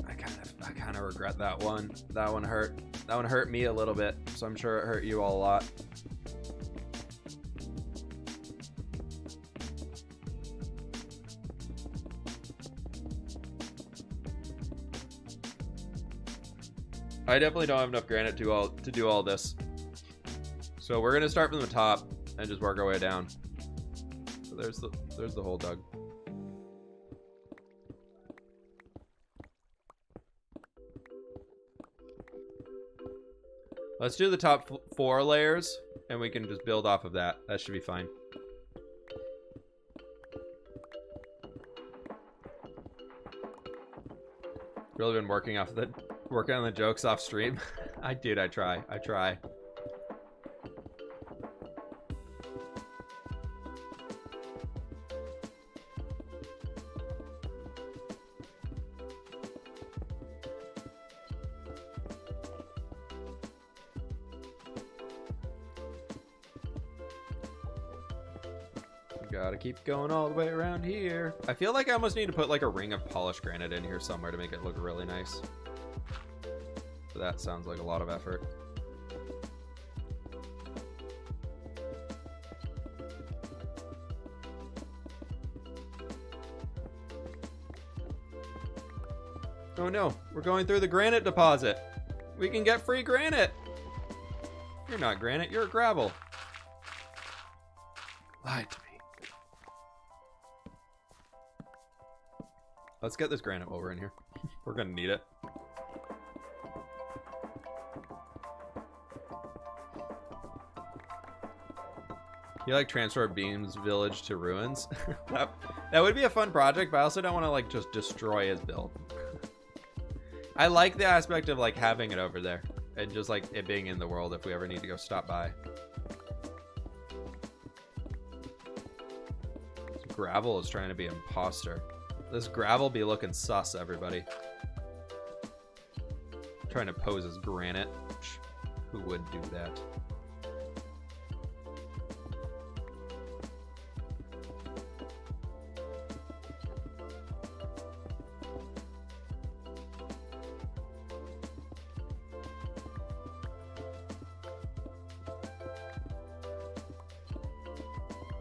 I kind of regret that one. That one hurt. That one hurt me a little bit, so I'm sure it hurt you all a lot. I definitely don't have enough granite to do all this. So we're gonna start from the top and just work our way down. So there's the hole dug. Let's do the top 4 layers, and we can just build off of that. That should be fine. Really been working on the jokes off stream. I try. Gotta keep going all the way around here. I feel like I almost need to put like a ring of polished granite in here somewhere to make it look really nice. But that sounds like a lot of effort. Oh no, we're going through the granite deposit. We can get free granite. You're not granite, you're gravel. Lied to me. Let's get this granite while we're in here. We're gonna need it. You like transfer Beam's village to ruins? that would be a fun project, but I also don't want to like just destroy his build. I like the aspect of like having it over there and just like it being in the world if we ever need to go stop by. This gravel is trying to be imposter. This gravel be looking sus, everybody. Trying to pose as granite. Who would do that?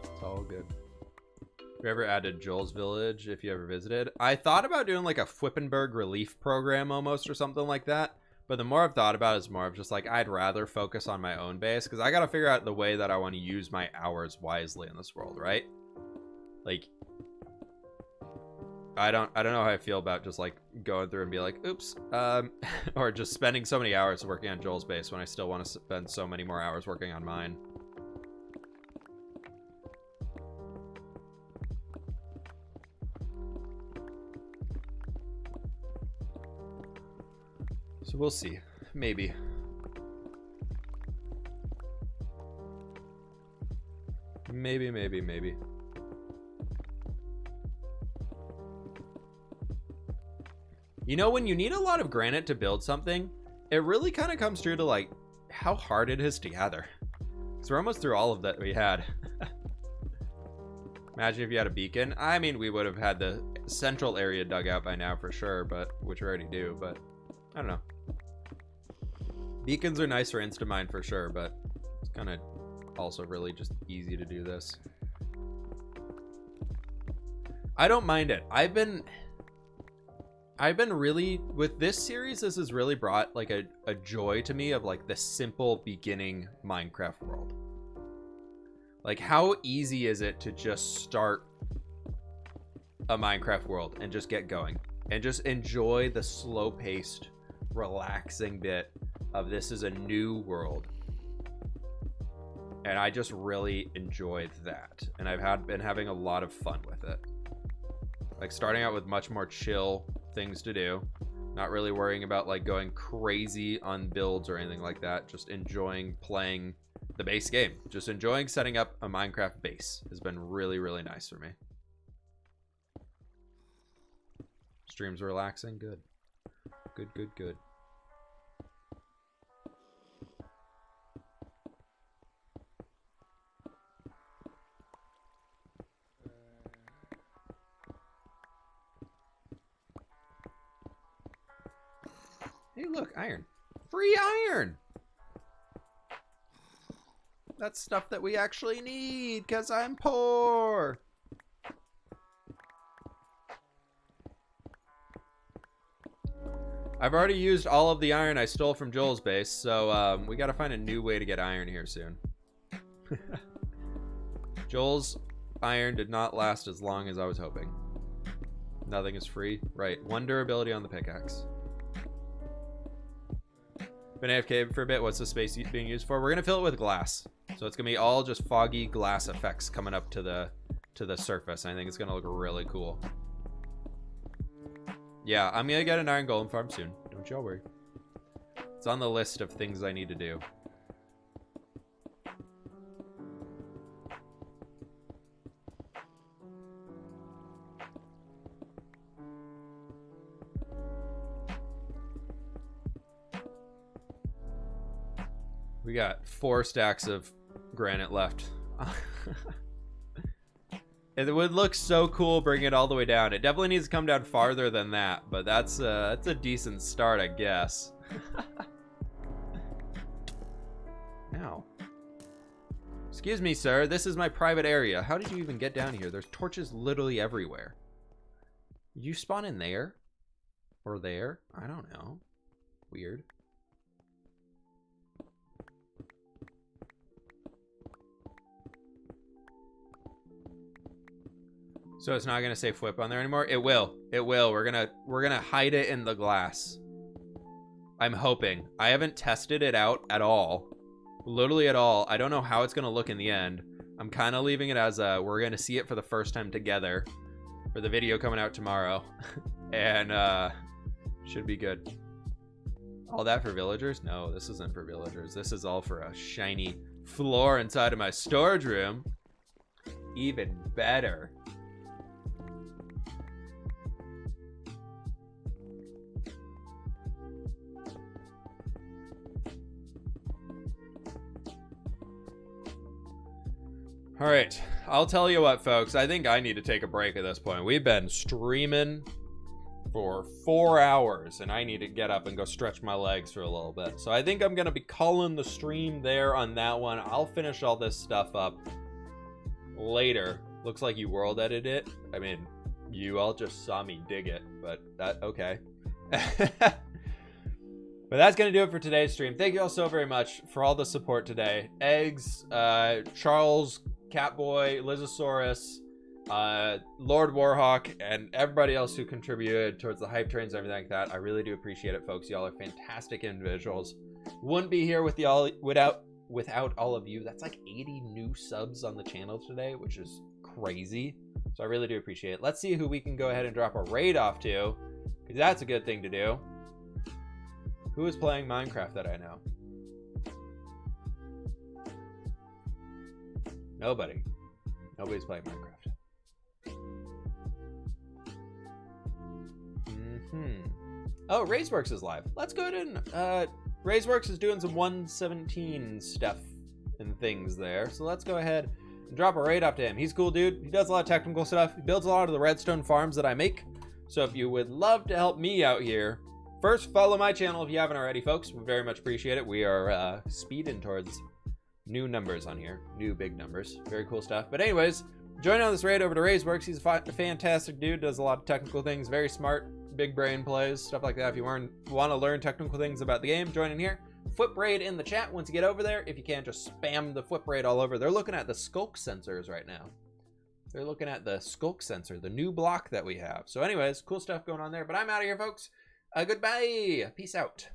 It's all good. Have you ever added Joel's Village if you ever visited? I thought about doing like a Fwippenberg relief program almost or something like that. But the more I've thought about it, it's more of just like I'd rather focus on my own base because I got to figure out the way that I want to use my hours wisely in this world, right? Like I don't know how I feel about just like going through and be like, oops, or just spending so many hours working on Joel's base when I still want to spend so many more hours working on mine. So we'll see. Maybe. Maybe. You know, when you need a lot of granite to build something, it really kind of comes true to like how hard it is to gather. Because we're almost through all of that we had. Imagine if you had a beacon. I mean, we would have had the central area dug out by now for sure, but which we already do, but I don't know. Beacons are nice for Instamine for sure, but it's kind of also really just easy to do this. I don't mind it. I've been really, with this series, this has really brought like a joy to me of like the simple beginning Minecraft world. Like how easy is it to just start a Minecraft world and just get going and just enjoy the slow-paced, relaxing bit of this is a new world. And I just really enjoyed that. And I've been having a lot of fun with it. Like starting out with much more chill things to do. Not really worrying about like going crazy on builds or anything like that. Just enjoying playing the base game. Just enjoying setting up a Minecraft base has been really, really nice for me. Streams relaxing. Good. Good. Hey, look, iron. Free iron! That's stuff that we actually need, because I'm poor! I've already used all of the iron I stole from Joel's base, so we gotta find a new way to get iron here soon. Joel's iron did not last as long as I was hoping. Nothing is free. Right, 1 durability on the pickaxe. Been AFK for a bit. What's the space being used for? We're gonna fill it with glass, so it's gonna be all just foggy glass effects coming up to the surface. I think it's gonna look really cool. Yeah, I'm gonna get an iron golem farm soon. Don't y'all worry. It's on the list of things I need to do. We got 4 stacks of granite left. It would look so cool bringing it all the way down. It definitely needs to come down farther than that, but that's a decent start, I guess. Ow. Excuse me, sir. This is my private area. How did you even get down here? There's torches literally everywhere. Did you spawn in there? Or there? I don't know. Weird. So it's not gonna say flip on there anymore? It will. It will. We're gonna hide it in the glass. I'm hoping. I haven't tested it out at all. Literally at all. I don't know how it's gonna look in the end. I'm kind of leaving it as we're gonna see it for the first time together for the video coming out tomorrow. And should be good. All that for villagers? No, this isn't for villagers. This is all for a shiny floor inside of my storage room. Even better. All right, I'll tell you what, folks. I think I need to take a break at this point. We've been streaming for 4 hours, and I need to get up and go stretch my legs for a little bit. So I think I'm going to be calling the stream there on that one. I'll finish all this stuff up later. Looks like you world edited it. I mean, you all just saw me dig it, but that, okay. But that's going to do it for today's stream. Thank you all so very much for all the support today. Eggs, Charles, Catboy, Lizosaurus, Lord Warhawk, and everybody else who contributed towards the hype trains and everything like that. I really do appreciate it, folks. Y'all are fantastic individuals. Wouldn't be here with y'all without all of you. That's like 80 new subs on the channel today, which is crazy. So I really do appreciate it. Let's see who we can go ahead and drop a raid off to, because that's a good thing to do. Who is playing Minecraft that I know? Nobody. Nobody's playing Minecraft. Oh, RaiseWorks is live. Let's go ahead and RaiseWorks is doing some 117 stuff and things there. So let's go ahead and drop a raid up to him. He's a cool dude. He does a lot of technical stuff. He builds a lot of the redstone farms that I make. So if you would love to help me out here, first, follow my channel if you haven't already, folks. We very much appreciate it. We are speeding towards new numbers on here. New big numbers. Very cool stuff. But anyways, join on this raid over to RaiseWorks. He's a fantastic dude. Does a lot of technical things. Very smart. Big brain plays. Stuff like that. If you want to learn technical things about the game, join in here. Flip raid in the chat once you get over there. If you can, just spam the flip raid all over. They're looking at the skulk sensors right now. They're looking at the skulk sensor, the new block that we have. So anyways, cool stuff going on there. But I'm out of here, folks. Goodbye. Peace out.